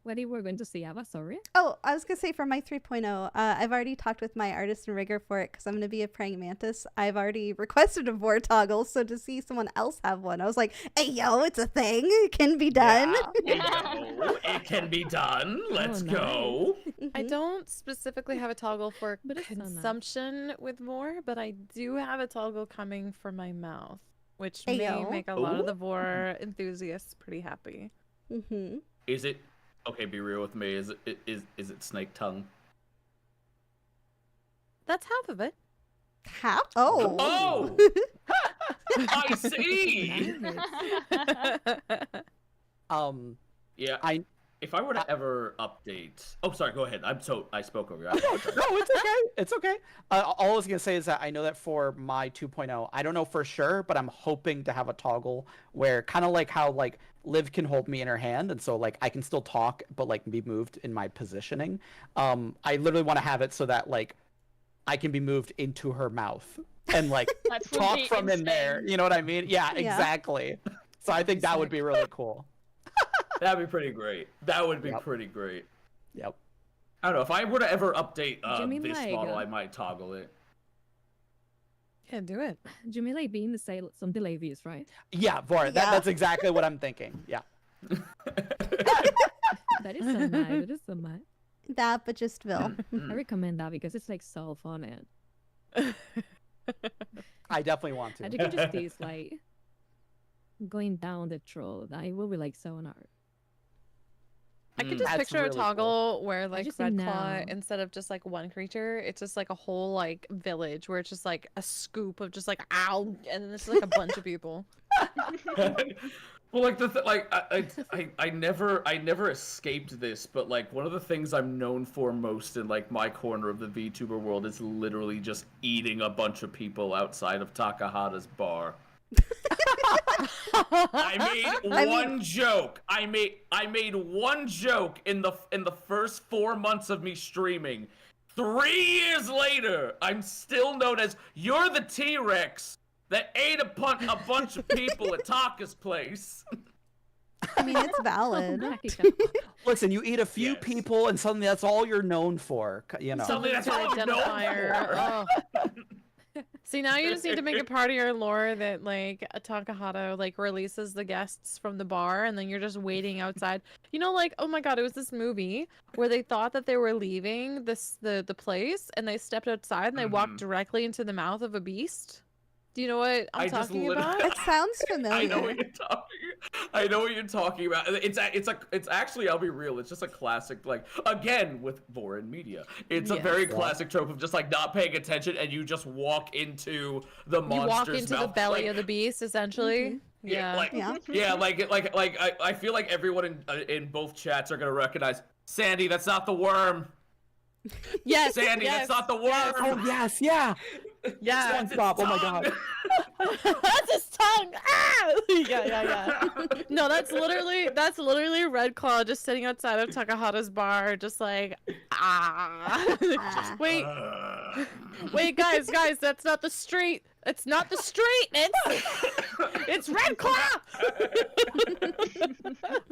What you were going to say, Ava? Sorry. Oh, I was gonna say for my 3.0, I've already talked with my artist and rigger for it because I'm gonna be a praying mantis. I've already requested a Vor toggle, so to see someone else have one, I was like, "Hey, yo, it's a thing. It can be done." it can be done. Let's nice. go. I Mhm. don't specifically have a toggle for But it's so nice. consumption with more, but I do have a toggle coming for my mouth, which Ayo. may make a lot of Ooh. the vor enthusiasts pretty happy. Mm-hmm. Is it okay? Be real with me. Is it snake tongue? That's half of it. How? Oh. Oh, I see. Yeah. If I were to ever update, oh sorry, go ahead. I spoke over you. I apologize. No, it's okay. It's okay. All I was gonna say is that I know that for my 2.0, I don't know for sure, but I'm hoping to have a toggle where kind of like how like Liv can hold me in her hand, and so like I can still talk, but like be moved in my positioning. I literally want to have it so that like I can be moved into her mouth and like That would talk be from in there. insane. You know what I mean? Yeah, Yeah. exactly. So I think that would be really cool. That'd be pretty great. That would be Yep. pretty great. Yep. I don't know if I were to ever update Do you mean this like, model, I might toggle it. Yeah, do it. Do you mean like being the say something like this, right? Yeah, Vora, Yeah. that's exactly what I'm thinking. Yeah. That is so nice. That is so nice. That, but just Vil. I recommend that because it's like so fun and I definitely want to. And you can just see it's like going down the troll. That will be like so an art. I could just That's picture really a toggle where like just see Red now. Claw, instead of just like one creature, it's just like a whole like village where it's just like a scoop of just like ow, and then it's like a bunch of people. Well, like I never escaped this, but like one of the things I'm known for most in like my corner of the VTuber world is literally just eating a bunch of people outside of Takahata's bar. I made one joke. I made one joke in the first 4 months of me streaming. 3 years later, I'm still known as "You're the T-Rex that ate a bunch of people at Taka's place." I mean, it's valid. Listen, you eat a few Yes. people, and suddenly that's all you're known for. You know. Something that's all I'm known identifier. for. Oh. See, now you just need to make a part of your lore that like a Takahata like releases the guests from the bar, and then you're just waiting outside. You know, like, oh my god, it was this movie where they thought that they were leaving the place, and they stepped outside and they walked directly into the mouth of a beast. Do you know what I'm talking about? It sounds familiar. I know what you're talking about. It's actually, I'll be real, it's just a classic, like, again with Vorin media. It's a very classic trope of just like not paying attention and you just walk into the monster's mouth. You walk into the belly of the beast, essentially. Yeah. I feel like everyone in both chats are gonna recognize Sandy. That's not the worm. Yes, Sandy, yes, that's not the worm. yes. Oh yes, yeah. Yeah. SpongeBob. Oh my god. That's his tongue. Ah! Yeah. No, that's literally Red Claw just sitting outside of Takahata's bar, just like Wait, guys, that's not the street. It's not the street. It's Red Claw.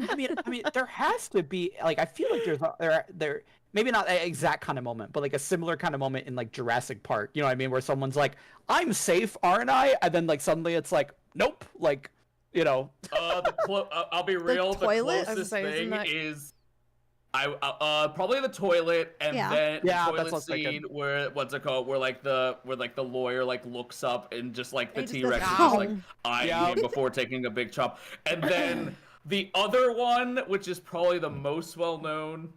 I mean, there has to be like I feel like there maybe not an exact kind of moment, but like a similar kind of moment in like Jurassic Park. You know what I mean? Where someone's like, "I'm safe, aren't I?" And then like suddenly it's like, "Nope." Like, you know. I'll be real. The toilet? closest I was thing saying, is, probably the toilet, and then the Yeah, that's what I toilet was thinking. scene where what's it called? Where the lawyer like looks up and just like the And just T-Rex is goes, just like "Ow." eyeing Yeah. him before taking a big chop, and then the other one, which is probably the most well known,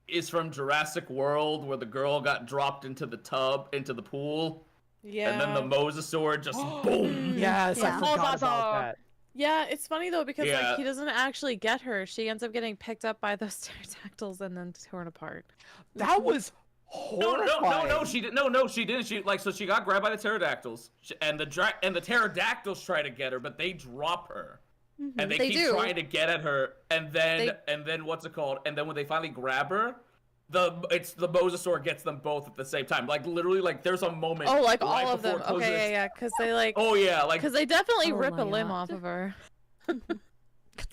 is from Jurassic World, where the girl got dropped into the pool. Yeah. And then the mosasaur just boom. Yes, I Yeah. forgot about that. Yeah, it's funny though because Yeah. like he doesn't actually get her. She ends up getting picked up by those pterodactyls and then torn apart. That was No, horrifying. she didn't. No, she didn't. She got grabbed by the pterodactyls, and the pterodactyls try to get her, but they drop her, and they They keep do. trying to get at her, and then what's it called? And then when they finally grab her, the mosasaur gets them both at the same time. Like literally, like there's a moment. Oh, like right all of them. before it closes. Okay, yeah, because they like. Oh yeah, like Because they definitely Oh rip my a limb God. off of her. Good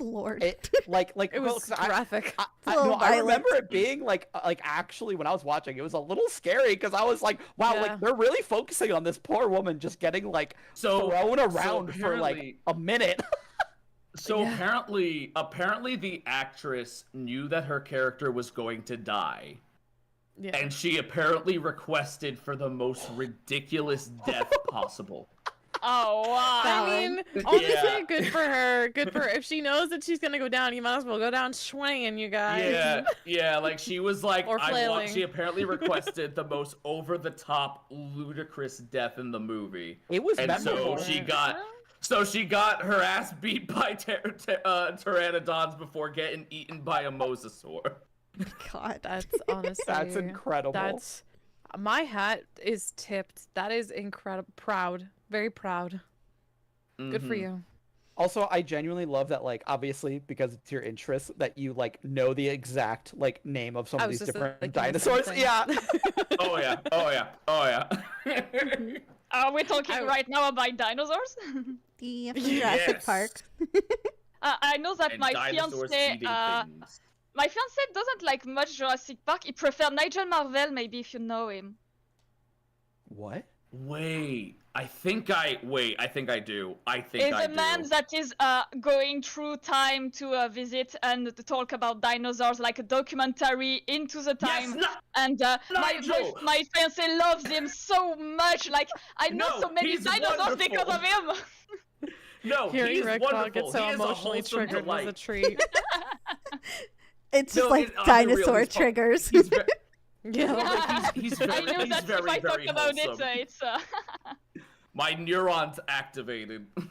lord. It like It well, was 'cause I- graphic. I, little no, I violent. remember it being like actually when I was watching, it was a little scary because I was like, wow, Yeah. like they're really focusing on this poor woman just getting like So- thrown so around for like apparently- a minute. So Yeah. apparently the actress knew that her character was going to die. Yeah. And she apparently requested for the most ridiculous death possible. Oh wow. I mean, honestly, Yeah. good for her. Good for her. If she knows that she's gonna go down, you might as well go down swinging, you guys. Yeah, like she was like, Or flailing. she apparently requested the most over-the-top, ludicrous death in the movie. It was And memorable. so she got her ass beat by pteranodons before getting eaten by a mosasaur. God. That's honestly. That's incredible. That's my hat is tipped. That is incredible. Proud. Very proud. Good for Mhm. you. Also, I genuinely love that, like, obviously, because it's your interest, that you, like, know the exact, like, name of some I of was these just different thinking the same dinosaurs. thing. Yeah. Oh yeah. Are we talking I- right now about dinosaurs? Yeah, from Jurassic Yes. Park. I know that And my dinosaurs fiance, eating things. my fiance doesn't like much Jurassic Park. He prefers Nigel Marvel, maybe if you know him. What? Wait. I think I wait. I think I do. I think Is I a man do. that is going through time to visit and to talk about dinosaurs, like a documentary into the time. Yes, And Nigel! my fiance loves him so much. Like I know No, so many he's dinosaurs because wonderful. of him. No, Hearing he's Red Claw wonderful. get so He is a emotionally wholesome triggered was a delight. treat. It's just No, like I'll be real, dinosaur he's triggers. He's very, Yeah. he's I very, know he's that very, if I very talk about wholesome. it, it's My neurons activated. But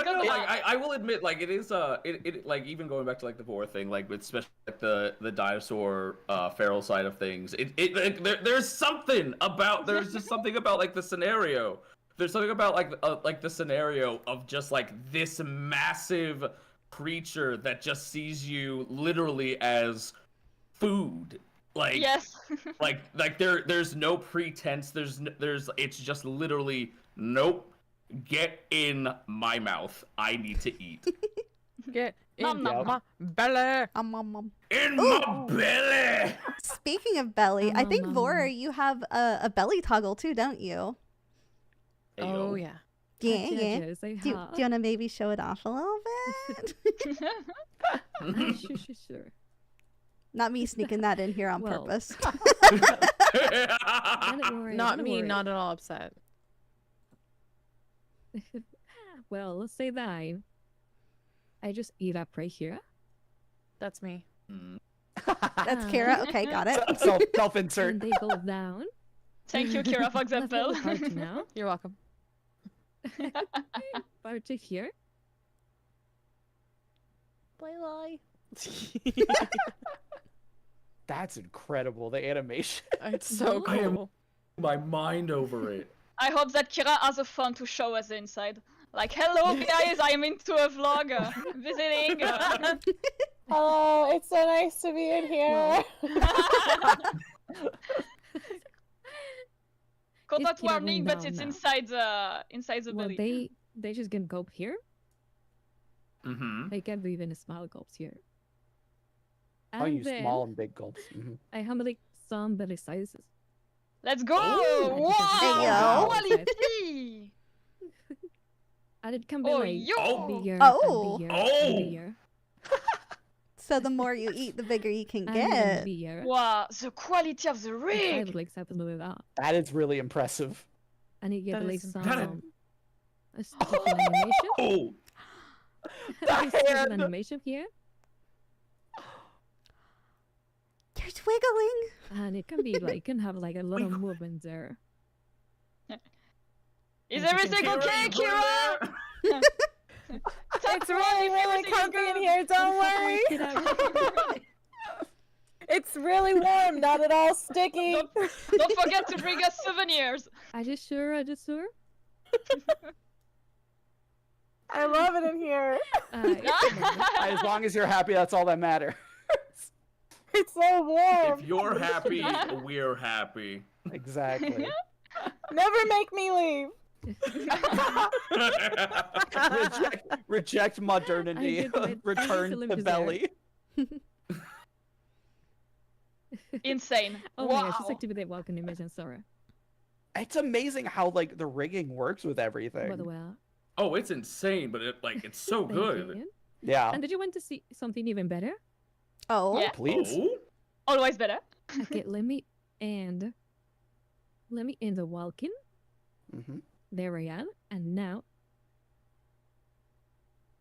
no, because like I will admit, like it is it like even going back to like the Vorth thing, like especially like the dinosaur feral side of things. It like, there's something about just something about like the scenario. There's something about like the scenario of just like this massive creature that just sees you literally as food. Like yes. like there's no pretense. There's it's just literally nope. Get in my mouth. I need to eat. Get Nom, in nom, my belly. In Ooh. my belly. Speaking of belly, I think Vora, you have a belly toggle too, don't you? Oh yeah. Yeah, Yes, yeah. yes, I Do you have. want to maybe show it off a little bit? Sure. Not me sneaking that in here on Well. purpose. Don't worry, Not don't me, worry. not at all upset. Well, let's say that I just eat up right here. That's me. That's Kara. Okay, got it. Self-insert. And they go down. Thank you, Kira, for Left example. little part now. You're welcome. Part to here. Play lie. That's incredible. The animation. It's so No. I am- cool. My mind over it. I hope that Kira has the fun to show us the inside. Like, hello guys, I'm into a vlog, visiting. Hello, it's so nice to be in here. Contact It's Kira warning, going but down it's now. inside the Well, belly. they just can go here. Mm-hmm. They can do even a small gulps here. Oh, you then small and big gulps. Mhm. I have like some belly sizes. Let's go! Oh, Wow! Hey, yo. Quality! And it can be Oh, like yo! bigger Oh. and bigger Oh. and bigger. So the more you eat, the bigger you can And even get. bigger. Wow, the quality of the And I rig! would like to move it up. That is really impressive. And you get That like is some impressive. a stupid animation. Oh, Like a stupid hand. animation here. There's wiggling. And it can be like can have like a lot of movement there. Is As you can everything see. okay, you put it Kira? there? It's really, really comfy in here, don't worry. Get out. It's really warm, not at all sticky. Don't forget to bring us souvenirs. I just sure. I love it in here. As long as you're happy, that's all that matters. It's so warm. If you're happy, we're happy. Exactly. Never make me leave. Reject modernity. I did my Return tiny to film belly. Insane. Oh my Wow. gosh, just activate welcome animation, sorry. It's amazing how like the rigging works with everything. But well. Oh, it's insane, but it's so thank good. you. Yeah. And did you want to see something even better? Oh. Yeah. Please. Oh? Always better. Okay, let me end the walking. Hmm. There I am. And now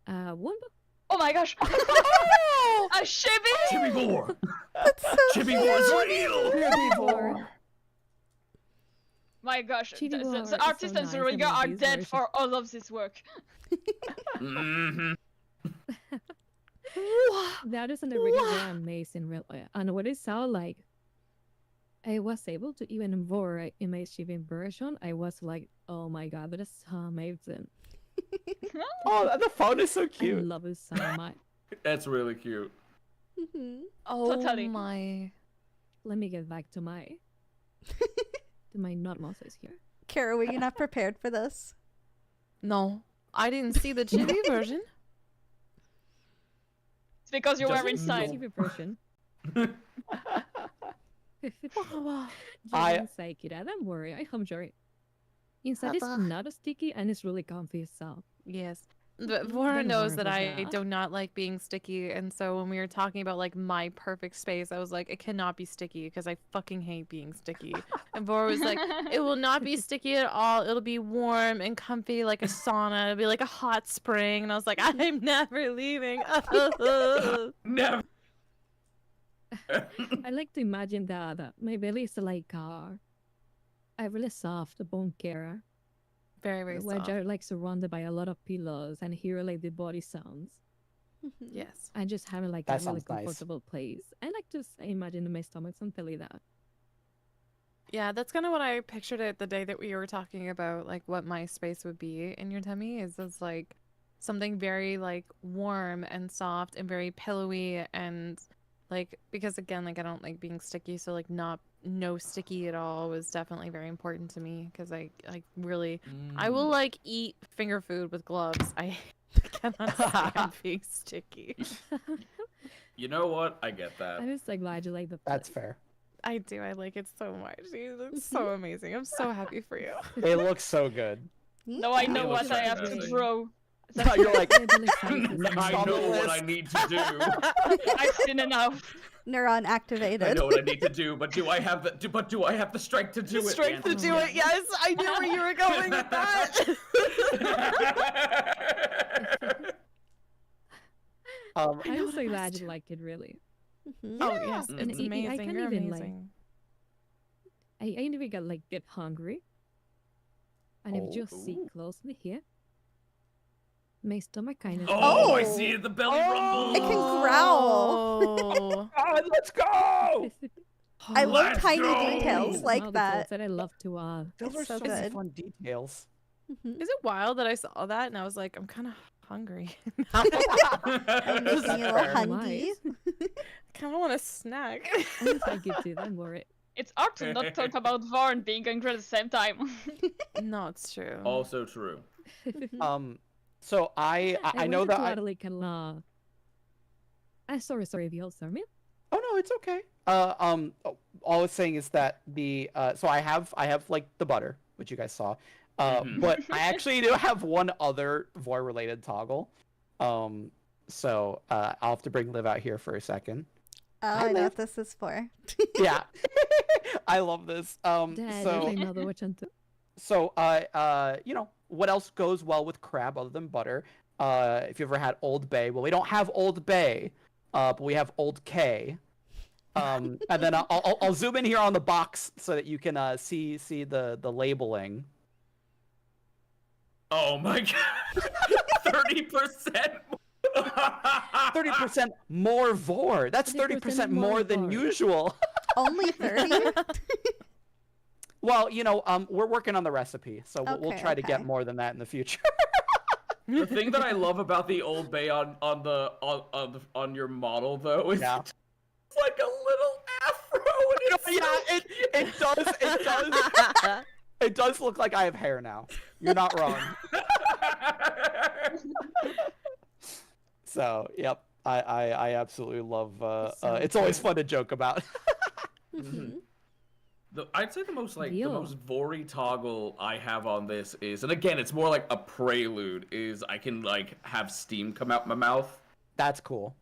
one Oh my gosh. Oh! A chibi! Chibi Vor! That's so Chibi cute. Vor's real! more. My gosh, the, Chibi the, War is the so artist and the nice, rigger I love are this dead version. for all of this work. Mm-hmm. That is an original amazing real and what it sound like I was able to even more image even version. I was like, oh my god, that is so amazing. Oh, the phone is so I cute. love it so much. That's really cute. Mhm. Oh Totally. my. Let me get back to my to my normal size here. Kara, were you not prepared for this? No. I didn't see the chibi version. It's because you Just were inside. TV version. Wow. I- Say, Kira, don't worry, I am Jory. Inside it's not sticky and it's really comfy. So Yes. But Then Vora knows Vora that was I that. do not like being sticky, and so when we were talking about like my perfect space, I was like, it cannot be sticky because I fucking hate being sticky. And Vora was like, it will not be sticky at all. It'll be warm and comfy like a sauna. It'll be like a hot spring. And I was like, I'm never leaving. Never. I like to imagine that my belly is like a really soft bone care Very, very where soft. you're like surrounded by a lot of pillows and hear like the body sounds. Yes. And just having like That a really sounds nice. comfortable place. I like to imagine in my stomach something like that. Yeah, that's kind of what I pictured it the day that we were talking about, like what my space would be in your tummy is like something very like warm and soft and very pillowy and like because again like I don't like being sticky, so like no sticky at all was definitely very important to me because I really I will like eat finger food with gloves. I cannot stand being sticky. You know what? I get that. I'm just like glad you like the That's place. fair. I do. I like it so much. It looks so amazing. I'm so happy for you. It looks so good. No, I know It what looks I have to fantastic. draw. You're like, My belly size is Next I on the know what I list. need to do. I've seen enough. Neuron activated. I know what I need to do, but do I have the strength to do it? Strength to Anthony? do it. Yes, I knew where you were going with that. um, I'm know so the glad best. you like it really. Mhm. Oh yes, and it's I amazing. can't You're even, like, amazing. I even get hungry. And if you just sit Oh. closely here, my stomach kind of Oh, I Oh. see the belly rumble. It can growl. Oh. God, let's go! I love Let's tiny go! details like that. that I love to Those It's are so so many good. fun details. Mhm. Is it wild that I saw that and I was like, I'm kind of hungry. now. I'm making a little Fair. hungy. I kind of want a snack. I give to them worry. It's hard to not talk about Vorn being hungry at the same time. No, it's true. Also true. So I know that I, Like sorry, Viol, sorry. oh no, it's okay. All I was saying is that the so I have like the butter, which you guys saw. Mhm. But I actually do have one other Vor related toggle. So I'll have to bring Liv out here for a second. Oh, Hi, I know Liv. what this is for. Yeah. I love this. Dad, So my mother watching too. So, you know, what else goes well with crab other than butter? If you ever had Old Bay, well, we don't have Old Bay, but we have Old K. And then I'll zoom in here on the box so that you can see the labeling. Oh my god. 30%. 30% more Vor. That's 30% more than Vor. usual. Only 30? Well, you know, we're working on the recipe, so we'll Okay, try to get okay. more than that in the future. The thing that I love about the Old Bay on your model though is Yeah. it's like a little afro. And it's It does look like I have hair now. You're not wrong. So, yep. I absolutely love So it's always cool. fun to joke about. Mhm. I'd say the most Deal. the most Vori toggle I have on this is, and again, it's more like a prelude, is I can like have steam come out my mouth. That's cool.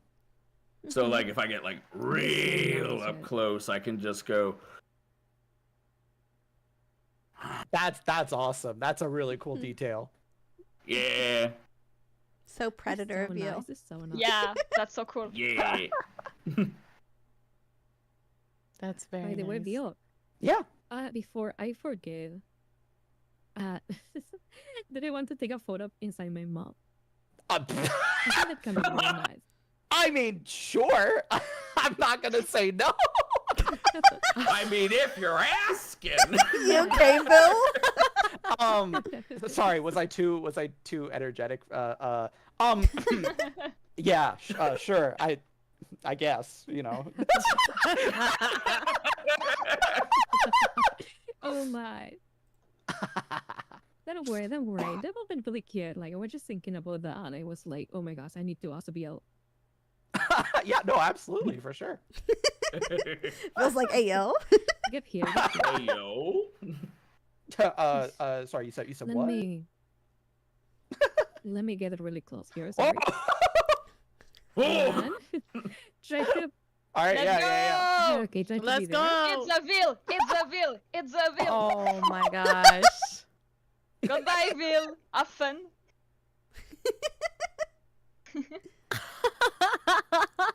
So like if I get like real Nice, up yeah. close, I can just go. That's awesome. That's a really cool Hmm. detail. Yeah, So predator so of you. nice. It's so nice. Yeah, that's so cool. yeah. That's very By the way, nice. Viol, Yeah. before I forget, did I want to take a photo inside my mouth? I think that can be really nice. I mean, sure. I'm not gonna say no. I mean, if you're asking. You okay, Bill? Sorry, was I too energetic? Yeah, sure. I guess, you know. Oh my. Don't worry. That wasn't really cute. Like I was just thinking about that, and I was like, oh my gosh, I need to also be a. Yeah, no, absolutely, for sure. Bill's like, hey, yo. Get here. Hey yo. Sorry, you said Let what? me let me get it really close here. Oh! Sorry. Oh! And try to All right, Let's yeah. go! okay, try to Let's be there. go. It's a Ville! It's a Ville! It's a Ville! Oh my gosh. Goodbye, Ville! Have fun!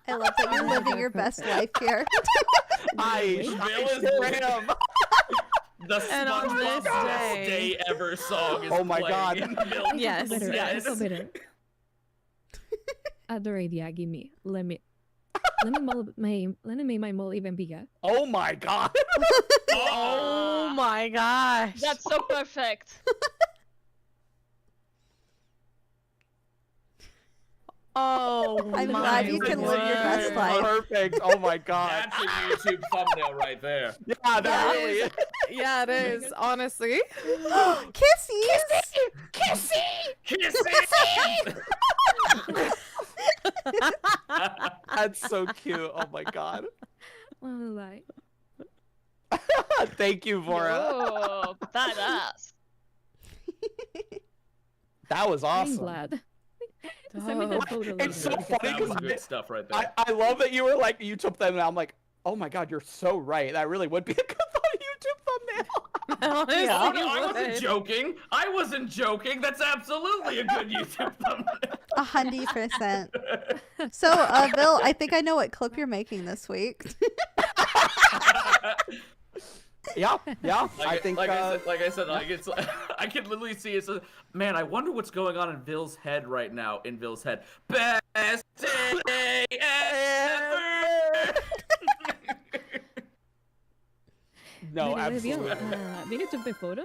I love that you're living your best life here. I Bill is sure living- am. The And on SpongeBob this Best day- Day Ever song is Oh my playing God. in Bill's Yes, better. yes. I feel better. Other idea, give me. Let me make my mole even bigger. Oh my God. Oh my gosh. That's so perfect! Oh I'm my glad you can live your best word. life. Perfect. Oh my God. That's a YouTube thumbnail right there. Yeah, that That really is- is. Yeah, it is, honestly. Kissies! Kissing! That's so cute. Oh my God. Well, like, Thank you, Vora. Oh, badass! That was I'm awesome. glad. Send me Oh. that photo It's so later, because funny That because was good stuff right there. I love that you were like, you took them, and I'm like, oh my God, you're so right. That really would be a good YouTube thumbnail. Honestly, Yeah. Oh, no, I it wasn't would. joking. I wasn't joking. That's absolutely a good YouTube thumbnail. 100%. So, Bill, I think I know what clip you're making this week. Yeah. I think. like I said, it's. I can literally see it. So, man, I wonder what's going on in Ville's head right now. In Ville's head, best day ever. No, by the way, Bill, absolutely. did you take the photo?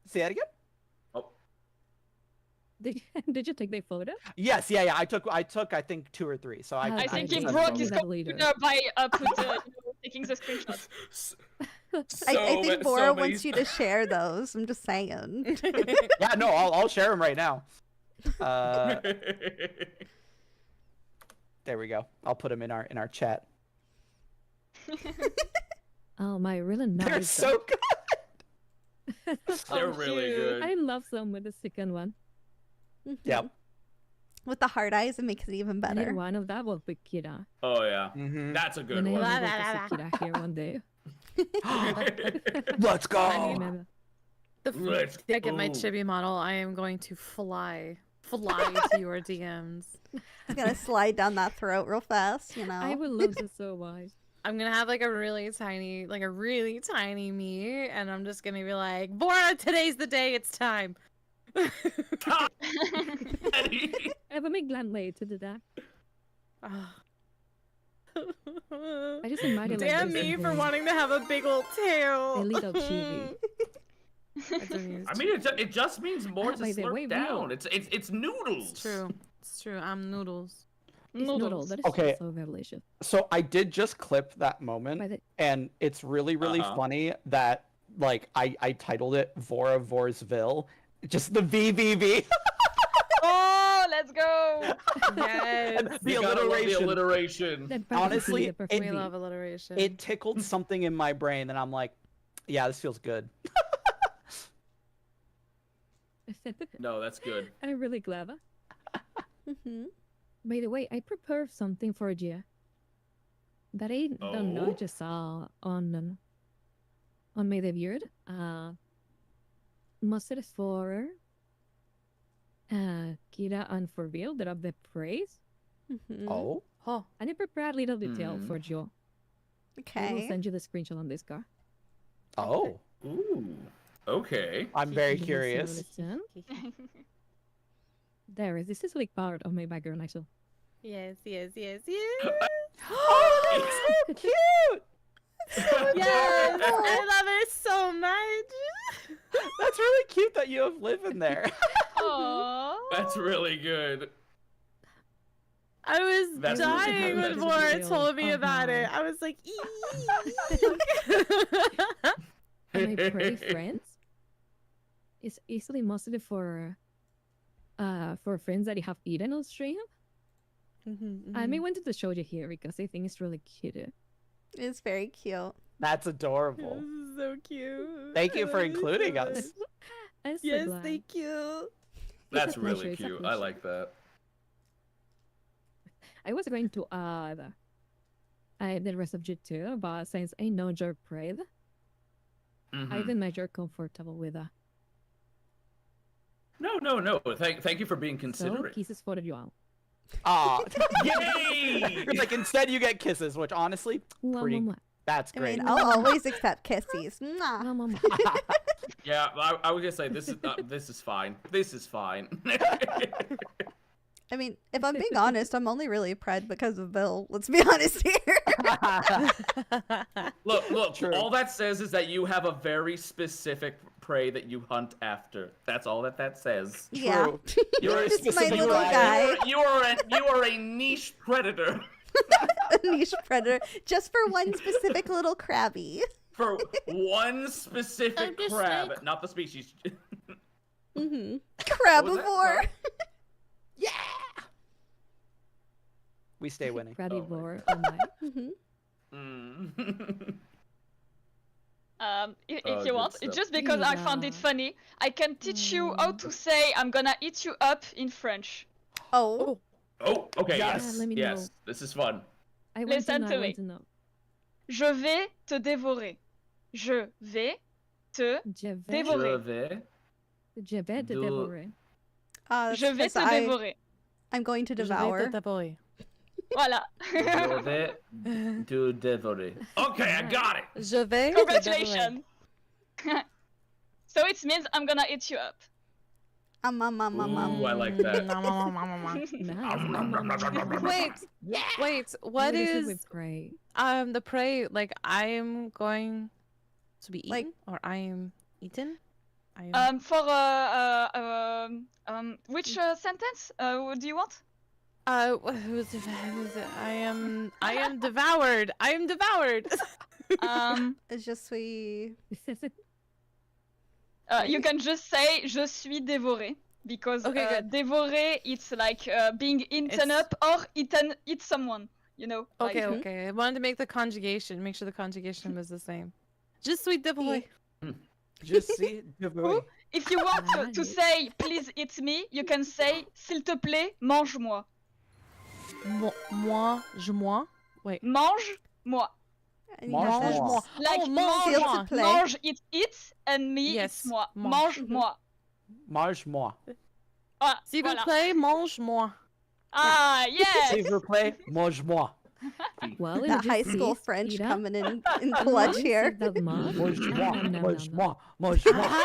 Say that again. Did you take the photo? Yes, yeah. I took. I think 2 or 3. So I. Ah, I think okay, he so broke I'll his do that later. computer by taking the screenshot. I think so Bora many- wants you to share those. I'm just saying. Yeah, no, I'll share them right now. There we go. I'll put them in our chat. Oh my, really nice. They're so good. They're Oh, really cute. good. I love some with the second one. Mhm. Yep. With the hard eyes, it makes it even I need better. one of that with Kira. Oh yeah, Mhm. that's a good When I one. am able to see Kira here one day. Let's I go. remember. The Let's first I get my go. chibi model, I am going to fly to your DMs. It's gonna slide down that throat real fast, you know. I would love to so much. I'm gonna have like a really tiny me, and I'm just gonna be like, Bora, today's the day, it's time. I have a big land late to do that. I just imagine like Damn this me and for then wanting to have a big old tail. a little chibi. I mean, it just means more to By the slurp way, down. Bill. It's noodles. It's true. It's true. I'm noodles. It's noodle. That is Okay. so revelation. So I did just clip that moment, By the and it's really funny that like I titled it Vorsville, just the VVV. Oh, let's go! Yes. The You gotta love the alliteration. alliteration. that Honestly, practically the perfect We beat. love alliteration. It tickled something in my brain, and I'm like, yeah, this feels good. No, that's good. I'm really glad. Mhm. By the way, I prepared something for you that I don't know Oh? just saw on my debut. Mostly for Kira and for Bill that of the praise. Mhm. Oh, Oh, And I prepared a little detail Hmm. for you. I will Okay. send you the screenshot on this car. oh, Ooh. Okay. I'm very Give me a curious. listen. There is. This is like part of my background actually. yes. Oh, that's so cute. Yes, I love it so much. That's really cute that you have Liv in there. Aww. That's really good. I was That's dying really when good. Bora That's told me about it. uh-huh. I was like, And my pretty friends is easily mostly for friends that you have eaten on stream. I may wanted to show you here because I think it's really cute. It's very cute. That's adorable. This is so cute. Thank you I for love you so including much. us. I'm so Yes, glad. thank you. That's a really pleasure, it's a cute. I pleasure. like that. I was going to add the rest of you too, but since I know you're prayed, I Mhm. think that you're comfortable with that. No. Thank you for being So, considerate. kisses for you all. Aw. Yay! You're like, instead you get kisses, which honestly, Mwah, pretty, mwah, mwah. that's I great. mean, I'll always accept kissies. Mwah. Mwah, mwah, mwah. Yeah, I was gonna say this is fine. This is fine. I mean, if I'm being honest, I'm only really pred because of Bill. Let's be honest here. Look. True. All that says is that you have a very specific prey that you hunt after. That's all that says. Yeah. True. You're a It's my specific little guy. guy. You are a niche predator A niche predator. Just for one specific little crabby. for one specific I'm just crab, like- not the species. Mm-hmm. What was that? Crabivore. Yeah. We stay winning. Gradivore, oh my. Mm-hmm. Mm. If Oh, you good want, stuff. just because I found it Yeah. funny, I can teach you how to say "I'm gonna eat you up" in French. Oh. Oh, okay, Yes. yes, Yeah, let me yes. know. This is fun. I want Listen to know, to I me. want to know. Je vais te dévorer. Je vais te Je vais, dévorer. je vais te Do- dévorer. That's Je vais 'cause te dévorer. I'm going to Je vais devour. te dévorer. Voilà. Je vais te dévorer. Okay, I got it. Je vais te dévorer. Congratulations. So it means I'm gonna eat you up. Ooh, I like that. Nice. Wait, what This is with prey? the prey? Like I am going to be eaten, Like- or I am eaten? I am. Which sentence do you want? Who's it? I am devoured. I am devoured. It's just sweet. You can just say "je suis dévoré" because Okay, good. dévorer it's like being eaten It's- up or eat someone. You know. Like, Okay, okay. I wanted to make the conjugation, make sure the conjugation was the same. Je suis dévoré. Just see. If you want to Nice. say "please eat me," you can say "s'il te plaît, mange-moi." Moi. Wait. Mange-moi. And you have Mange to- moi. Like Oh, mange, S'il te plaît. mange, it, and me, Yes, it's moi. mange. Mange-moi. Mange-moi. Ah, S'il vous voilà. plaît, mange-moi. Ah, yes! S'il vous plaît, mange-moi. Well, That you high just school see, French Ira, coming in you clutch said here. that much. Mange-moi. Nom, nom, nom, nom. Mange-moi. Mange-moi.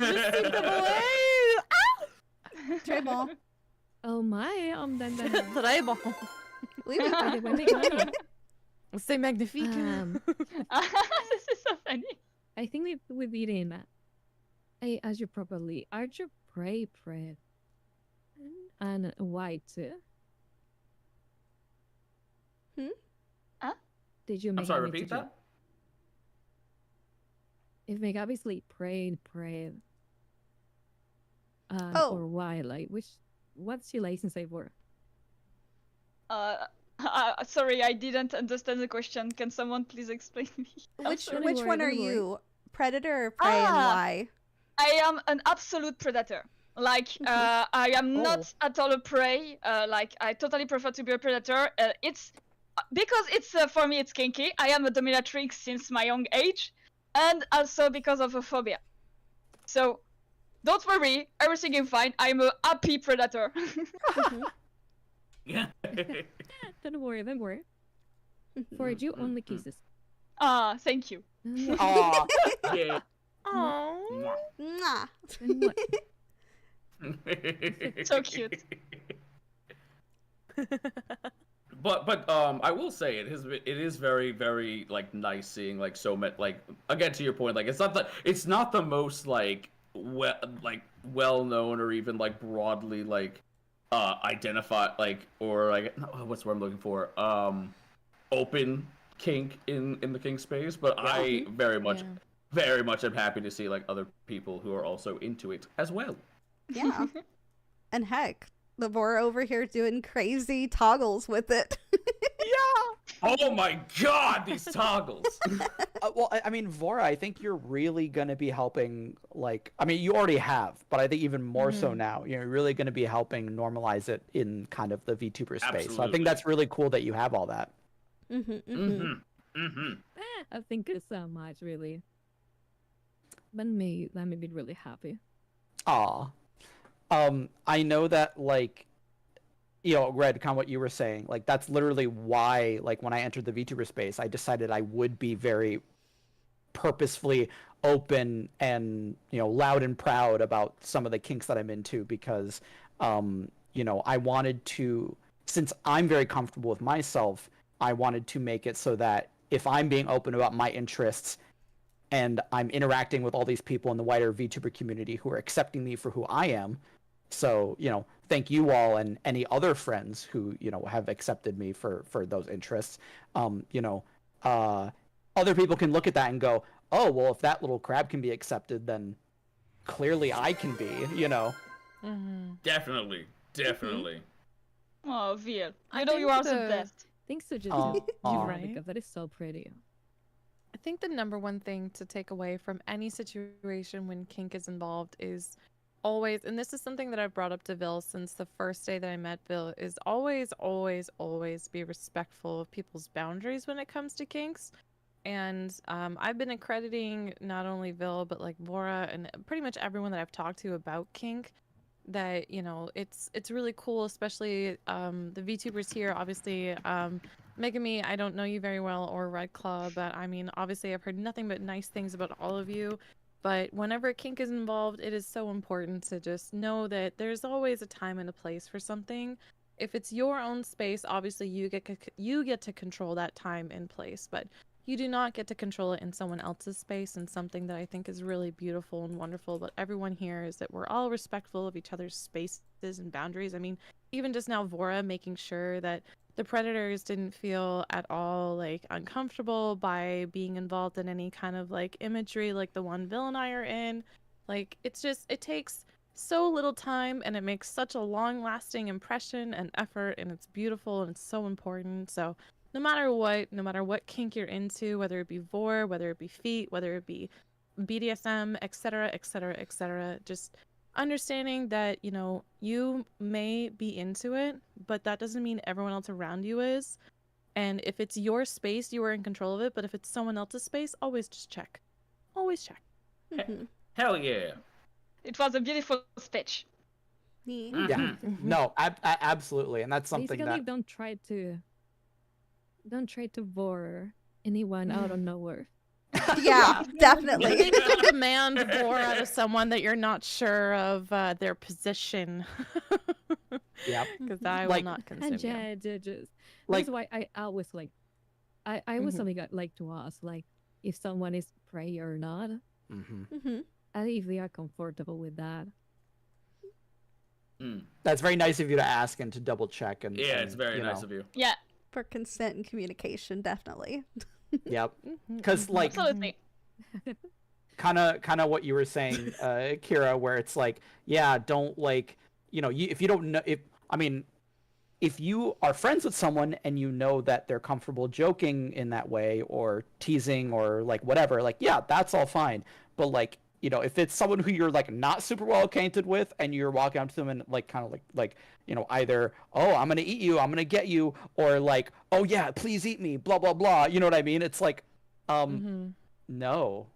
Je suis dévoré. Très bon. Oh my, then. Très bon. Oui, oui. By the way, Megami, C'est magnifique. This is so funny. I think with eating, as you properly, are you prey prey? And why too? Did you I'm make sorry, me repeat to do? that? If Meg obviously prayed. Oh. Or why? Like, what's your license say for? Sorry, I didn't understand the question. Can someone please explain me? Which Don't which worry, one are don't worry. you? Predator or prey and Ah. why? I am an absolute predator. Like, I am not at all a prey. Like, I totally prefer to be a predator. It's because it's for me, it's kinky. I am a dominatrix since my young age, and also because of a phobia. So, don't worry, everything is fine. I'm a happy predator. Yeah. Don't worry. For you, only kisses. Ah, thank you. Aw. Yeah. Oh. Mwah. So cute. But I will say it is very very like nice seeing like so much like again to your point like it's not the most like well known or even like broadly like identified like or like what's the word I'm looking for open kink in the kink space, but I very much am happy to see like other people who are also into it as well. Yeah. And heck, the Vor over here doing crazy toggles with it. Yeah. Oh Oh my god, these toggles! Well, I mean, Vora, I think you're really going to be helping, like, I mean, you already have, but I think even more so now, you're really going to be helping normalize it in kind of the VTuber space. So I Absolutely. think that's really cool that you have all that. I think it's so much, really. That made me really happy. Aw. I know that, like, Red, kind of what you were saying, like, that's literally why, like, when I entered the VTuber space, I decided I would be very purposefully open and, loud and proud about some of the kinks that I'm into because, I wanted to, since I'm very comfortable with myself, I wanted to make it so that if I'm being open about my interests and I'm interacting with all these people in the wider VTuber community who are accepting me for who I am, so, thank you all and any other friends who, have accepted me for those interests. Other people can look at that and go, oh, well, if that little crab can be accepted, then clearly I can be, Definitely. Oh, Veer. I I know you think are the best. Thanks to Aw. Jujutsu, Right? because that is so pretty. I think the number one thing to take away from any situation when kink is involved is always, and this is something that I've brought up to Vil since the first day that I met Vil, is always, always, always be respectful of people's boundaries when it comes to kinks. And I've been accrediting not only Vil, but like Vora and pretty much everyone that I've talked to about kink that, it's really cool, especially the VTubers here, obviously. Megami, I don't know you very well, or Red Claw, but I mean, obviously I've heard nothing but nice things about all of you. But whenever kink is involved, it is so important to just know that there's always a time and a place for something. If it's your own space, obviously you get to control that time and place, but you do not get to control it in someone else's space. And something that I think is really beautiful and wonderful about everyone here is that we're all respectful of each other's spaces and boundaries. I mean, even just now, Vora making sure that the predators didn't feel at all like uncomfortable by being involved in any kind of like imagery like the one Vil and I are in. Like, it takes so little time and it makes such a long lasting impression and effort, and it's beautiful and it's so important. So no matter what kink you're into, whether it be vor, whether it be feet, whether it be BDSM, etc., etc., etc., just understanding that, you may be into it, but that doesn't mean everyone else around you is. And if it's your space, you are in control of it. But if it's someone else's space, always just check. Always check. Hell yeah. It was a beautiful speech. Yeah. No, absolutely. And that's something Basically, that... don't try to bore anyone out of nowhere. Yeah, definitely. You can demand more out of someone that you're not sure of their position. Yep. Because I Like- will not consume And you. judges. Like- That's why I always like, I always something like to ask, like, if someone is prey or not, and if they are comfortable with that. That's very nice of you to ask and to double check. And Yeah, it's very nice of you. Yeah, For consent and communication, definitely. Yep. Because, like, absolutely. kind of what you were saying, Kira, where it's like, yeah, don't, like, if you don't know, if you are friends with someone and you know that they're comfortable joking in that way or teasing or like whatever, like, yeah, that's all fine. But like, if it's someone who you're like not super well acquainted with and you're walking up to them and like kind of like either, oh, I'm gonna eat you, I'm gonna get you, or like, oh yeah, please eat me, blah blah blah, you know what I mean? It's like, no,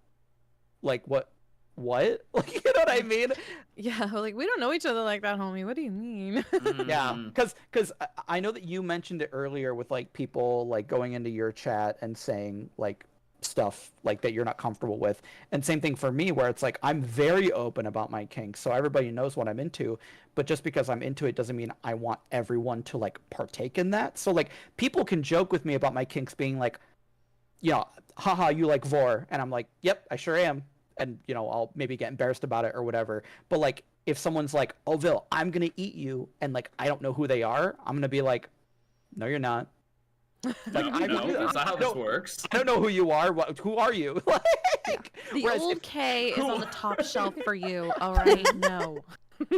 like what like, you know what I mean? Yeah, like, we don't know each other like that, homie. What do you mean? Yeah, because I know that you mentioned it earlier with like people like going into your chat and saying like stuff like that you're not comfortable with, and same thing for me where it's like I'm very open about my kinks, so everybody knows what I'm into, but just because I'm into it doesn't mean I want everyone to like partake in that. So like people can joke with me about my kinks being like, haha, you like vor, and I'm like, yep, I sure am, and I'll maybe get embarrassed about it or whatever. But like if someone's like, oh Vil, I'm gonna eat you, and like I don't know who they are, I'm gonna be like, no you're not. Like, No, that's not how this works. I don't know who you are. Who are you? The whereas old if- K is on the top shelf for you, all right? No.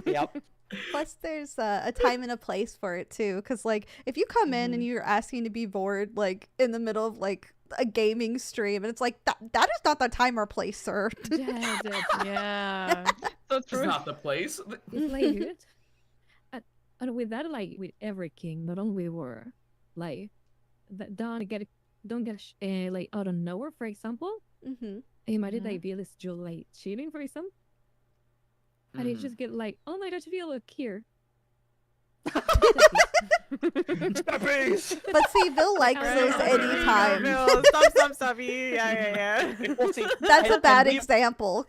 Yep. Plus, there's a time and a place for it too. Because like, if you come in and you're asking to be bored, like in the middle of like a gaming stream, and it's like that is not the time or place, sir. Yeah. So It's true. not the place. It's like good. And with that, like with every king, not only war, like that don't get like out of nowhere. For example, Mm-hmm. imagine that Bill is just like cheating, for example, and you Mhm. just get like, oh my gosh, Bill, look here. Steppies! But see, Bill likes those anytime. No, stop. Yeah. Well, see, That's a and bad we've- example.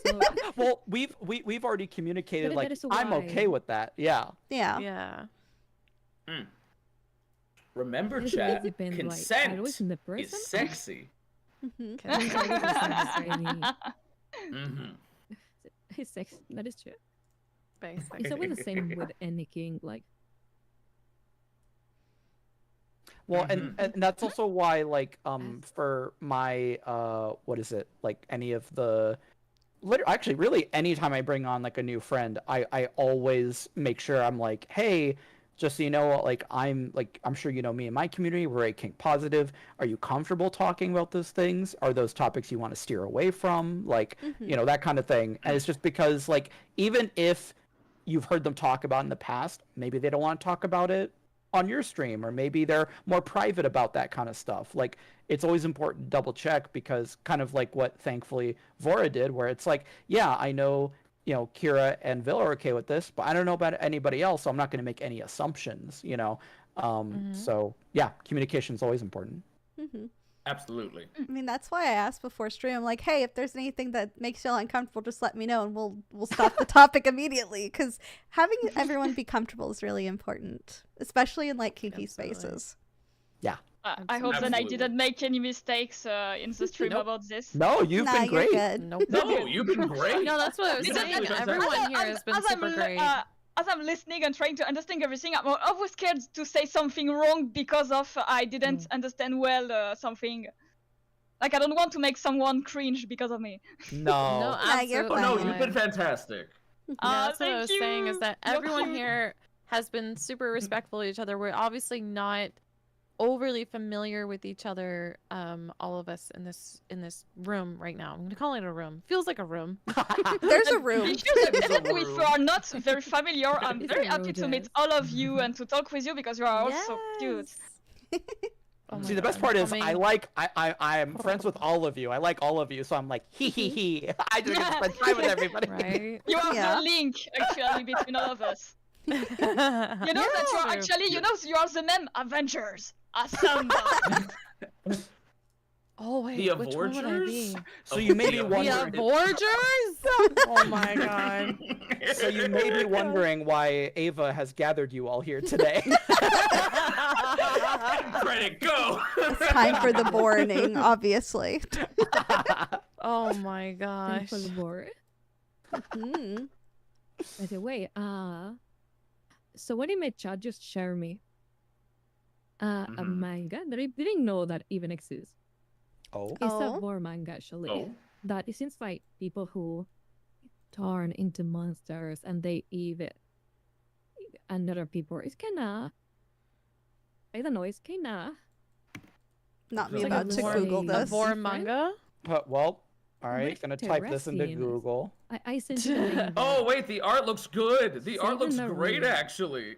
So, Well, we've already communicated But like that is I'm why. okay with that. Yeah. Yeah. Yeah. Remember, It just chat. depends, like, Consent always in the person. is sexy. Mm-hmm. Mm-hmm. His sex, that is true. Basically. It's always the same with any king. Like, Well, Mhm. and that's also why like for my what is it, like any of the actually really anytime I bring on like a new friend, I always make sure I'm like, hey, just so you know, like I'm sure you know me and my community, we're very kink positive. Are you comfortable talking about those things? Are those topics you want to steer away from? Like, you know, that kind of thing. And it's just because like even if you've heard them talk about in the past, maybe they don't want to talk about it on your stream, or maybe they're more private about that kind of stuff. Like, it's always important to double check, because kind of like what thankfully Vora did, where it's like, yeah, I know, you know, Kira and Vil are okay with this, but I don't know about anybody else, so I'm not going to make any assumptions, you know. So yeah, communication is always important. Mm-hmm. Absolutely. I mean, that's why I asked before stream. I'm like, hey, if there's anything that makes you uncomfortable, just let me know, and we'll stop the topic immediately. Because having everyone be comfortable is really important, especially in like kinky Absolutely. spaces. I hope that I Absolutely. didn't make any mistakes in the stream Nope. about this. No, you've Nah, been you're great. good. Nope. No, you've been great. No, that's what I was You've been saying. fantastic. Everyone here has been super great. As I'm listening and trying to understand everything, I'm always scared to say something wrong because of I didn't understand well something. Like, I don't want to make someone cringe because of me. No. No, Nah, you're absolutely. Oh no, fine. you've been fantastic. Yeah, that's what I Thank was saying, is you. that You're everyone cute. here has been super respectful of each other. We're obviously not overly familiar with each other, all of us in this room right now. I'm gonna call it a room. Feels like a room. There's a room. Be sure that It's a even if you room. are not very familiar, I'm It's very a happy to meet rodent. all of you and to talk with you because you are all so cute. Oh my See, the best God. part is Coming- I'm friends with all of you. I like all of you, so I'm like hee hee hee. I just get to spend time with everybody. right. You are Yeah. the link actually between all of us. You know that you are True. actually, you know, you are the meme Avengers. Assemble. Oh wait, The which one would I be? Avorgers? So you may be The The wondering. Avorgers? Oh my God. So you may be wondering why Ava has gathered you all here today. Credit, go. It's time for the warning, obviously. Oh my thank gosh. for the board. Mm. By the way, so what in my chat just share me a Mhm. manga that I didn't know that even exists. Oh. It's Oh. a war manga actually. Oh. That it seems like people who turn into monsters and they eat another people. It's kinda, I don't know, it's kinda Not me It's like about a to war- Google a A this. vor different? manga? Well, all Very right. Gonna type this into interesting. Google. I sent you the link. Oh wait, the art looks good. The art Save looks and a great, read. actually.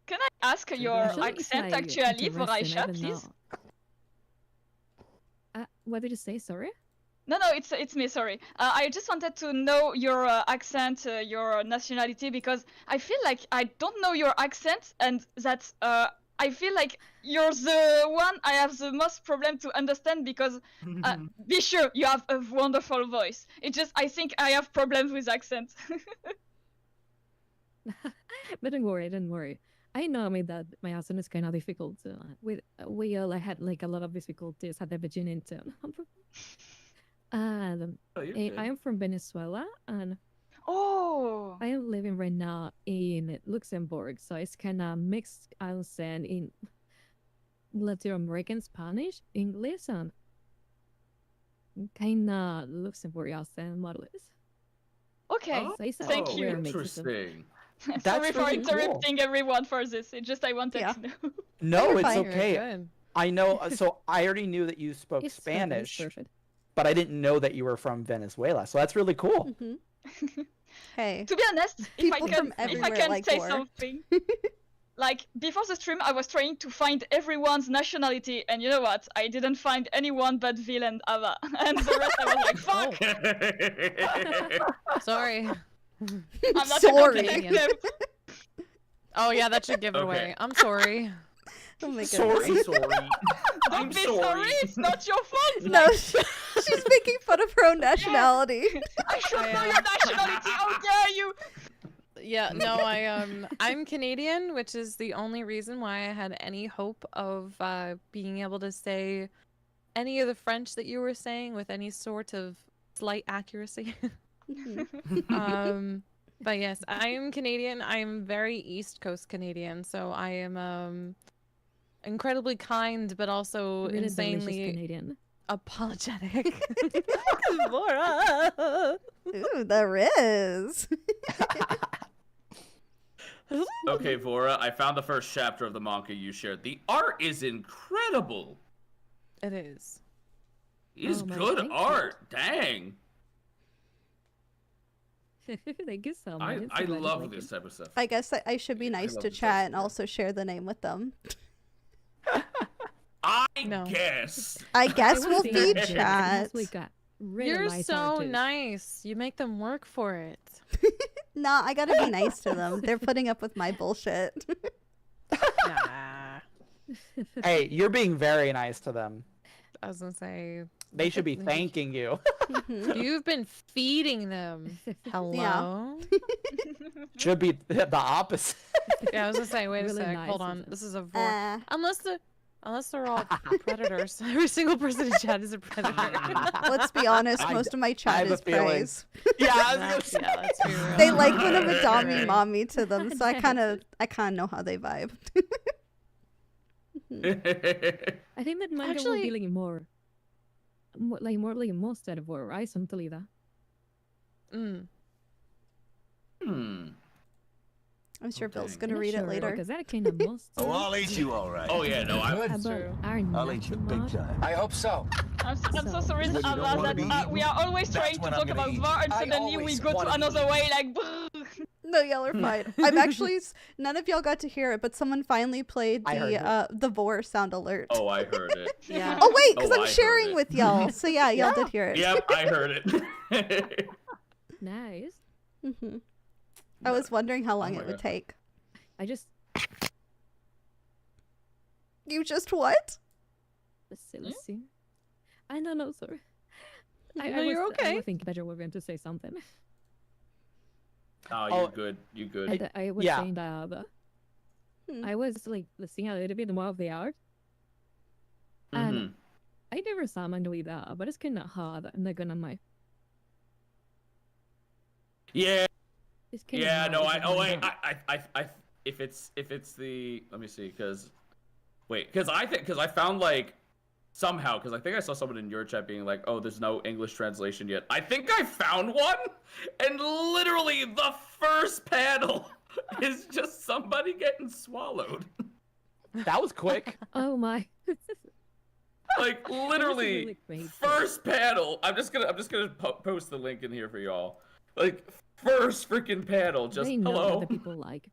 Can I ask your Actually, it's, accent like, actually for interesting, I Aisha, don't please? know. What did you say? Sorry. No, it's me. Sorry. I just wanted to know your accent, your nationality, because I feel like I don't know your accent, and that I feel like you're the one I have the most problem to understand because be sure you have a wonderful voice. It just I think I have problems with accent. But don't worry, don't worry. I know, I mean, that my accent is kind of difficult. We all had like a lot of difficulties at the beginning too. And Oh, you're I good. am from Venezuela, and Oh. I am living right now in Luxembourg, so it's kind of mixed accent in Latin American Spanish, English, and kind of Luxembourg accent, more or less. Okay. Oh, Say so. Thank oh, you. interesting. Sorry for really cool. interrupting everyone for this. It's just I wanted Yeah. to know. No, you're it's fine. Very okay. good. I know. So I already knew that you spoke It's Spanish, perfect. but I didn't know that you were from Venezuela. So that's really cool. Hmm. Hey, To be honest, if I People can, from if I everywhere can like say war. something, like before the stream, I was trying to find everyone's nationality, and you know what? I didn't find anyone but Vil and Ava, and the rest I was like, fuck, Sorry. I'm not Sorry. a detective. Oh yeah, that should give it Okay. away. I'm sorry. Oh my goodness. Sorry. I'm sorry. Don't I'm be sorry. sorry. It's not your fault. No, she's making fun of her own nationality. I should know I, your nationality. How dare you? Yeah, no, I'm Canadian, which is the only reason why I had any hope of being able to say any of the French that you were saying with any sort of slight accuracy. Mhm. But yes, I am Canadian. I am very East Coast Canadian, so I am incredibly kind, but also Really delicious insanely Canadian. apologetic. Laura. Ooh, there is. Okay, Vora, I found the first chapter of the manga you shared. The art is incredible. It is. It's Oh my, good thank you. art. Dang. Thank you so much. I, I'm so I glad you love like this it. type of stuff. I guess I should be I nice love to this chat and stuff. also share the name with them. I No. guess. I guess I we'll was feed thinking chat. this week got really You're nice so artists. nice. You make them work for it. Nah, I gotta be nice to them. They're putting up with my bullshit. Nah. Hey, you're being very nice to them. I was gonna say They should be Mhm. thanking you. Mhm. you've been feeding them. Hello. Should be the opposite. Yeah, I was gonna say. Wait Really a sec. nice Hold of on. them. This is a vor. Unless they're all predators. Every single person in chat is a predator. Let's be honest, I- most of my I chat have a is feeling. praise. Yeah, I was gonna That's, say. yeah, let's be real. They like when I'm a dommy Right. mommy to them, so I Yes. kind of know how they vibe. I think that manga will be like more like most out of war, right? Something like that. Mm. Hmm. I'm sure Oh, Bill's dang. gonna Not read sure, it later. Because that kind of must. Oh, I'll eat you all right. Oh, yeah, no, I- Good? That's About true. our I'll eat you big national time. I hope so. I'm so So- sorry, When you don't wanna Ava, be that we are eaten, always that's trying to when talk I'm gonna about eat. war, and I suddenly we always go to wanna be another eaten. way, like. brrr. No, y'all are fine. I'm actually none of y'all got to hear it, but someone finally played I heard the Vor sound alert. Oh, I heard it. Yeah. Oh wait, because Oh, I'm I heard sharing it. with y'all. So yeah, y'all did hear it. Yep, I heard it. Nice. Hmm. I was wondering how long my it would God. take. I just You just what? let's see. I don't know, sorry. No, you're I okay. was thinking that you were going to say something. Oh, Oh, you're good. You're good. And I was yeah. saying that Hmm. I was like listening a little bit more of the art. Mhm. And I never summoned with that, but it's kind of hard. I'm not gonna lie. Yeah, It's kind of yeah. hard No, with I. the Oh wait. manga. If it's the. Let me see. Because I found like somehow because I think I saw someone in your chat being like, oh, there's no English translation yet. I think I found one, and literally the first panel is just somebody getting swallowed. That was quick. Oh my. Like literally really crazy. first panel. I'm just gonna post the link in here for y'all. Like first freaking panel. Just They know hello. what the people like.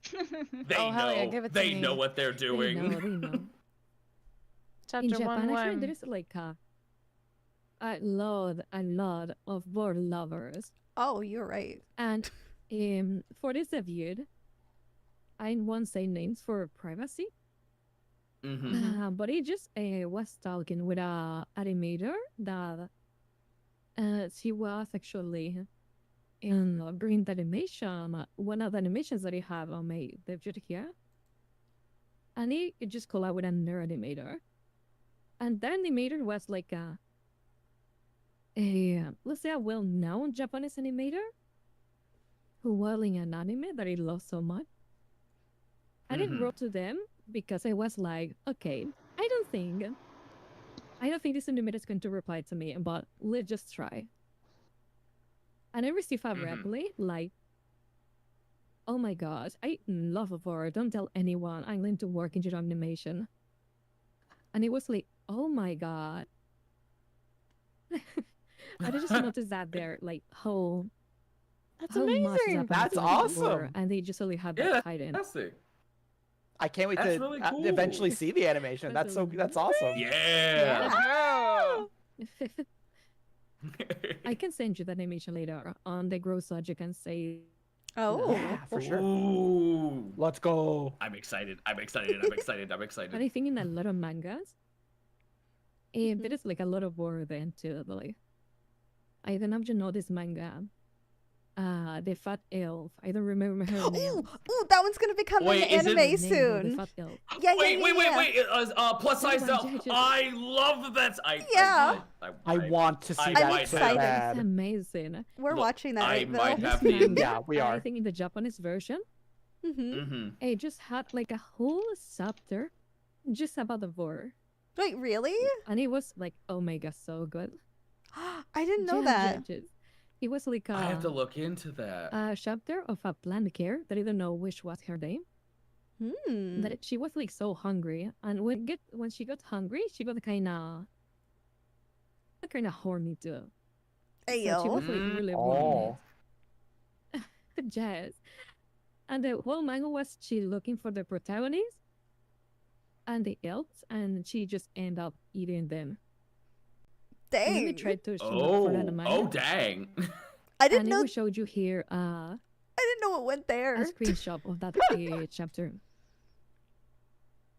They Oh, hell yeah, know. give it to They me. know what they're They doing. know, they know. In Chapter Japan, actually, 1-1. there is like a lot of war lovers. Oh, you're right. And for this viewed, I won't say names for privacy. Mm-hmm. But he just was talking with a animator that she was actually in during the animation, one of the animations that he have on my debut here. And he just collabed with another animator. And that animator was like let's say a well-known Japanese animator who was in an anime that he loved so much. I didn't Mhm. wrote to them because I was like, okay, I don't think this animator is going to reply to me, but let's just try. And I received a Mhm. reply like, "Oh my god, I love Vorth. Don't tell anyone. I'm going to work in your animation." And it was like, "Oh my god." And I just noticed that there, like That's how much is amazing. happening That's to the awesome. war, and they just only had Yeah, that that's hidden. fantastic. I can't wait That's to really eventually cool. see the animation. That's That's awesome. Yeah. Let's go. I can send you the animation later on the grow so you can say. Oh. Yeah, for sure. Ooh. Let's go. I'm excited. I'm excited. I'm excited. I'm But excited. I think in a lot of mangas, there is like a lot of war then too. Like, I don't know if you know this manga. The fat elf. I don't remember her name. Ooh, that one's gonna become Wait, an is it- anime The soon. fat elf. Yeah, Wait. Plus size Everyone, elf. just- I love that. Yeah. I want to see I'm that so excited. bad. It's amazing. We're Look, watching that, I right, might Bill? have This the- manga, Yeah, we I are. think in the Japanese version, Mm-hmm. it just had like a whole chapter just about the war. Wait, really? And it was like, oh my god, so good. I didn't know Yeah, that. just- It was like I have to look into that. a chapter of a plant care that I don't know which was her name. Hmm. That she was like so hungry, and when she got hungry, she got kind of horny too. So she Ayo. was like really Oh. horny. Yes. And the whole manga was she looking for the protagonist and the elves, and she just ended up eating them. And then we Dang. tried to show for that manga. Oh, dang. I didn't And know. we showed you here I didn't know it went a there. screenshot of that chapter.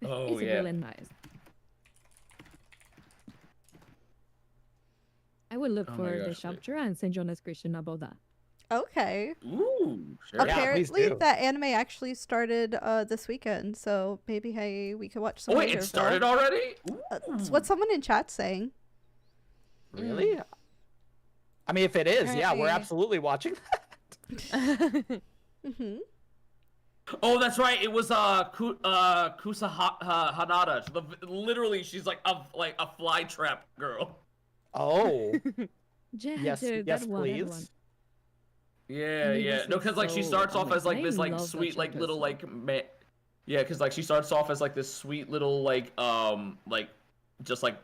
Oh, It's yeah. really nice. I will look Oh my for the gosh, wait. chapter and send you a description about that. Okay. Ooh, sure. Yeah, please Apparently, do. that anime actually started this weekend, so maybe hey, we could watch some. Oh, wait, later, it Phil. started already? It's what someone in chat saying. Really? I mean, if it is, yeah, we're Apparently. absolutely watching that. Mm-hmm. Oh, that's right. It was Kusa Hanada. Literally, she's like a fly trap girl. Oh, Yeah, yes, dude, yes, that one, that one. please. Yeah, And it yeah. was, No, like, because like she so- starts oh off my- as like I this like love that sweet like chapter little so like yeah, because like she starts off as like this sweet little like just like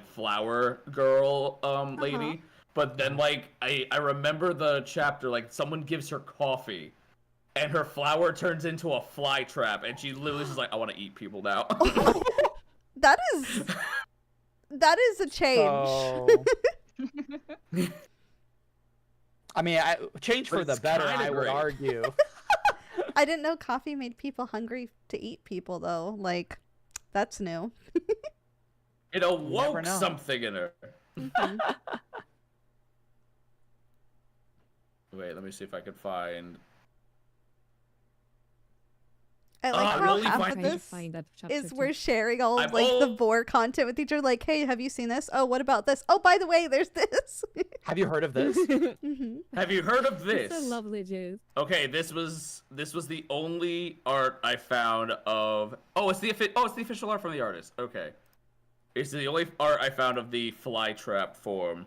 flower girl lady. But then like I remember the chapter like someone gives her coffee. And her flower turns into a fly trap, and she literally is just like, I want to eat people now. That is a change. So, I mean, change But for the it's better, kinda I would great. argue. I didn't know coffee made people hungry to eat people though. Like, that's new. It never awoke know. something in her. Mhm. Wait, let me see if I can find. I like I'm how really half fine- of Trying to this find that chapter is too. we're sharing all of I'm like the all- vor content with each other. Like, hey, have you seen this? Oh, what about this? Oh, by the way, there's this. Have you heard of this? hmm Have you heard of this? It's so lovely, dude. Okay, this was the only art I found of. Oh, it's the official art from the artist. Okay, it's the only art I found of the fly trap form.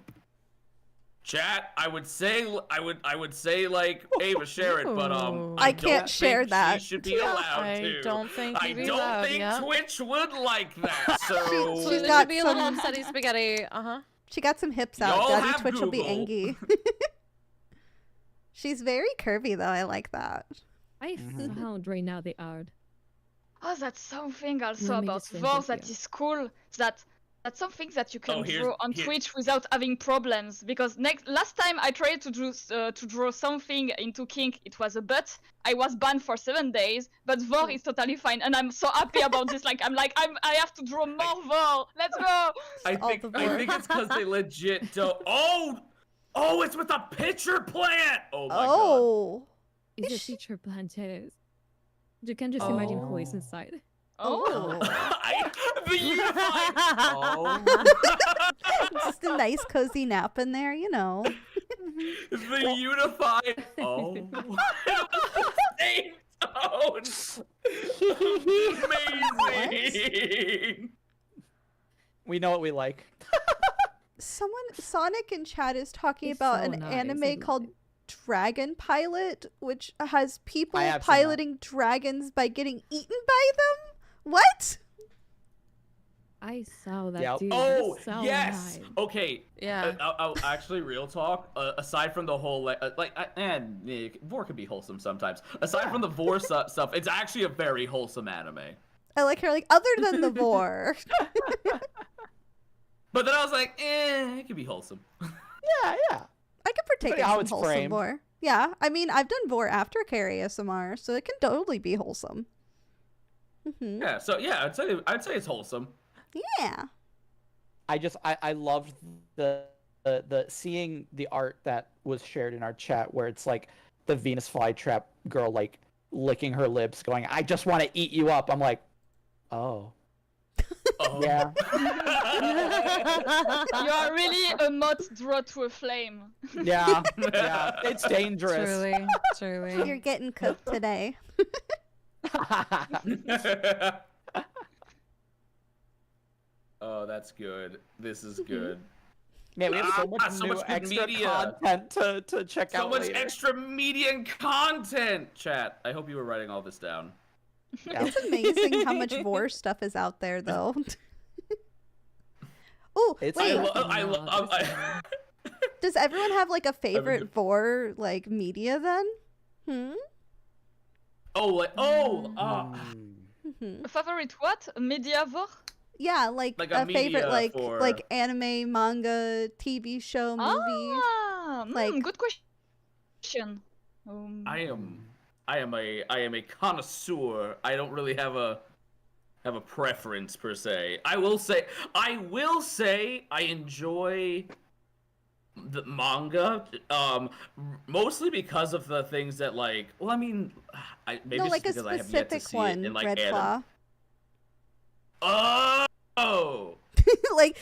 Chat, I would say like Ava share it, but Ooh. I don't can't share think that. She should be allowed I to. don't think I you'd be don't allowed, think yeah. Twitch would like that. So She's So there got should be a little some- upsetty spaghetti. She got some hips out. Y'all Daddy have Twitch will be Google. angry. She's very curvy though. I like that. I found right now the art. Oh, that's something also Let me about just send Vorth it that here. is cool. That's something that you can Oh, here's- draw on here- Twitch without having problems. Because last time I tried to draw something into kink, it was a butt. I was banned for 7 days, but Vorth is totally fine, and I'm so happy about this. Like I have to draw more Vorth. Let's go. I all think the I more. think it's because they legit don't. Oh, it's with a pitcher plant. Oh my god. Oh. It's a teacher plant too. You can just imagine who is inside. Oh. The unified. Oh. Just a nice cozy nap in there, you know. The unified. Oh. It was the same tone. Amazing. We know what we like. Sonic in chat is talking It's about so an nice, I anime love called it. Dragon Pilot, which has people I have seen that. piloting dragons by getting eaten by them. What? I saw that Yep. too. Oh, That's so yes. nice. Okay. Yeah. Actually, real talk. Aside from the whole Vor can be wholesome sometimes. Aside from the Vor stuff, it's actually a very wholesome anime. I like her, like, other than the vor. But then I was like, it can be wholesome. Yeah, yeah. I can partake Depending in how some it's wholesome framed. vor. Yeah, I mean, I've done vor aftercare ASMR, so it can totally be wholesome. Mm-hmm. Yeah. So yeah, I'd say it's wholesome. Yeah. I loved the seeing the art that was shared in our chat where it's like the Venus flytrap girl like licking her lips, going, "I just want to eat you up." I'm like, oh. Oh. Yeah. You are really a moth drawn to a flame. Yeah. Yeah. It's dangerous. Truly, truly. You're getting cooked today. Oh, that's good. This is good. Man, we have so much so new much good extra media. content to check So out much later. extra media and content, chat. I hope you were writing all this down. Yeah. It's amazing how much vor stuff is out there, though. Oh, It's- wait. Does everyone have like a favorite vor like media then? Hmm. Hmm. Favorite what? Media vor? Yeah, like Like a a favorite media for- like anime, manga, TV show, movie. Ah, Like- good question. I am a connoisseur. I don't really have a preference per se. I will say I enjoy the manga, mostly because of the things that like. Well, I mean, maybe No, it's like a because I have yet to specific see one, it in like Red anime. Claw. Oh. like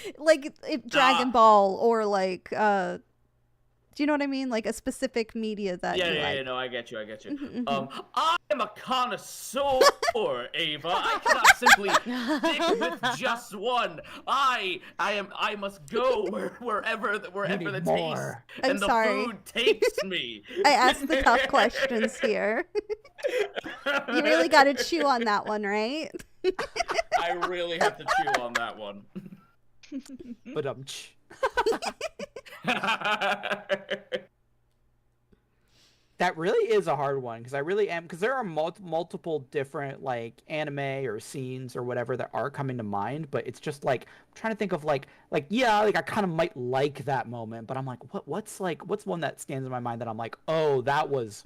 Dragon Ball or like do you know what I mean? Like a specific media that you like. Yeah, no, I get you. Mhm, mhm. I am a connoisseur, Ava. I cannot simply stick with just one. I must go wherever the taste more. I'm and the sorry. food takes me. I asked the tough questions here. You really got to chew on that one, right? I really have to chew on that one. But that really is a hard one because I really am, because there are multiple different like anime or scenes or whatever that are coming to mind, but it's just like I'm trying to think of like yeah, like I kind of might like that moment, but I'm like what's one that stands in my mind that I'm like, oh, that was,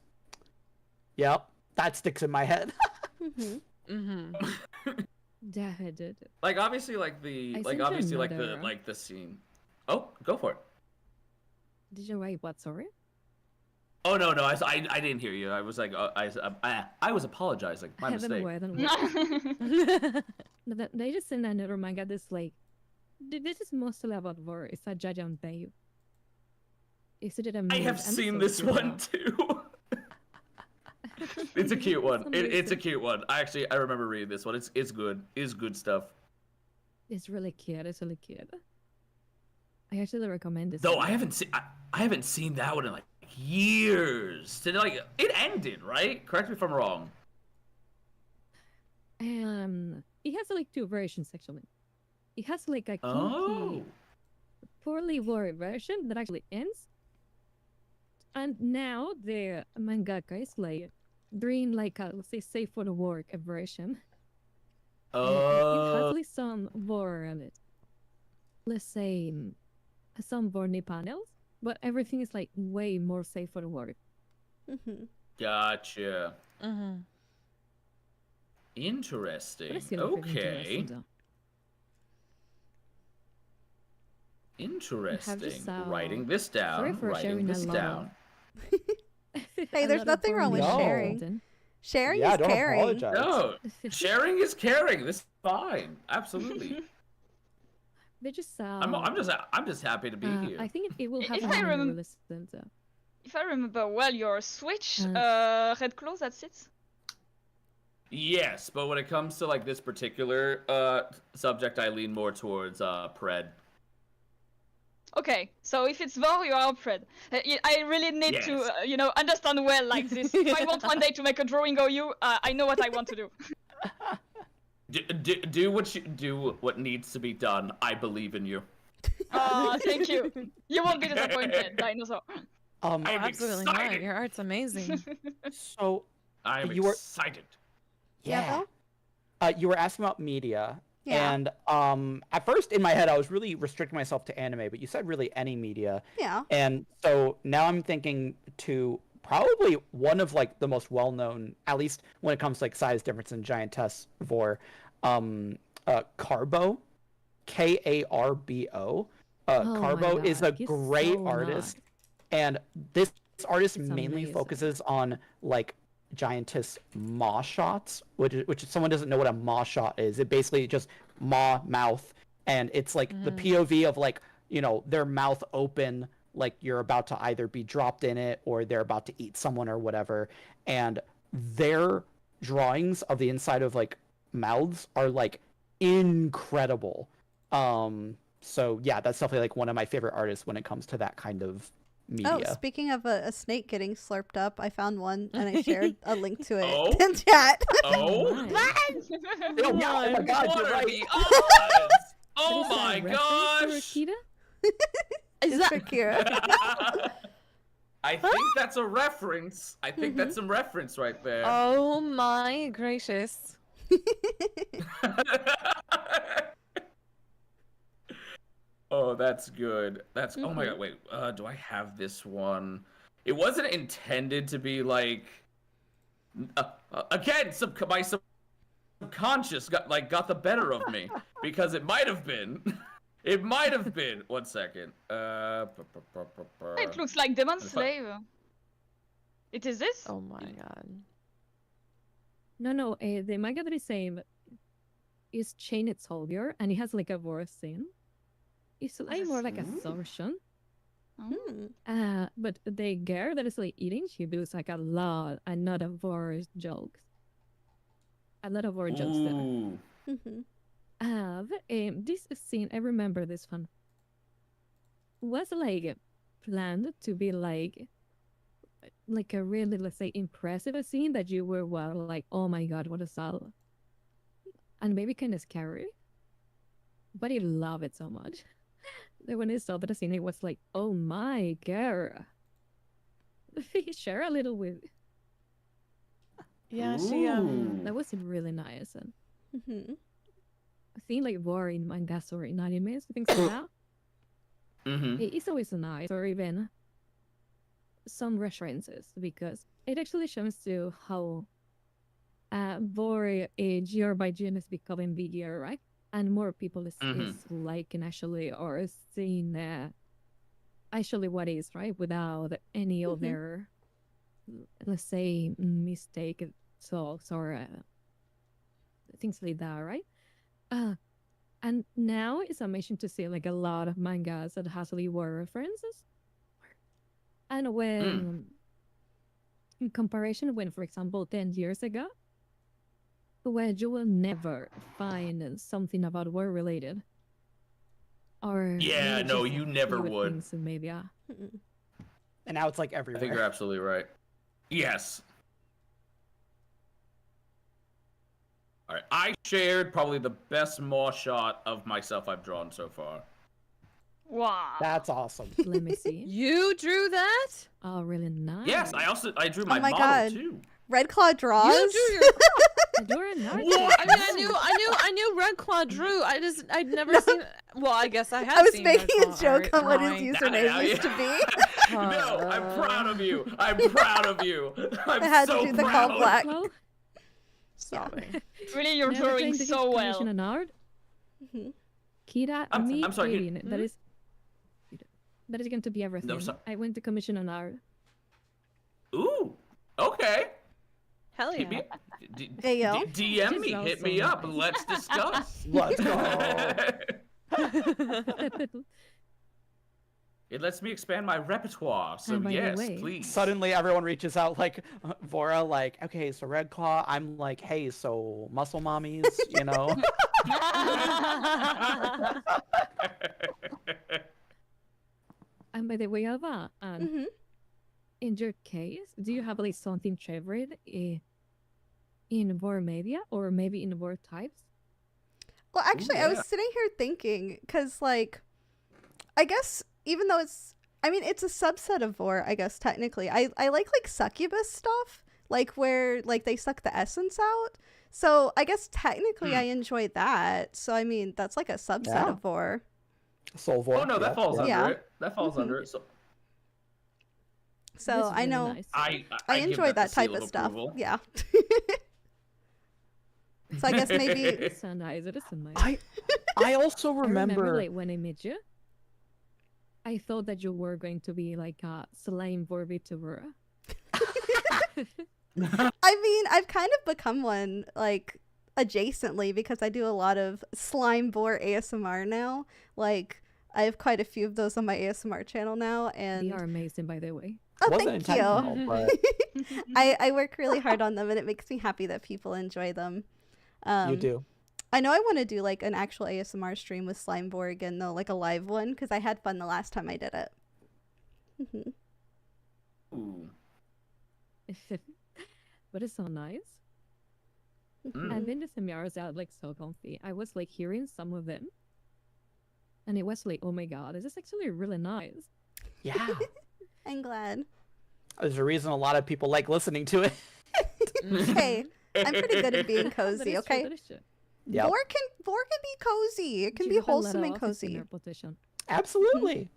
yep, that sticks in my head. Like obviously like the I like sent you obviously like another- the scene. Oh, go for it. Did you write what? Sorry. Oh no, I didn't hear you. I was like I was apologizing. My mistake. No, they just sent another manga that's like, this is mostly about war. It's a giant babe. Is it I have seen this one too. It's a cute one. It's a cute one. I remember reading this one. It's good. It's good stuff. It's really cute. It's really cute. I actually recommend this. Though one. I haven't seen that one in like years. It ended, right? Correct me if I'm wrong. It has like two versions actually. It has like a Oh. poorly worded version that actually ends, and now the mangaka is like doing like a, let's say, safe for the work version. It has like some war on it. Let's say some Vorny panels, but everything is like way more safe for the work. Gotcha. But Interesting. it's still pretty Okay. though. Interesting. saw- Writing this down. Sorry for Writing sharing this a lot down. Hey, there's nothing wrong with sharing. Sharing Yeah, is don't caring. apologize. No, sharing is caring. This is fine. Absolutely. They just I'm just happy to be here. I think it will have If a I new remem- release then, so. If I remember well, your Switch, Red Claw, that's it? Yes, but when it comes to like this particular subject, I lean more towards Pred. Okay, so if it's Vor, you are afraid. I really need to, Yes. understand well like this. If I want one day to make a drawing of you, I know what I want to do. Do what needs to be done. I believe in you. Thank you. You won't be disappointed, dinosaur. I'm Absolutely not. excited. Your art's amazing. So I'm You were- excited. yeah. Bill? You were asking about media. Yeah. And at first in my head I was really restricting myself to anime, but you said really any media. Yeah. And so now I'm thinking to probably one of like the most well-known, at least when it comes to like size difference in giantess Vor, Carbo, Karbo. Oh my Carbo is a God, he's great so artist, nice. and this artist It's mainly amazing. focuses on like giantess maw shots, which if someone doesn't know what a maw shot is, it basically just maw mouth, and it's like the POV of like, their mouth open, like you're about to either be dropped in it or they're about to eat someone or whatever, and their drawings of the inside of like mouths are like incredible. So yeah, that's definitely like one of my favorite artists when it comes to that kind of media. Oh, speaking of a snake getting slurped up, I found one and I shared a link to it Oh? in chat. Oh, Nice. Oh, yeah, oh my god, what you're are right. the odds? Oh Is that a my reference gosh! to Akira? It's for Kira. I think that's a reference. I think that's some reference right there. Oh my gracious. Oh, that's good. That's oh my Mhm. god. Wait, do I have this one? It wasn't intended to be like. Again, my subconscious got the better of me because it might have been. It might have been. 1 second. It looks like Demon Slave. It is this? Oh my god. No, the manga that is same is Chained Soldier, and it has like a war scene. It's like more like a Ooh. sortion. Hmm. But the girl that is like eating, she does like a lot of war jokes. A lot of war jokes there. Ooh. Mhm. This scene, I remember this one, was like planned to be like a really, let's say, impressive scene that you were like, oh my god, what a sal. And maybe kind of scary. But I love it so much. That when I saw that scene, it was like, oh my god. Share a little with. Yeah, she Ooh. That was really nice. And Mhm. I think like war in mangas or in animes, things like that. Mm-hmm. It's always nice, or even some references, because it actually shows to how war year by year is becoming bigger, right? And more people is liking actually or seeing actually what is, right? Without any other, let's say, mistake talks or things like that, right? And now it's amazing to see like a lot of mangas that has like war references. And when, in comparison, when, for example, 10 years ago, where you will never find something about war related. Or Yeah, maybe no, just you a never few would. things, maybe, Mhm. And now it's like I everywhere. think you're absolutely right. Yes. All right, I shared probably the best maw shot of myself I've drawn so far. Wow. That's awesome. Let me see. You drew that? Oh, really nice. Yes, I drew my my model God. too. Red Claw draws. You drew your You're an artist. What? I mean, I knew Red Claw drew. I'd never seen. Well, I guess I had. I was seen making Red a Claw joke art. on what his Right. username used to be. No, I'm proud of you. I'm proud of you. I'm I had to so do the proud. call black. Well, Sobbing. Really, you're never drawing going to so get well. commission an art. Mhm. Kira, I'm sorry, alien, you- that is going to be everything. so- I went to commission an art. Ooh, okay. Hell Hit me, yeah. Hey, yo. DM This me, is hit me also up, nice. let's discuss. Let's go. It lets me expand my repertoire, so And by the yes, way, please. Suddenly everyone reaches out like Vora, like, okay, so Red Claw. I'm like, hey, so muscle mommies, you know? by the way, Alva, Hmm. in your case, do you have like something favorite in board media or maybe in board types? Well, actually, I was yeah. sitting here thinking because, like, I guess even though it's a subset of vor, I guess technically, I like succubus stuff, like where like they suck the essence out. So I guess technically I enjoy that. So I mean that's like a subset Yeah. of vor. Soul Vor. Oh no, that falls Yeah. under it. That falls Mhm. under it. So So That's I really know nice. I give enjoy that the type seal of stuff. approval. Yeah. So I guess maybe It's so nice. It is so nice. I also I remember remember. like when I met you, I thought that you were going to be like a slime vor VTuber. I mean I've kind of become one like adjacently because I do a lot of slime vor ASMR now. Like I have quite a few of those on my ASMR channel now, and They are amazing, by the way. oh, Wasn't thank you. intentional, but I work really hard on them, and it makes me happy that people enjoy them. you do. I know I want to do like an actual ASMR stream with Slimeborg again, though, like a live one, because I had fun the last time I did it. Mhm. Ooh. But it's so nice. Mm. And then the seminars are like so comfy. I was like hearing some of them, and it was like, oh my god, this is actually really nice. Yeah. I'm glad. There's a reason a lot of people like listening to it. Hey, I'm pretty good at being That cozy, is true, okay? that is true. Yep. Vor can be cozy. It can You be have a lot wholesome of and office in cozy. your position. Absolutely.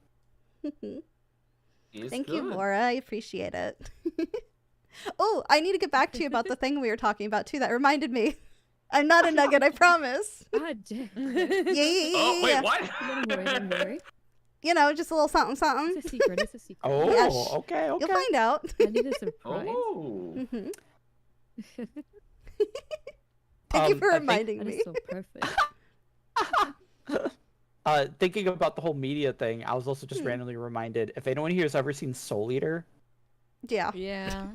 It's Thank you, good. Laura. I appreciate it. Oh, I need to get back to you about the thing we were talking about too. That reminded me. I'm not a nugget, I promise. Ah, Jack. Yeah. Oh wait, what? Don't worry, don't worry. You know, just a little something, something. It's a secret, it's a secret. Oh, Yes. okay, okay. You'll find out. I need a surprise. Oh. Hmm. Thank you for I think- reminding That me. is so perfect. Thinking about the whole media thing, I was also just randomly reminded, if anyone here has ever seen Soul Eater, Yeah. Yeah.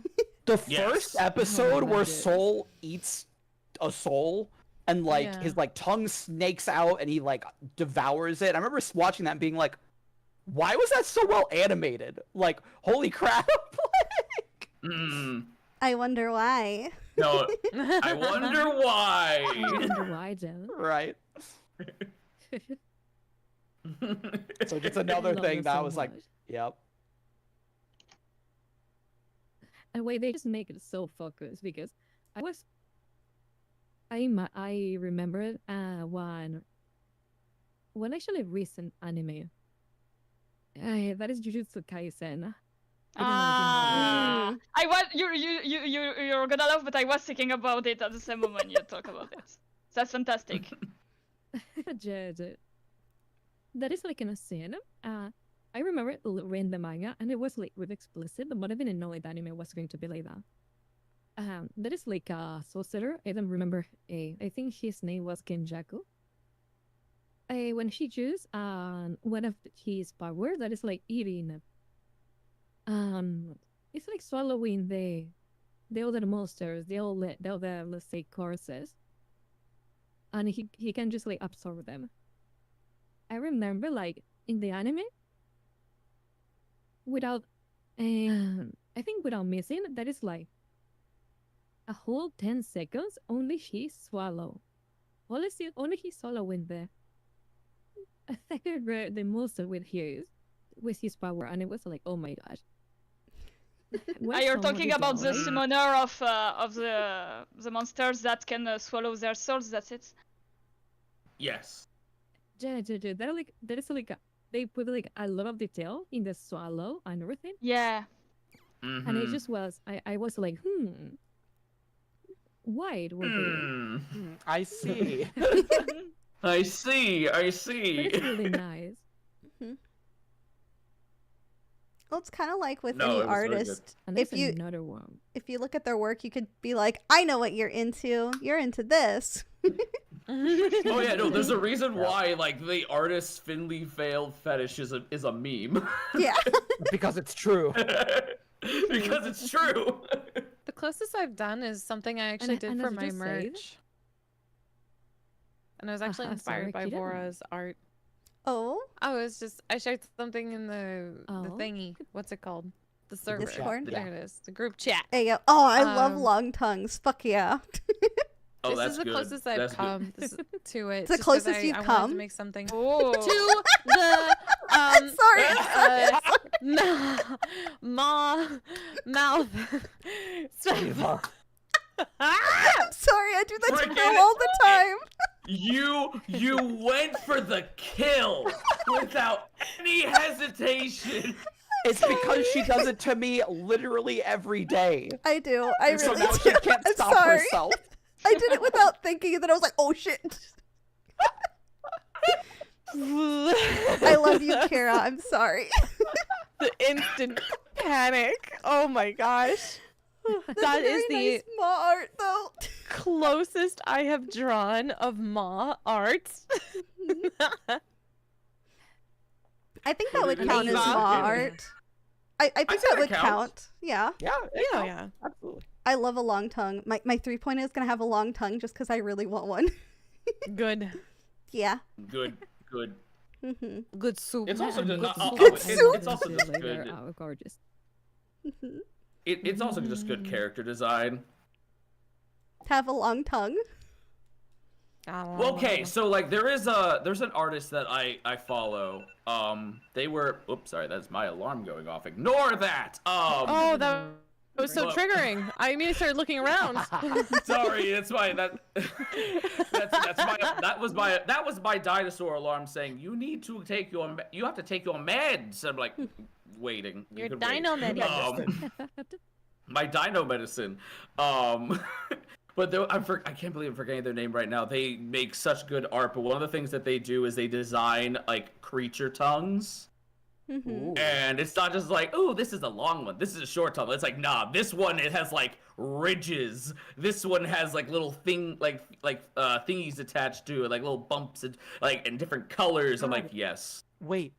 the Yes. first episode where yes. Soul eats a soul and like Yeah. his like tongue snakes out and he like devours it. I remember watching that and being like, why was that so well animated? Like, holy crap. Like, Mm. I wonder why. No, I wonder I why. wonder why, Jen. right. So just another love thing it that I so was like, much. yep. And wait, they just make it so focused because I remembered one actually recent anime. That is Jujutsu Kaisen. I don't know Ah, Mm. I was you're gonna laugh, but I was thinking about it at the same moment you talk about it. That's fantastic. if you know. That is like in a scene. I remember reading the manga and it was like with explicit, but I didn't know the anime was going to be like that. That is like a sorcerer. I don't remember. I think his name was Kenjaku. When he used one of his power, that is like eating. It's like swallowing the other monsters, the other let's say corpses, and he can just like absorb them. I remember like in the anime, without, I think without missing, that is like a whole 10 seconds. Only he swallow. Only he swallowing the. I think I read the monster with his power, and it was like, oh my gosh. When You're someone talking is about the dying- summoner of the monsters that can swallow their souls. That's it. Yes. Yeah. That is like they put like a lot of detail in the swallow and everything, Yeah. and it Mhm. just was. I was like, why it would be? I see. I see. I But see. it's really nice. Well, it's kind of like with No, any it was really good. artist. And If there's you another one. if you look at their work, you could be like, I know what you're into. You're into this. Oh yeah, no. There's a reason Yeah. why like the artist Finley Veiled fetish is a meme. Yeah. Because it's true. Because it's true. The closest I've done is something I actually did and for as you my just said- merch. And I was actually Sorry, inspired by Kira. Vora's art. Oh, I shared something in the Oh. thingy. What's it called? The server. Discord? There it is. The group chat. hey, yo. Oh, I love Um, long tongues. Fuck yeah. Oh, This that's is the good. closest I've That's good. come to it. It's the just 'cause closest you've I wanted come? to make something Ooh. to the sorry. mouth Ava. I'm sorry. I do that to Friggin' Bill all the time. You went for the kill without any hesitation. It's because she does it to me literally every day. I do. I So really now do. she can't I'm stop sorry. herself. I did it without thinking, and then I was like, oh shit. I love you, Kira. I'm sorry. the instant panic. Oh my gosh. That's That very is the nice Ma art, though. closest I have drawn of Ma art. I think that would Eva. count as Ma Eva. art. I think say that that would counts. count. Yeah. Yeah, Yeah. absolutely. I love a long tongue. My 3-point is gonna have a long tongue just because I really want one. Good. Yeah. Good. hmm Good soup. It's also And just Good it's, soup. it's also just Later. good. Oh, gorgeous. It's also just good character design. Have a long tongue. Well, okay, so like there's an artist that I follow. They were oops, sorry, that's my alarm going off. Ignore that. Oh, that was so Well- triggering. I immediately started looking around. Sorry, that's my that was my dinosaur alarm saying you need to take you have to take your meds. I'm like waiting. You Your could wait. dino medicine. My dino medicine. But I can't believe I'm forgetting their name right now. They make such good art, but one of the things that they do is they design like creature tongues. hmm And it's not just like, oh, this is a long one. This is a short tongue. It's like, nah, this one it has like ridges. This one has like little thingies attached to it, like little bumps and like in different colors. I'm like, yes. Wait,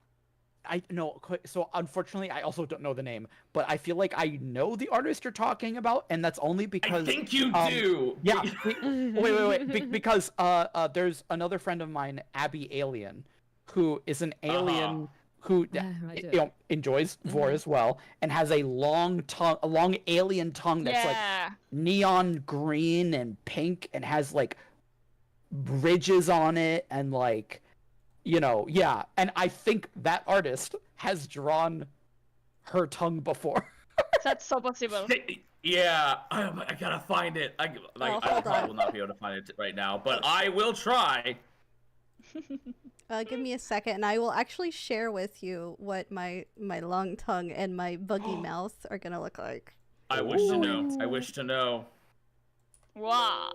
so unfortunately I also don't know the name, but I feel like I know the artist you're talking about, and that's only because I think you do. Yeah. wait. Because there's another friend of mine, Abby Alien, who is an alien who I do. enjoys Vor as well, and has a long alien tongue that's like Yeah. neon green and pink, and has like ridges on it, and like, yeah. And I think that artist has drawn her tongue before. That's so possible. Yeah, I gotta find it. I hold probably on. will not be able to find it right now, but I will try. Give me a second, and I will actually share with you what my long tongue and my buggy mouth are gonna look like. I wish to know. I wish to know. Wow.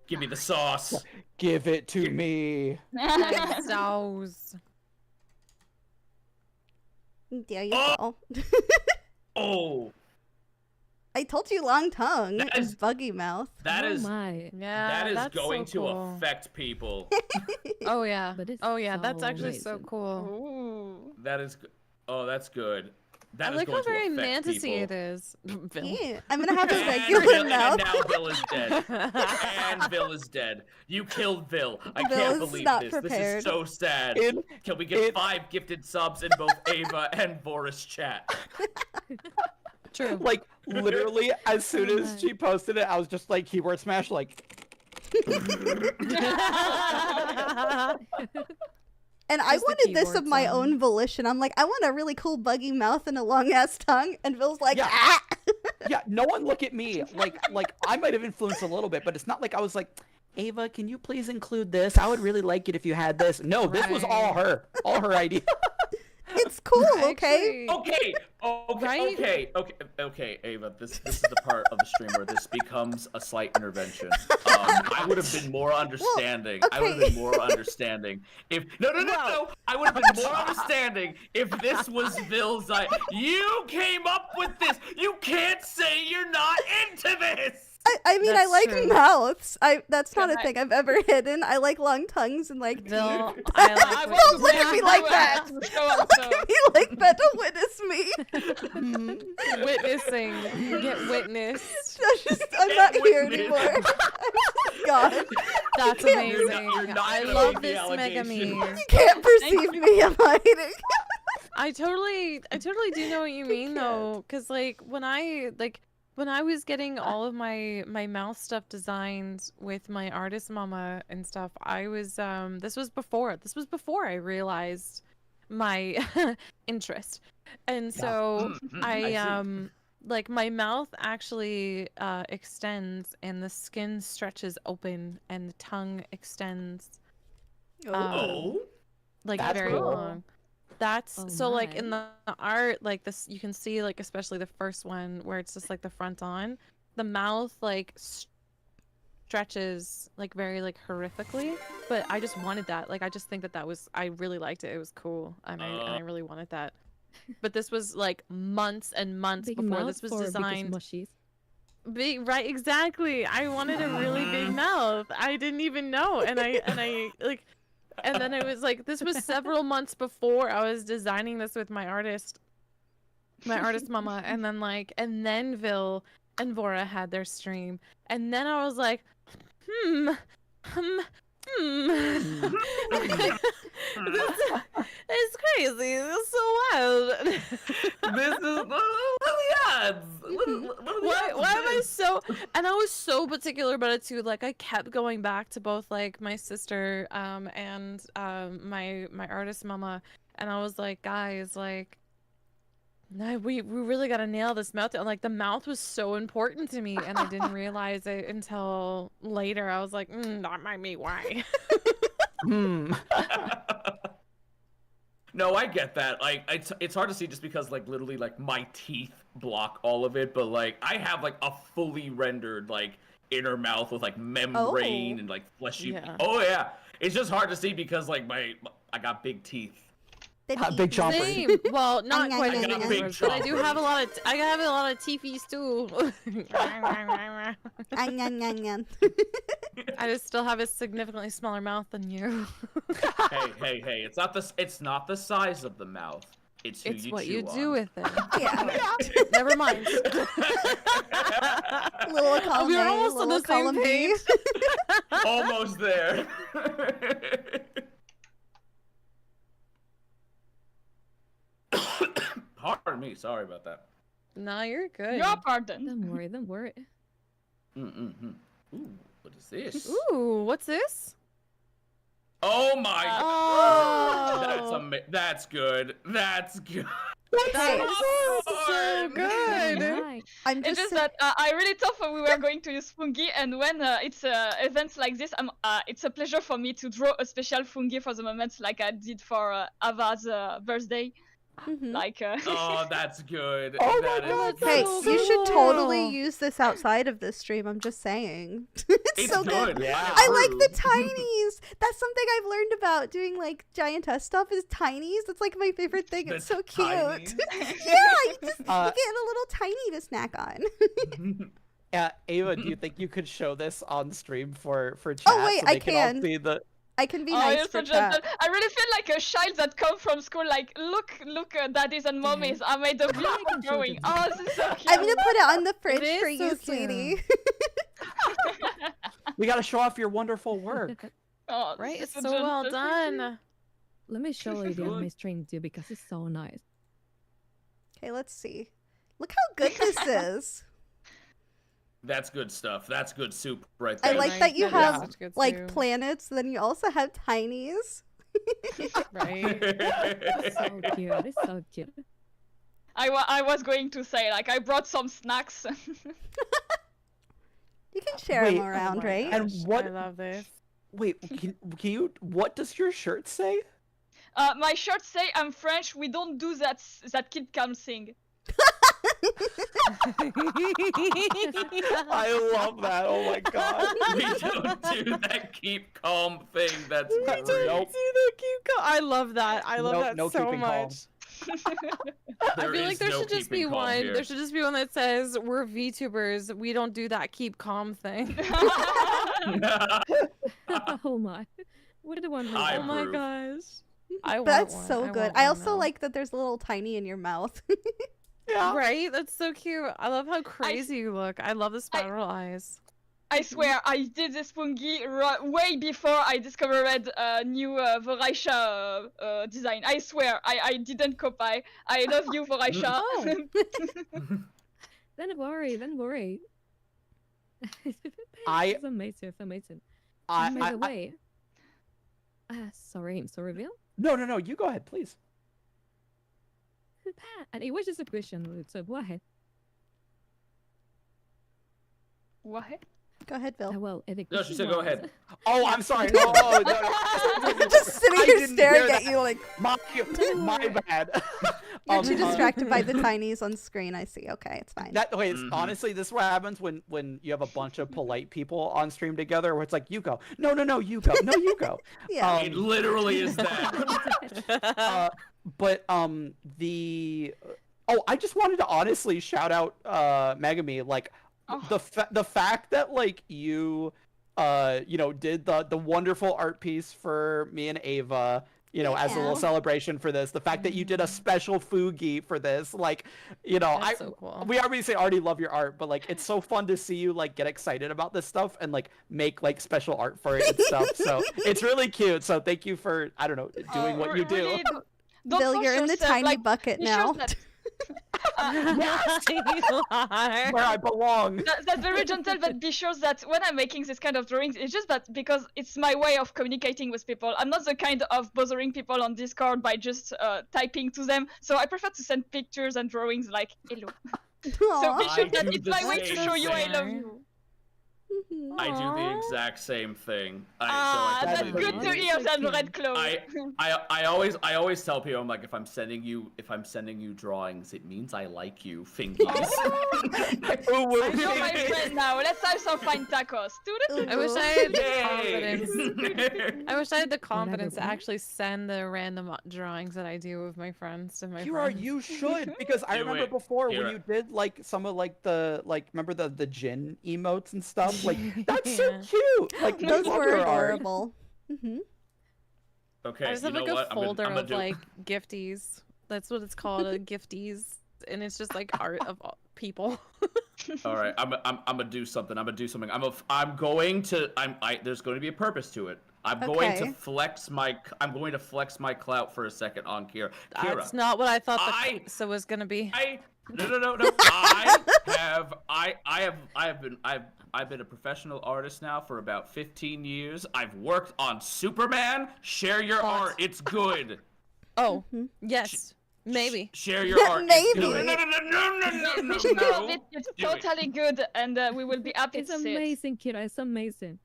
Give me the sauce. Give it to me. Sauce. There you Oh! go. Oh, I told you long tongue That and is- buggy mouth. that Oh is my. Yeah, that is that's going so to cool. affect people. Oh yeah. But it's Oh yeah, that's so actually so amazing. cool. Ooh. That is. Oh, that's good. That I is like going how very to affect mantisy people. it is. Bill. Yeah, I'm gonna have a And regular Bill- mouth. And now Bill is dead. And Bill is dead. You killed Bill. I Bill can't is believe not this. prepared. This is so sad. Can we get 5 gifted subs in both Ava and Boris chat? True. Like, literally, as soon Oh as my. she posted it, I was just like, keyword smash, like, And I Just the wanted this of keyboard my sound. own volition. I'm like, I want a really cool buggy mouth and a long ass tongue. And Bill's like, Yeah. ah! yeah, no one look at me. Like I might have influenced a little bit, but it's not like I was like, Ava, can you please include this? I would really like it if you had this. No, this was all her idea. It's cool, okay? Actually, Okay, Right? okay, Ava. This is the part of the stream where this becomes a slight intervention. I would have been more understanding. I would have okay. been more understanding if no. I would have been more understanding if this was Bill's. You came up with this. You can't say you're not into this. I mean, I That's like true. mouths. That's not Can a I- thing I've ever hidden. I like long tongues and like Bill, teeth. I I like want Don't to look say at me you like were that. at the show Look also. at me like that. Don't witness me. witnessing. Get witnessed. I'm not here Witness. anymore. God, That's can't- amazing. you're not I gonna love make the this allegation. Megami. you can't perceive me. I'm hiding. I totally do know what you mean though, because like when I was getting all of my mouth stuff designed with my artist mama and stuff, I was this was before I realized my interest, and so I I like my mouth actually extends and the skin stretches open and the tongue extends Oh. like That's very cool. long. That's Oh so like in my. the art, like this you can see like especially the first one where it's just like the front on, the mouth like stretches like very like horrifically, but I just wanted that. Like I just think that was I really liked it. It was cool and I really wanted that. But this was like months and months Big before mouth this was for biggest designed. mushies. Big, right, exactly. I wanted a really big mouth. I didn't even know, and I like, and then it was like this was several months before I was designing this with my artist mama, and then Vil and Vora had their stream, and then I was like, it's crazy. It's so wild. This is what are the odds? What are the Why odds of am I this? so and I was so particular about it too. Like I kept going back to both like my sister and my artist mama, and I was like, guys, like no, we really gotta nail this mouth. And like the mouth was so important to me, and I didn't realize it until later. I was like, that might be why. No, I get that. Like, it's hard to see just because, like, literally, like, my teeth block all of it. But like, I have like a fully rendered like inner mouth with like membrane and like fleshy. Yeah. Oh yeah, it's just hard to see because like I got big teeth. Big chomper. Same. Well, not I quite got as a big, big but I do have a lot of I have a lot of teefies too. I just still have a significantly smaller mouth than you. Hey! It's not the size of the mouth. It's who It's you what chew you on. do with it. Yeah. Never mind. Little column We are A, almost on little the same column B. page. Almost there. Pardon me. Sorry about that. No, you're good. Your pardon. Don't worry, don't worry. Ooh, what is this? Ooh, what's this? Oh my! Oh. That's good. That's good. That's so Popcorn! good. Right. I'm It's just just that I really thought we were going to use fungi, and when it's events like this, it's a pleasure for me to draw a special fungi for the moments, like I did for Ava's birthday. Mhm. Like, Oh, that's good. Oh my That is God, good. Hey, so you should totally cool. use this outside of this stream. I'm just saying. It's so good. Yeah. I like the tinies. That's something I've learned about doing like giantess stuff is tinies. That's like my favorite thing. The It's so cute. tinies. Yeah, you just you get a little tiny to snack on. Yeah, Ava, do you think you could show this on stream for chat? Oh, wait, so I they can all can. see the... I can be oh, nice you're for so gentle. chat. I really feel like a child that come from school. Like, look, daddies and mommies. I made a beautiful can show drawing. it. Oh, this is so cute. I'm gonna put it on the fridge is for so you, cute. sweetie. We gotta show off your wonderful work. Oh, Right? this It's is so well gentle. done. Let me show you the Good. anime stream too because it's so nice. Okay, let's see. Look how good this is. That's good stuff. That's good soup right I there. like Nice. that you That is have such good like soup. planets, then you also have tinies. Right? It's so cute. It's so cute. I was going to say, like, I brought some snacks. You can share Wait, them oh around, my right? And gosh, what- I love this. Wait, can you... What does your shirt say? My shirt say I'm French. We don't do that kid can sing. I love that. Oh my god. We don't do that keep calm thing. That's Nope. I love that. I love Nope, that no so keeping calm. much. I feel like there should just be one. Here. There should just be one that says, "We're VTubers. We don't do that keep calm thing." Oh my. What did one I Oh my approve. gosh. I want That's one. so I good. want I one also now. like that there's a little tiny in your mouth. Yeah. Right? That's so cute. I love how crazy you look. I love the spiral eyes. I swear, I did this Fungi way before I discovered new Voraisha design. I swear, I didn't copy. I love you, Voraisha. Oh. Don't worry, don't worry. I- It's amazing, it's amazing. By the way, sorry, Bill. No, you go ahead, please. And it was just a question, so go ahead. What? Go ahead, Bill. Well, the No, she question said go was- ahead. Oh, I'm sorry. Oh, no. Just sitting I here didn't staring hear at you like My bad. you're too distracted by the tinies on screen. I see. Okay, it's fine. Honestly, this is what happens when you have a bunch of polite people on stream together, where it's like, you go, no, you go, no, you go. Yeah. It literally is that. But I just wanted to honestly shout out Megami, like the fact that like you did the wonderful art piece for me and Ava, as a little celebration for this. The fact that you did a special Fugi for this, like, That's so cool. we obviously already love your art, but like it's so fun to see you like get excited about this stuff and like make like special art for it and stuff. So it's really cute. So thank you for doing what you do. Really, don't Bill, push you're in the yourself, tiny like, bucket be sure now. that- Where I belong. That's very gentle, but be sure that when I'm making this kind of drawings, it's just that because it's my way of communicating with people. I'm not the kind of bothering people on Discord by just typing to them. So I prefer to send pictures and drawings like hello. So be Aw. sure I that do it's the my way to same show you I love thing. you. Mhm. I do the Aw. exact same thing. That's completely good to agree. hear, So that cute. Red Claw. I always tell people, I'm like, if I'm sending you drawings, it means I like you, fingies. You're my friend now. Let's have some fine tacos. I wish I had the Yay! confidence. I wish I had the confidence to Whatever. actually send the random drawings that I do with my friends to my Kira, friends. you should, because I Do remember it. before when Kira. you did like some of like remember the Jin emotes and stuff. Like that's so Yeah. cute. Like I Those love were your art. adorable. Hmm. Okay, I just you have know like a what? folder I'm gonna of do... like gifties. That's what it's called, a gifties, and it's just like art of people. All right, I'm gonna do something. There's going to be a purpose to it. I'm going Okay. to flex my clout for a second on Kira. That's Kira, not what I thought the I- pizza was gonna be. No. I've been a professional artist now for about 15 years. I've worked on Superman. Share your What? art. It's good. Oh, Mhm. yes, maybe. Share your art. Maybe. It's good. No. Vision of it, it's Do it. totally good, and we will be happy It's to see it. amazing, Kira. It's amazing.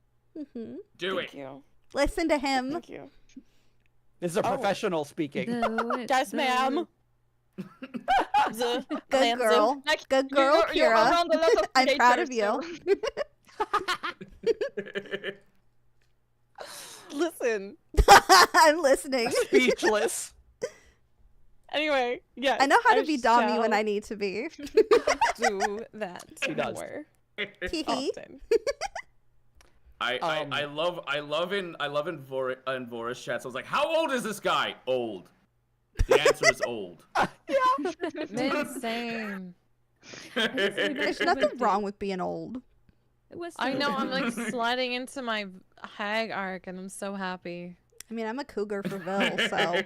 Hmm. Do Thank it. you. Listen to him. Thank you. This is a professional speaking. Do it, Yes, do ma'am. it. Good girl. Like, Good girl, you're Kira. around a lot of I'm proud of creators, you. so- Listen. I'm listening. Speechless. Anyway, yes. I know how to be Dommy when shall I need to be. do that She does. more Hee hee. often. I love in Vora's chat. So I was like, how old is this guy? Old. The answer is old. Insane. There's nothing wrong with being old. It was I so know, I'm good. like sliding into my hag arc and I'm so happy. I mean, I'm a cougar for Vil, so.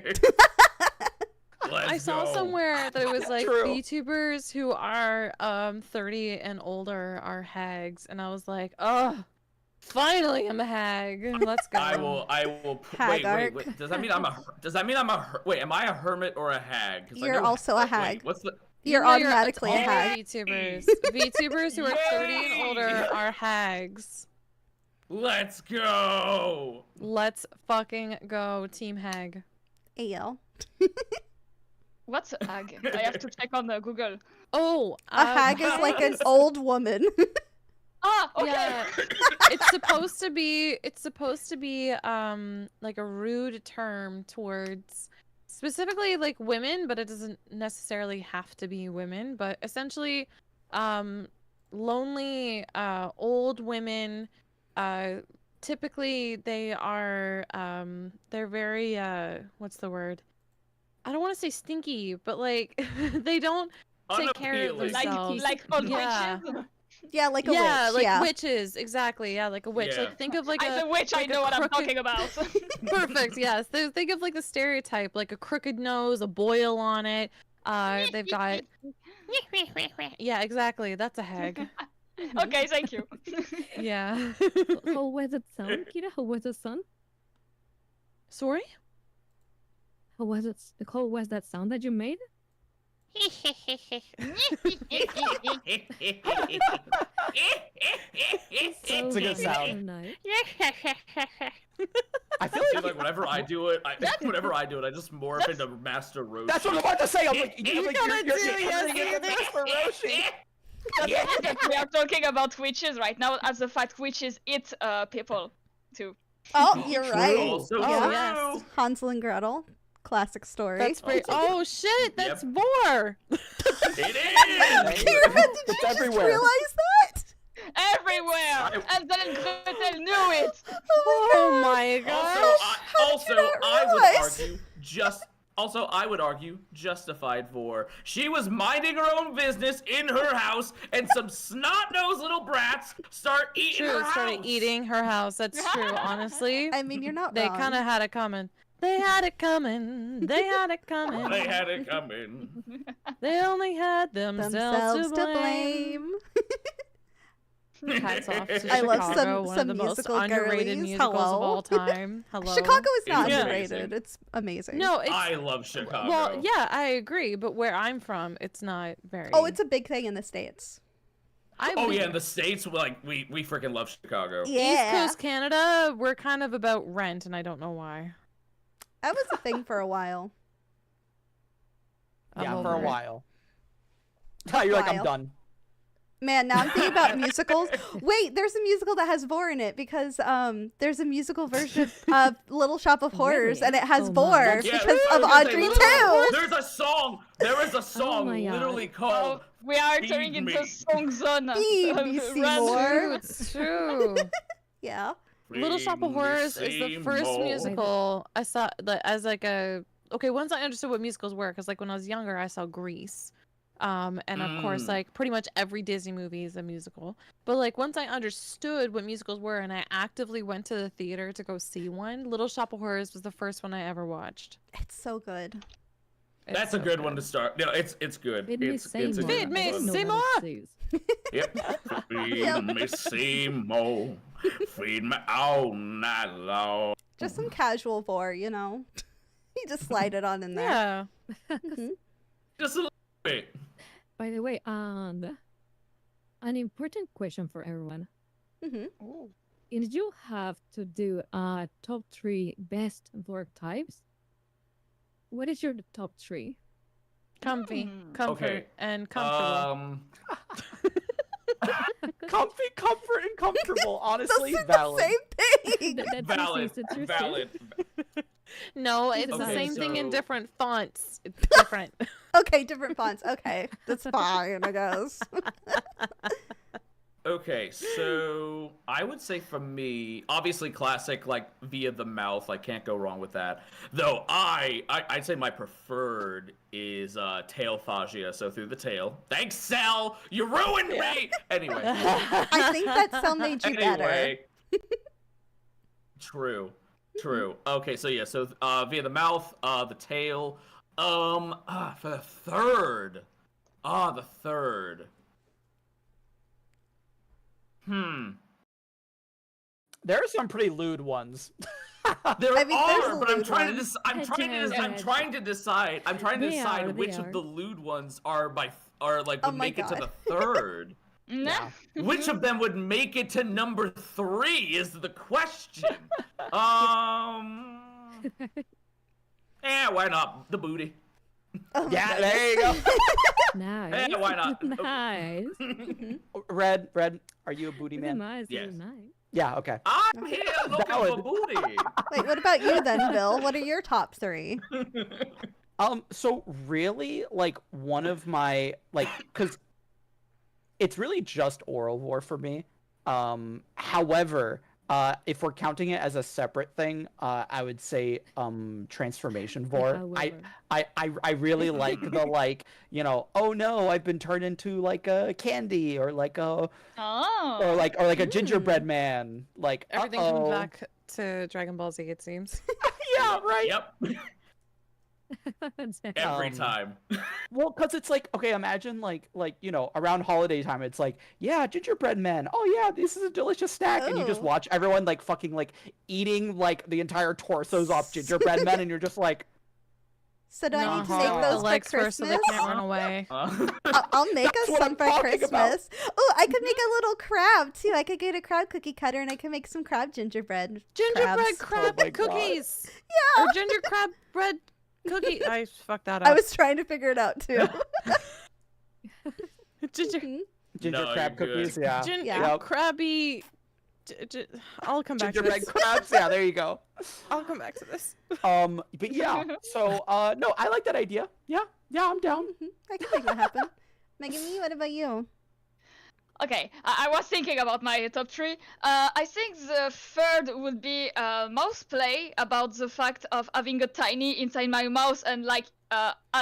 I saw somewhere that it was like True. VTubers who are 30 and older are hags, and I was like, oh, finally I'm a hag. Let's go. I will. Hag Wait. arc. Does that mean I'm a? Wait, am I a hermit or a hag? 'Cause I You're know- also a wait, hag. What's the? You're No, automatically a all hag. VTubers. VTubers who are 30 and older Yay! are hags. Let's go. Let's fucking go, Team Hag. Ayo. What's a hag? I have to check on Google. Oh, A hag is like an old woman. Ah, okay. Yeah, it's supposed to be like a rude term towards specifically like women, but it doesn't necessarily have to be women, but essentially lonely old women, typically they are they're very what's the word? I don't want to say stinky, but like they don't take care of Unappealing. themselves. Like old Yeah. witches. Yeah, like a Yeah, witch. like yeah. witches, exactly. Yeah, like a witch. Yeah. Like think of like As a witch, like I know what I'm crooked- talking about. Perfect. Yes. Think of like the stereotype, like a crooked nose, a boil on it. They've got. Yeah, exactly. That's a hag. Okay, thank you. Yeah. How was that sound, Kira? How was the sound? Sorry. How was it? How was that sound that you made? It's a good sound. Nice. I feel Dude, like whenever I do it, I just morph into Master Roshi. that's what I'm about to say. I'm like, You gotta do it, yes, We are talking about witches right now, as the fact witches eat people too. Oh, you're right. Also Oh, true. yes. Hansel and Gretel, classic story. That's great. Oh shit, that's Vor. It Kira, is. did It's you just everywhere. realize that? Everywhere! And then Gretel knew it! Oh my god. I would argue justified for. She was minding her own business in her house, and some snot-nosed little brats start eating True, her started house. eating her house. That's true, honestly. I mean, you're not They wrong. kind of had it coming. They had it coming. They had it coming. They had it coming. They only had themselves, to blame. I Hats off to Chicago, love some one of the most musical underrated girlies. musicals Hello. of all time. Hello. Chicago is not It's underrated. amazing. It's amazing. No, it's I love Chicago. well, yeah, I agree, but where I'm from, it's not very. Oh, it's a big thing in the States. Oh yeah, in the States, like we freaking love Chicago. Yeah. East Coast Canada, we're kind of about rent, and I don't know why. That was a thing for a while. I'm Yeah, for a over it. while. You're like, I'm While. done. Man, now I'm thinking about musicals. Wait, there's a musical that has Vor in it because there's a musical version of Little Shop of Horrors Really? and it has Oh, Vor my. Yeah, because I of was gonna say, Audrey Little Shop of Horrors, too. There is a song my God. literally Oh, called we are Feed entering into me. song zone. Feed me, Run. Seymour. True, it's true. Yeah. Little Shop of Horrors is the first Seymour. musical I saw as like a okay. Once I understood what musicals were, because like when I was younger, I saw Grease, and of course like pretty much every Disney movie is a musical. But like once I understood what musicals were, and I actively went to the theater to go see one, Little Shop of Horrors was the first one I ever watched. It's so good. It's That's a so good one to start. No, it's good. Feed me It's a Seymour. good Feed me I don't know Seymour. what it says. Yep. Feed Yep. me Seymour. Feed me all night long. Just some casual Vor, you know. You just slide it on in there. Yeah. Mhm. Just a little bit. By the way, and an important question for everyone. Mhm. If you have to do top 3 best work types, what is your top 3? Comfy, Mm. comfort, Okay. and comfortable. Comfy, comfort, and comfortable. Honestly, Those are valid. the same thing. That's Valid. the truth, too. Valid. No, it's the Okay, same thing in so- different fonts. It's different. Okay, different fonts. Okay, that's fine, I guess. Okay, so I would say for me, obviously classic, like via the mouth, I can't go wrong with that. Though I'd say my preferred is tail phagia, so through the tail. Thanks, Cell, you ruined me. Anyway, I think that Cell made you better. anyway. True. Okay, so yeah, so via the mouth, the tail. For the third. The third. There are some pretty lewd ones. There I mean, there's are, but I'm lewd trying ones. to I'm trying to decide They which are. of the lewd ones are like Oh would my make it to God. the third. Nah. Which of them would make it to number 3 is the question. Why not the booty? Oh my Yeah, goodness. there you go. Nice. why not? Nice. Red, are you a booty Really man? nice. Yes. Really nice. Yeah, okay. I'm here looking for Valid. booty. Wait, what about you then, Bill? What are your top 3? So really, like, one of my, like, because it's really just oral vor for me. However, if we're counting it as a separate thing, I would say transformation vor. However. I really like the, like, you know, oh no, I've been turned into like a candy or like a Oh. or like a gingerbread man. Like Everything comes back to Dragon Ball Z, it seems. Yeah, right. Yep. Every Um, time. Well, because it's like, okay, imagine like you know, around holiday time, it's like, yeah, gingerbread men. Oh yeah, this is a delicious snack, and you just Oh. watch everyone like fucking like eating like the entire torsos off gingerbread men, and you're just like, So do I need to No, make hold the those for legs first so Christmas? they can't run away. I'll make That's us what some I'm for talking about. Christmas. Oh, I could make a little crab too. I could get a crab cookie cutter and I could make some crab gingerbread. Gingerbread crabs. crab Oh my God. cookies! Yeah. Or ginger crab bread cookie. I fucked that up. I was trying to figure it out too. Ginger, Mhm. ginger No, crab you're good. cookies, yeah. Yeah. Yep. crabby. I'll come back to Gingerbread this. crabs, yeah, there you go. I'll come back to this. But yeah, so no, I like that idea. Yeah, I'm down. Mhm. I can make that happen. Megami, what about you? Okay, I was thinking about my top 3. I think the third would be mouse play, about the fact of having a tiny inside my mouth, and like,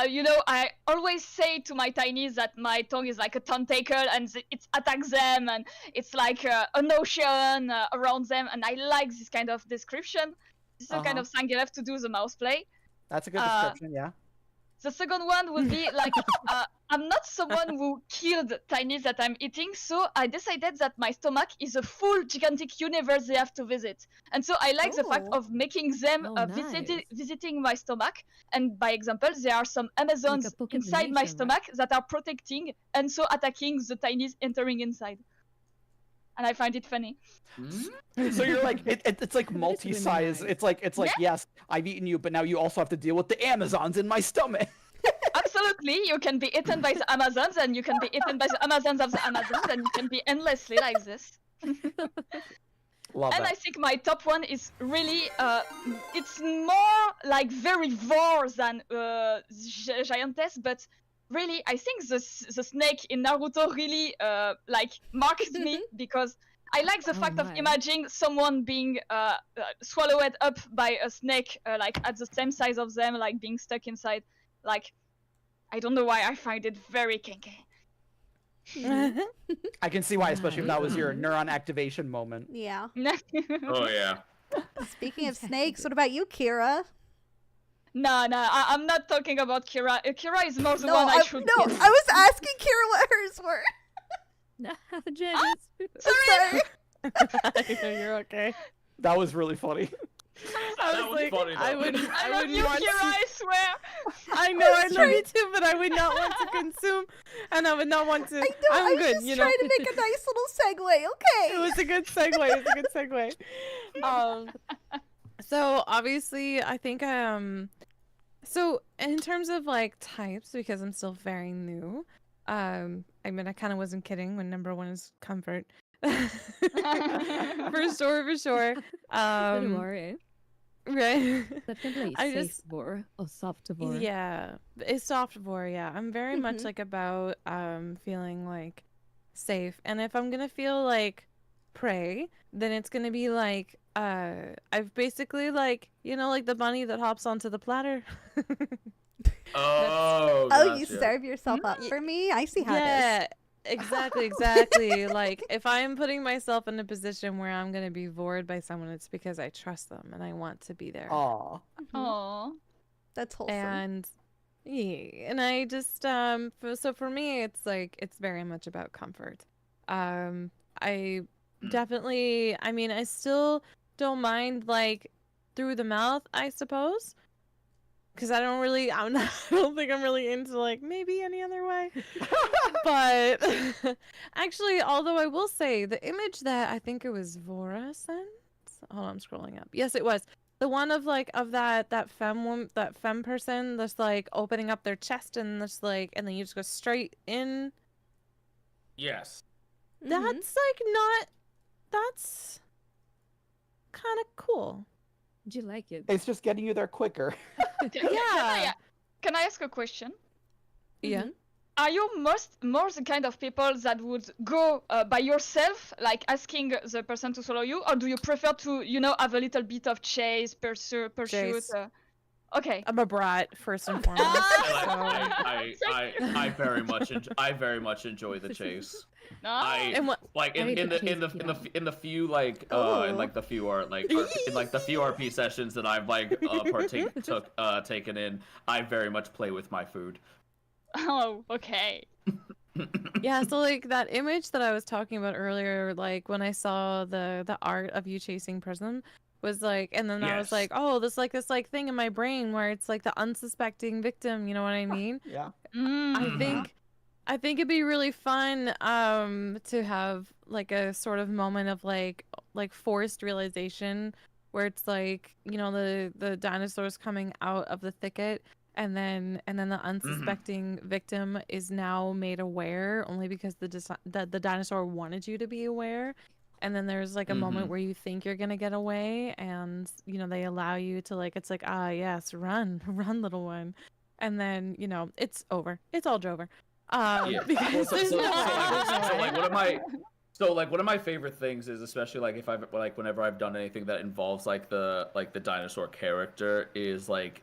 you know, I always say to my tinies that my tongue is like a tentacle and it attacks them, and it's like an ocean around them, and I like this kind of description. This is the kind of thing I have to do the mouse play. That's a good description, yeah. The second one would be like, I'm not someone who killed tinies that I'm eating, so I decided that my stomach is a full gigantic universe they have to visit. And so I like the fact Oh. of making them Oh, nice. visiting my stomach. And by example, there are some Amazons pocket inside my dimension, right? stomach that are protecting and so attacking the tinies entering inside. And I find it funny. So you're like, it's like really multi-size. nice. It's like, yes, I've eaten you, but now you also have to deal with the Amazons in my stomach. Absolutely, you can be eaten by the Amazons, and you can be eaten by the Amazons of the Amazons, and you can be endlessly like this. Love And I that. think my top one is really, it's more like very vor than giantess, but really, I think the snake in Naruto really like marked me, because I like the Oh fact of my. imagining someone being swallowed up by a snake, like at the same size of them, like being stuck inside. Like, I don't know why I find it very kinky. I can see why, especially if that was your neuron activation moment. Yeah. Oh yeah. Speaking of snakes, what about you, Kira? No, I'm not talking about Kira. Kira is more the No, one I I should no, kill. I was asking Kira what hers were. No, Janice. Sorry. No, you're okay. That was really funny. I That was was like, funny, I though. wouldn't I love you, want Kira, to. I swear. I know, I love you too, but I would not want to consume, and I would not want to. I know. I'm I was good, just you know. trying to make a nice little segue. Okay. It was a good segue. It was a good segue. So obviously, I think so in terms of like types, because I'm still very new. I mean, I kind of wasn't kidding when number one is comfort. For sure. Don't worry. Right. That can play I safe just- vor or soft vor. Yeah, it's soft vor. Yeah, I'm very much Mhm. like about feeling like safe, and if I'm gonna feel like prey, then it's gonna be like I've basically like, you know, like the bunny that hops onto the platter. Oh. Oh, you gotcha. serve yourself up for me? I see how it Yeah, exactly. Like if I'm putting myself in a position where I'm gonna be vored by someone, it's because I trust them and I want to be there. Aw. is. Mhm. Aww. That's wholesome. And yeah, and I just so for me it's like it's very much about comfort. I definitely, I mean, I still don't mind like through the mouth, I suppose, because I don't think I'm really into like maybe any other way. But actually, although I will say the image that I think it was Vora sent. Hold on, I'm scrolling up. Yes, it was. The one of like of that femme person that's like opening up their chest and just like, and then you just go straight in. Yes. Mhm. That's like not. That's kind of cool. Do you like it? It's just getting you there quicker. Can I ask a question? Yeah. Are you more the kind of people that would go by yourself, like asking the person to follow you, or do you prefer to, have a little bit of chase, pursuit? Chase. Okay. I'm a brat first and foremost. I very much enjoy the chase. No? Like in the few like in like the few RP sessions that I've like taken in, I very much play with my food. Oh, okay. Yeah, so like that image that I was talking about earlier, like when I saw the art of you chasing Prism was like, and then I was like, oh, this thing in my brain where it's like the unsuspecting victim, you know what I mean? Yeah. I think it'd be really fun to have like a sort of moment of like forced realization where it's like, the dinosaurs coming out of the thicket, and then the unsuspecting victim is now made aware only because the dinosaur wanted you to be aware. And then there's like a moment where you think you're gonna get away, and they allow you to like, it's like, ah yes, run little one, and then it's over, it's all over. Because there's no way. One of my favorite things is, especially like if I've like whenever I've done anything that involves like the dinosaur character, is like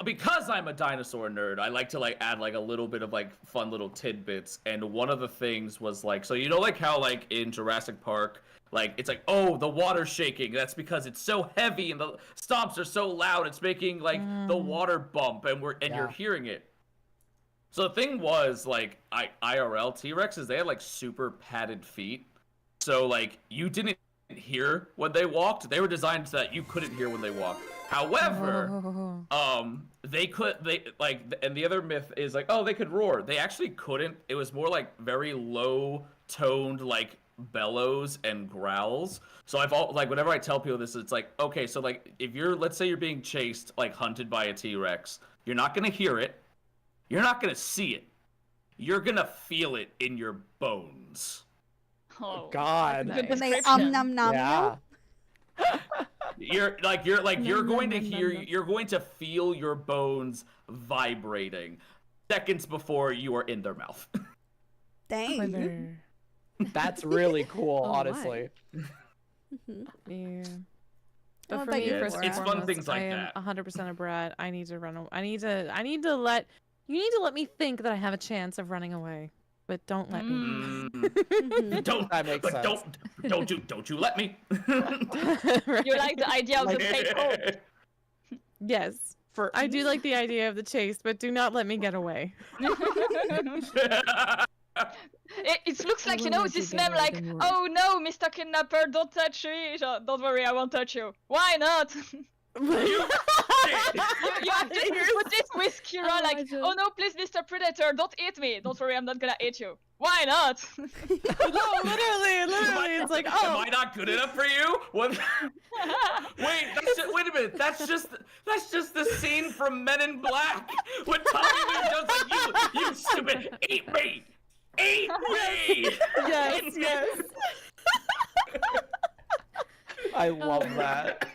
because I'm a dinosaur nerd, I like to like add like a little bit of like fun little tidbits. And one of the things was like, so like how like in Jurassic Park, like it's like, oh, the water's shaking, that's because it's so heavy and the stomps are so loud, it's making like the water bump, and you're hearing it. So the thing was, like, IRL T-Rexes, they had, like, super padded feet. So, like, you didn't hear when they walked. They were designed so that you couldn't hear when they walked. However, and the other myth is, like, oh, they could roar. They actually couldn't. It was more, like, very low-toned, like, bellows and growls. So whenever I tell people this, it's like, okay, so, like, if let's say you're being chased, like, hunted by a T-Rex, you're not gonna hear it. You're not gonna see it. You're gonna feel it in your bones. Oh God! When they nom yeah. You're going to feel your bones vibrating seconds before you are in their mouth. Dang. That's really cool, honestly. Yeah. Oh, But for me, it's fun things like I am that. 100% a brat. I need to run. You need to let me think that I have a chance of running away, but don't let me. Don't. That makes sense. Don't you let me. You like the idea of the fake hope. Yes. I do like the idea of the chase, but do not let me get away. It looks like, this meme like, oh no, Mr. Kidnapper, don't touch me. Don't worry, I won't touch you. Why not? You have to put this with Kira, like, oh no, please, Mr. Predator, don't eat me. Don't worry, I'm not gonna eat you. Why not? No, literally, it's like, oh. Am I not good enough for you? What? Wait a minute. That's just the scene from Men in Black when Tommy Lee Jones like, you stupid, eat me. Eat me! Yes. I love that.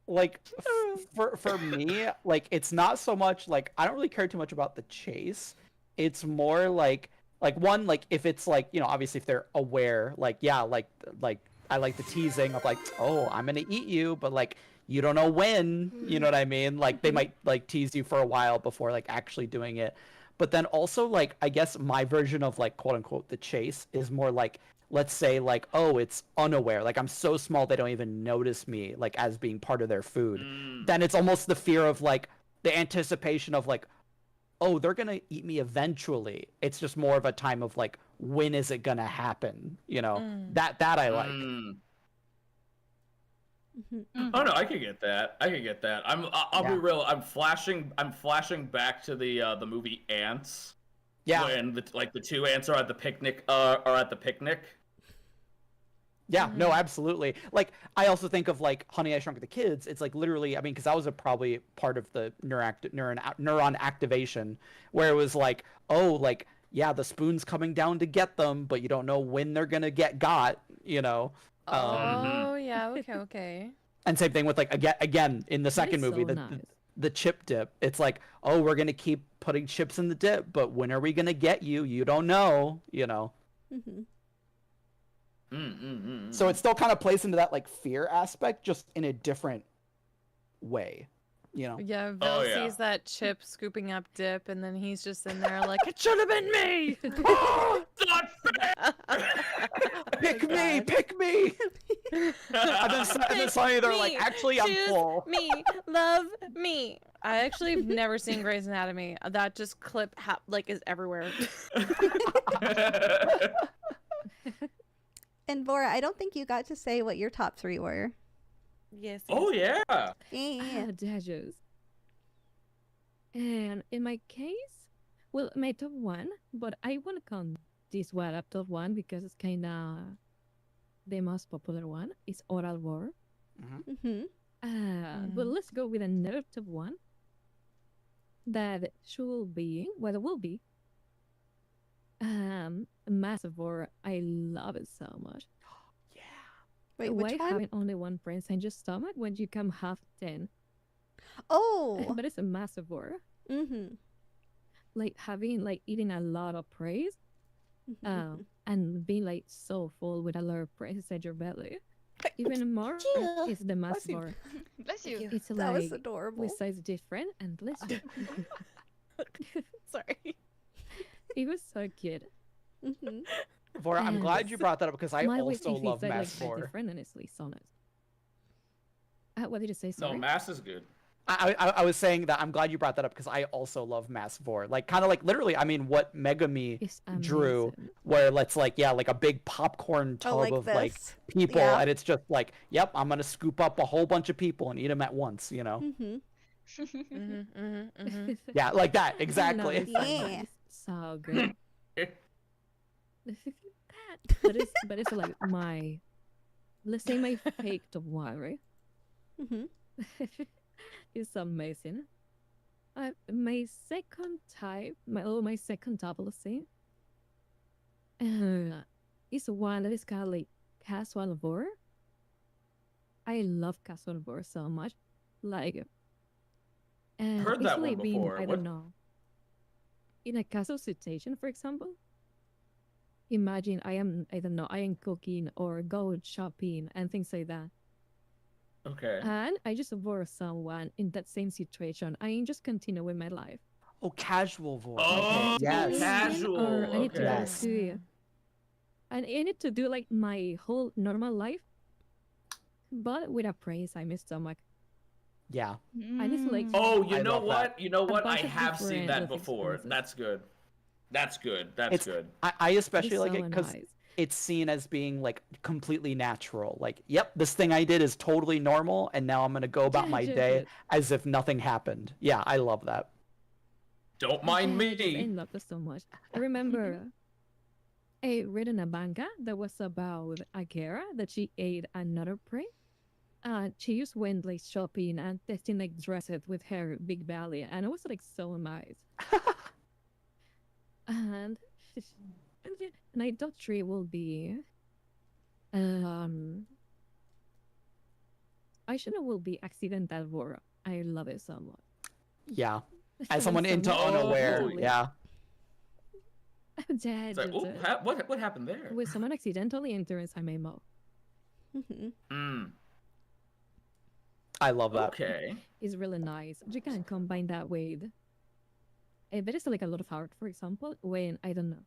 Like, for me, like, it's not so much, like, I don't really care too much about the chase. It's more, like one, like, if it's, like, obviously if they're aware, like, yeah, like, I like the teasing of, like, oh, I'm gonna eat you, but, like, you don't know when, you know what I mean? Like, they might, like, tease you for a while before, like, actually doing it. But then also, like, I guess my version of, like, quote-unquote the chase is more like, let's say, like, oh, it's unaware. Like, I'm so small they don't even notice me, like, as being part of their food. Then it's almost the fear of, like, the anticipation of, like, oh, they're gonna eat me eventually. It's just more of a time of, like, when is it gonna happen? That I like. Oh no, I can get that. I'll be real. I'm flashing back to the movie Ants. Yeah. When the two ants are at the picnic. Yeah, no, absolutely. Like, I also think of, like, Honey, I Shrunk the Kids. It's, like, literally, I mean, because that was probably part of the neuron activation, where it was like, oh, like, yeah, the spoon's coming down to get them, but you don't know when they're gonna get got, you know. Oh, yeah, okay. And same thing with like again in the That second is movie, so nice. the chip dip. It's like, oh, we're gonna keep putting chips in the dip, but when are we gonna get you? You don't know, you know. So it still kind of plays into that like fear aspect, just in a different way, you know. Yeah, Vil yeah. sees that chip scooping up dip, and then he's just in there like, it should have been me! Pick me, pick me. and then suddenly they're like, actually, I'm Choose full. me, love me. I actually have never seen Grey's Anatomy. That just clip like is everywhere. And Vora, I don't think you got to say what your top 3 were. Yes. Oh yeah. Yeah. Dashes. And in my case, well, my top 1, but I want to count this one up top 1 because it's kind of the most popular one. It's Oral War. But let's go with another top 1 that should be, well, it will be Massive War. I love it so much. Wait, Why which one? having only one prince in your stomach when you can have 10? Oh. But it's a Massive War. Mm-hmm. Like having like eating a lot of praise, and being like so full with a lot of praise at your belly. Even more is the Massive War. Bless you. It's like That was adorable. with size different and bless you. Sorry. It was so cute. Vora, I'm glad you brought that up because I My also weight love is, Mass like, 4. different and it's like so nice. What did you say? Sorry. No, Mass is good. I was saying that I'm glad you brought that up because I also love Mass 4. Like, kind of like literally, I mean, what Megami It's drew, amazing. where it's like, yeah, like a big popcorn tub like of like this. people, Yeah. and it's just like, yep, I'm gonna scoop up a whole bunch of people and eat them at once, you know? Yeah, like that, exactly. No, it's so Yeah. nice. So good. but it's like my, let's say my fake top 1, right? It's amazing. My second type, my second top, let's say, is one that is called like casual war. I love casual war so much. Like, Heard it's that like one being, before. I don't know, in a casual situation, for example. Imagine I am cooking or go shopping and things like that. Okay. And I just avoid someone in that same situation. I can just continue with my life. Oh, casual voice. Oh, Okay, yes. casual. Or I need to Okay. Yes. do, and I need to do like my whole normal life, but with a praise I my stomach. Yeah. I just like. Oh, I you know love what? that. You know what? I bunch of have seen different that little before. experiences. That's good. That's good. That's It's good. I especially It's like so it because nice. it's seen as being like completely natural. Like, yep, this thing I did is totally normal, and now I'm gonna go about my day as if nothing happened. Yeah, I love that. Don't mind I me. love this so much. I remember I read in a manga that was about a girl that she ate another prey. She just went like shopping and testing like dresses with her big belly, and it was like so nice. And my top 3 will be, I should know will be accidental war. I love it so much. Yeah. It As was someone so into nice. unaware. Totally. Yeah. Yeah, It's like, just, oh, what happened there? with someone accidentally enters my mouth. I love that. Okay. Is really nice. You can combine that with. There is like a lot of art, for example, when I don't know.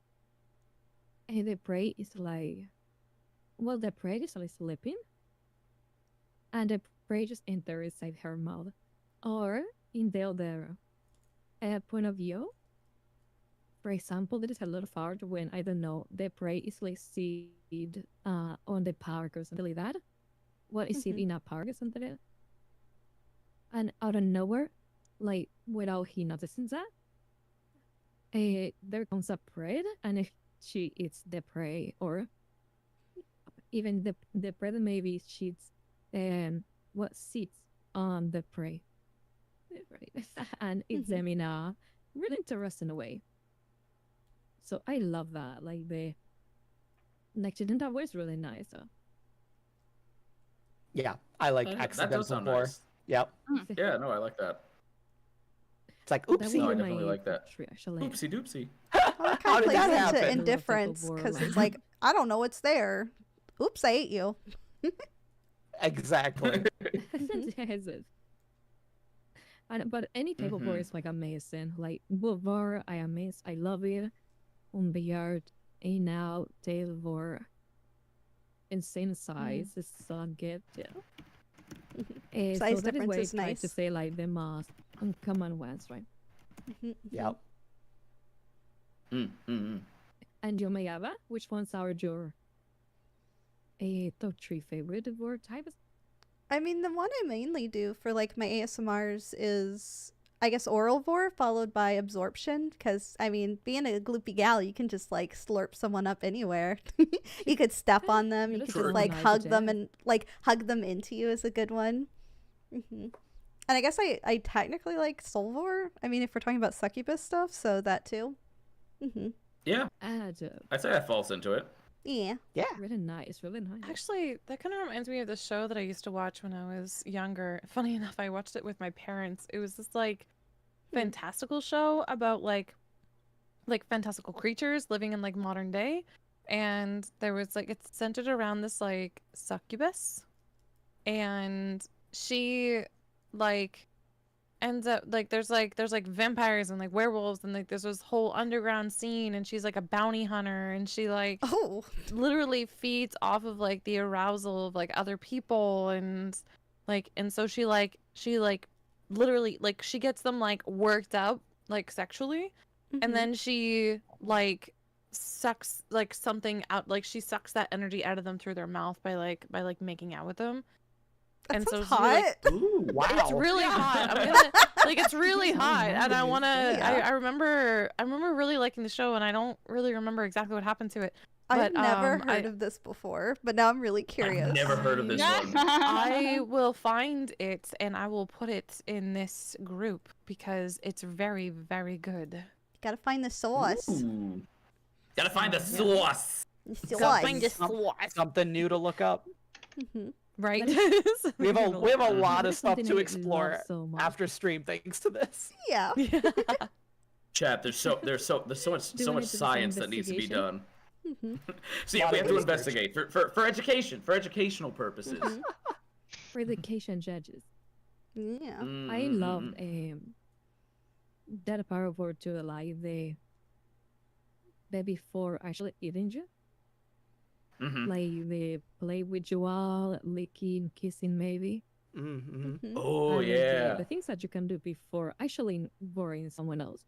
And the prey is like, well, the prey is like sleeping, and the prey just enters inside her mouth, or in the other point of view. For example, there is a lot of art when I don't know the prey is like seed on the park or something like that. What is it in a park or something like that? And out of nowhere, like without he noticing that, there comes a prey, and if she eats the prey, or even the prey maybe she's what sits on the prey, and eats them in a really interesting way. So I love that. Like the connected in that way is really nice. So. Yeah, I like That does accidental sound vor. nice. Yep. Yeah, no, I like that. It's like, That would oopsie. No, I be definitely my like that. top three, actually. Oopsie doopsie. Well, it How kind of did that plays into happen? indifference because it's like, I don't know what's there. Oops, I ate you. Exactly. Yes, it. But any type of war Mhm. is like amazing. Like war, I amaze. I love it. Unbegärt, in out, tail war. Insane size is so good. Yeah. Size so that is difference what I is try nice. to say like the most uncommon ones, right? Yep. And you, Mayaba, which ones are your top 3 favorite war types? I mean, the one I mainly do for like my ASMRs is, I guess, oral vor followed by absorption. Because I mean, being a gloopy gal, you can just like slurp someone up anywhere. You could step on them. You That could is just really like nice, hug them yeah. and like hug them into you is a good one. And I guess I technically like soul vor. I mean, if we're talking about succubus stuff, so that too. Yeah, And I'd say that falls into it. Yeah. really nice, really nice. Actually, that kind of reminds me of the show that I used to watch when I was younger. Funny enough, I watched it with my parents. It was this like fantastical show about like fantastical creatures living in like modern day, and there was like it's centered around this like succubus, and she like ends up like there's vampires and like werewolves and like there's this whole underground scene, and she's like a bounty hunter, and she like Oh. literally feeds off of like the arousal of like other people, and so she literally like she gets them like worked up like sexually, and then she like sucks like something out, like she sucks that energy out of them through their mouth by making out with them. That And so sounds she, like, hot. Ooh, wow. It's really hot. I'm gonna like it's really hot, and I want to. Yeah. I remember really liking the show, and I don't really remember exactly what happened to it. I've But, never I- heard of this before, but now I'm really curious. I've never heard of this one. I will find it and I will put it in this group because it's very, very good. Gotta find the sauce. Ooh. Gotta find the sauce. The Gotta find sauce. the sauce. Something new to look up. Right? We have a lot of stuff Something to I love explore so much. after stream thanks to this. Yeah. Chat, there's so much Do we need to do some science that needs to be done. Mhm. So yeah, Lot we of have to research. investigate for education, for educational purposes. For education judges. Yeah. I love that part of Vorth of July, the before actually eating you. Like they play with you all, licking, kissing maybe. Oh And yeah. the things that you can do before actually boring someone else.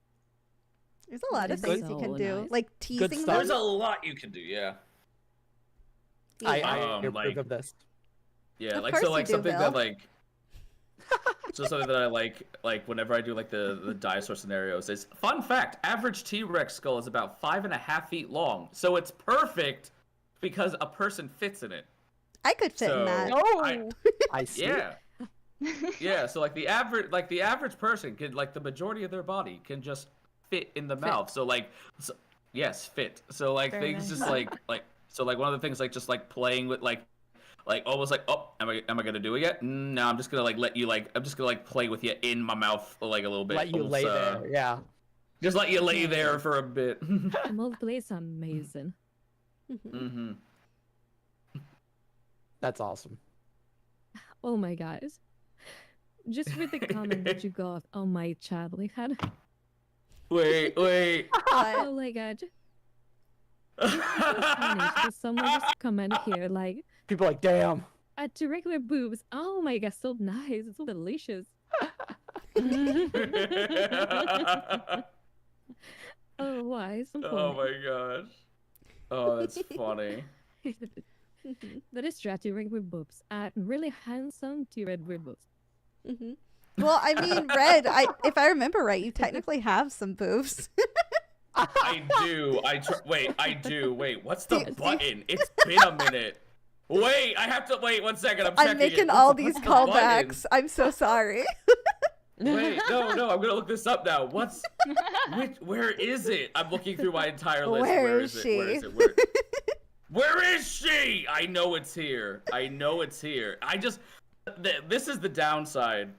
There's a lot of That's things you can so do, nice. like teasing them. stuff. There's a lot you can do. Yeah. I Um, approve like- of this. Yeah, Of like course so you like do, something Bill. that like so something that I like whenever I do like the dinosaur scenarios is fun fact, average T-Rex skull is about 5.5 feet long. So it's perfect because a person fits in it. I could fit in So- that. I- I see. Yeah. Yeah, so like the average person can like the majority of their body can just fit in the mouth. So like yes, fit. So like Very things nice. just like so like one of the things like just like playing with like almost like, oh, am I gonna do it yet? No, I'm just gonna like let you like I'm just gonna like play with you in my mouth like a little bit. Let you Almost, lay there. Yeah. Just let you lay there for a bit. The multiplayer is amazing. Mm-hmm. That's awesome. Oh my guys. Just read the comment that you got on my chat. Like had Wait. oh my god. Spanish, but someone just commented here like People are like, damn. at the regular boobs. Oh my god, so nice. It's so delicious. Oh why? So Oh funny. my gosh. Oh, that's funny. That is true, T-Rex with boobs. Really handsome T-Rex with boobs. Well, I mean, Red, if I remember right, you technically have some boobs. I do. I do. Wait, what's the See- button? It's been a minute. Wait, I have to wait 1 second. I'm checking I'm making it. all What's these the button? callbacks. I'm so sorry. Wait, no, I'm gonna look this up now. Where is it? I'm looking through my entire list. Where is it? she? Where is it? Where is she? I know it's here. I just, this is the downside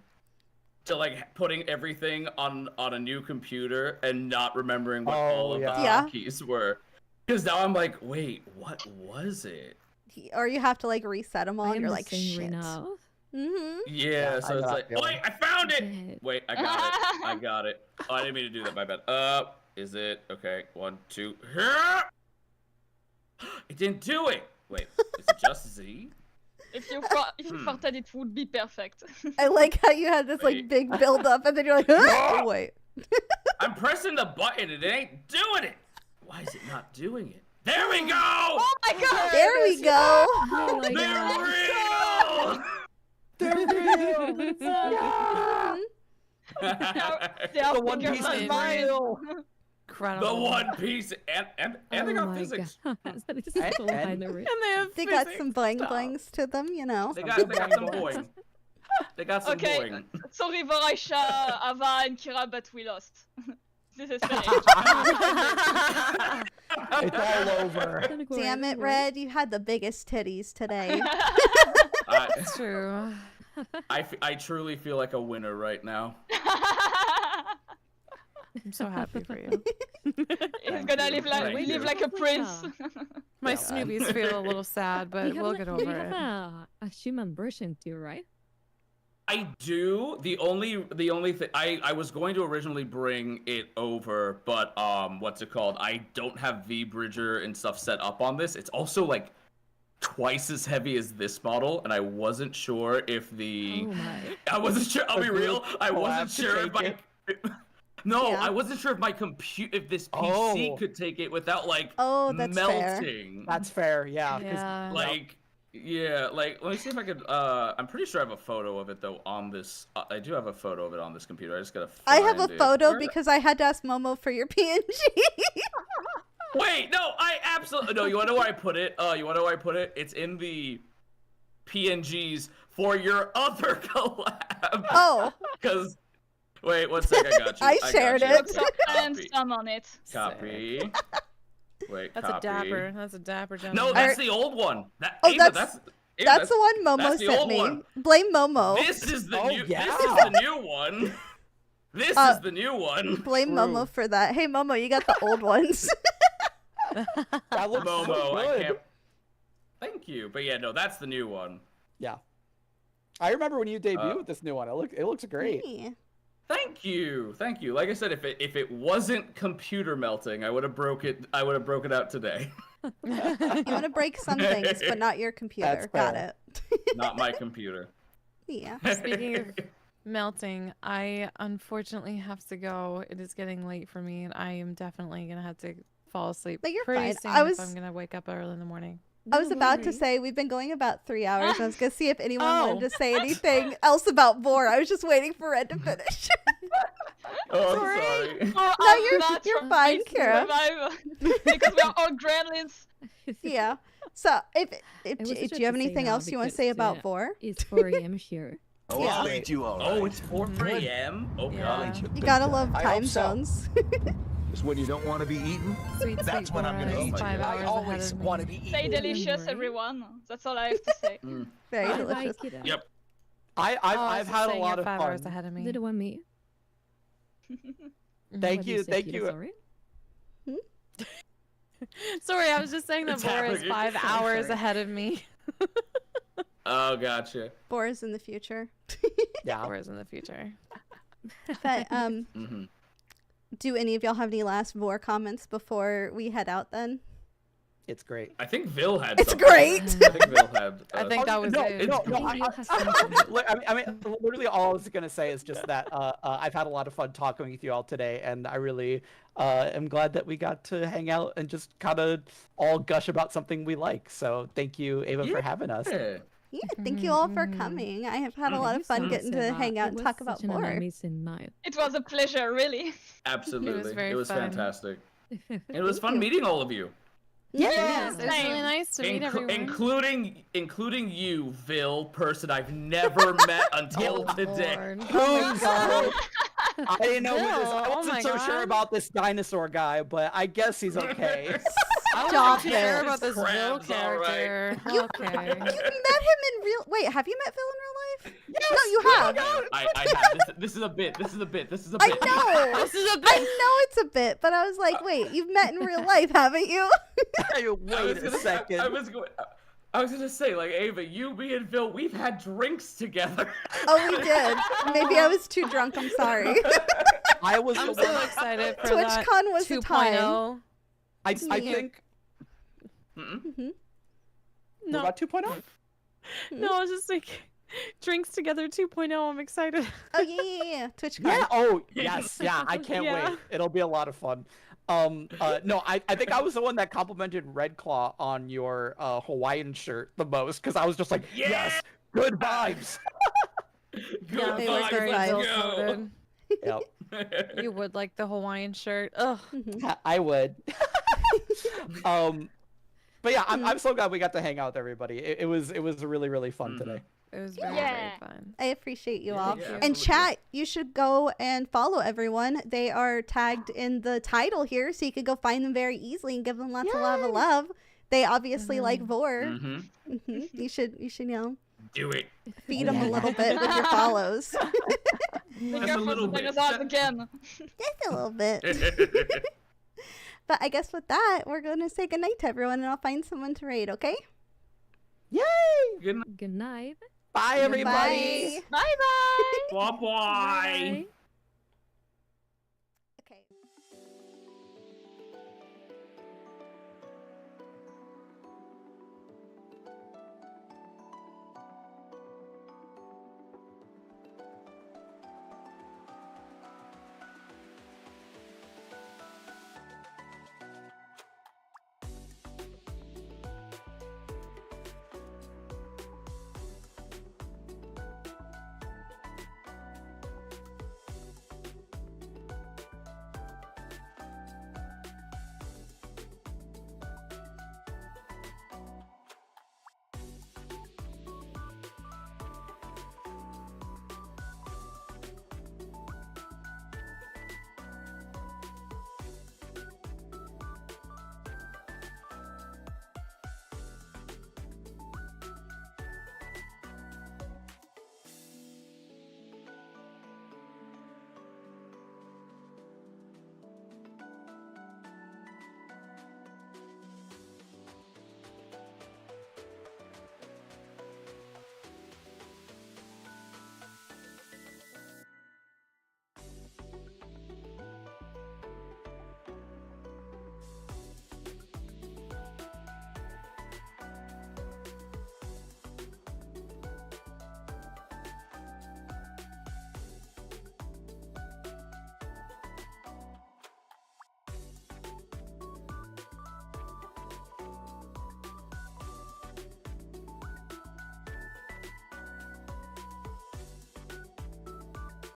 to like putting everything on a new computer and not remembering what all of the hotkeys were. Because now I'm like, wait, what was it? Or you have to like reset them all, and you're like, shit. shit. Yeah, so it's like, wait, I found it! Wait, I got it. I got it. Oh, I didn't mean to do that, my bad. Is it? Okay, 1, 2. It didn't do it! Wait, is it just Z? If you farted, it would be perfect. I like how you had this like big build up, and then you're like, oh, wait. I'm pressing the button and it ain't doing it! Why is it not doing it? There we go! Oh my god! There we go! Oh my God. They're real! They are The One bigger Piece than smile. Incredible. The One Piece and they got physics. That is so binary. They got some bling blings to them, you know. They got some boing. They got some boing. Sorry, Voraisha, Ava, and Kira, but we lost. This is finished. It's all over. Damn it, Red, you had the biggest titties today. It's true. I truly feel like a winner right now. I'm so happy for you. He's gonna live like a prince. My Snoopies feel a little sad, but we'll get over it. A human version too, right? I do. The only thing I was going to originally bring it over, but what's it called? I don't have V-Bridger and stuff set up on this. It's also like twice as heavy as this model, and I wasn't sure if the I wasn't sure. I'll be real. I wasn't sure if my I wasn't sure if my if this PC could take it without like that's melting. Fair. That's fair. Yeah. Let me see if I could. I'm pretty sure I have a photo of it though on this. I do have a photo of it on this computer. I just gotta. I have a photo because I had to ask Momo for your PNG. Wait, no, I absolutely no. You wanna know where I put it? You wanna know where I put it? It's in the PNGs for your other collab. Oh. Because. Wait, 1 sec, I got you. I shared it. And some on it. Copy. Wait, That's copy. That's a dapper gentleman. No, that's the old one. That's the one Momo sent me. One. Blame Momo. This is the new. This is the new one. This is the new one. Blame Momo for that. Hey Momo, you got the old ones. That looks Momo, so I good. can't. Thank you, but yeah, no, that's the new one. Yeah. I remember when you debuted with this new one. It looks great. Yeah. Thank you. Like I said, if it wasn't computer melting, I would have broke it. I would have broken out today. You want to break some things, but not your computer. Got it. Not my computer. Yeah. Speaking of melting, I unfortunately have to go. It is getting late for me, and I am definitely gonna have to fall asleep But you're pretty fine. soon if I'm gonna wake up early in the morning. I was about to say we've been going about 3 hours. I was gonna see if anyone wanted to say anything else about Vor. I was just waiting for Red to finish. Oh, I'm sorry. No, you're fine, Kira. Because we're all gremlins. Yeah. So if I was do just you have to say anything now else you want to say because, about Vor? It's 4 a.m. here. Oh, Yeah. I'll eat you all right. Oh, it's 4 a.m. Oh Yeah. god. You gotta love I time hope so. zones. It's when you don't want to be eaten. Sweet, That's sweet when I'm Boris, gonna eat you. 5 I hours ahead always of me. want to be eaten. Stay delicious, Right? everyone. That's all I have to say. Very I delicious. like it. Yep. I've had a lot of 5 fun. hours ahead of me. Did it want me? Thank What you, say, thank Kira, you. Sorry. Sorry, I was just saying that It's Vor is happening. 5 Sorry, hours sorry. ahead of me. Oh, gotcha. Vor is in the future. Yeah. Vor is in the future. But Mm-hmm. do any of y'all have any last Vor comments before we head out then? It's great. I think Vil had. It's something. great. I think Vil had. I think that was no, it. no, I no. think you have something. I mean, literally all I was gonna say is just that I've had a lot of fun talking with you all today, and I really am glad that we got to hang out and just kind of all gush about something we like. So thank you, Ava, for having us. Yeah. Yeah, thank you all for coming. I have had a lot of fun getting to hang out and talk about It was Vor. such an amazing night. It was a pleasure, really. Absolutely. very It was fun. fantastic. It Thank was fun you. meeting all of you. Yes, it's really Same. nice to meet everyone. Including you, Vil, person I've never met until today. Lord. Oh my god. I didn't know who this. Bill, I oh wasn't my so sure God. about this dinosaur guy, but I guess he's okay. I Stop wasn't sure it. about this Bill Crab's all right. character. You Okay. met him in real. Wait, have you met Phil in real life? Yes! No, you Oh my have. God. I have. This is a bit. This is a bit. This is a I bit. know. This is a I bit. know it's a bit, but I was like, wait, you've met in real life, haven't you? Hey, wait a second. I was gonna say, like, Ava, you, me, and Phil, we've had drinks together. Oh, we did. Maybe I was too drunk. I'm sorry. I was I'm the so one. excited for that TwitchCon was a time. 2.0. I Yeah. think. Mhm. No, What about 2.0? no, I was just like, drinks together 2.0. I'm excited. Oh yeah. TwitchCon. Yeah. Oh, yes. Yeah. I can't Yeah. wait. It'll be a lot of fun. No, I think I was the one that complimented Red Claw on your Hawaiian shirt the most because I was just like, yes, good vibes. Yeah, They it were was good very vibes. Bill-coded. Yep. You would like the Hawaiian shirt. Ugh. Mhm. I would. But yeah, I'm so glad we got to hang out with everybody. It was really, really fun today. It was very, Yeah. very fun. I appreciate you all. Thank you. And chat, you should go and follow everyone. They are tagged in the title here, so you could go find them very easily and give them lots of love. They obviously like Vor. Mm-hmm. You should Do it. feed them a little bit with your follows. Be Just a careful little to bring bit. us out again. Just a little bit. But I guess with that, we're going to say goodnight to everyone, and I'll find someone to raid, okay? Yay! Good night. Good night. Bye, everybody. Bye. Bye bye. Bye-bye. Bye.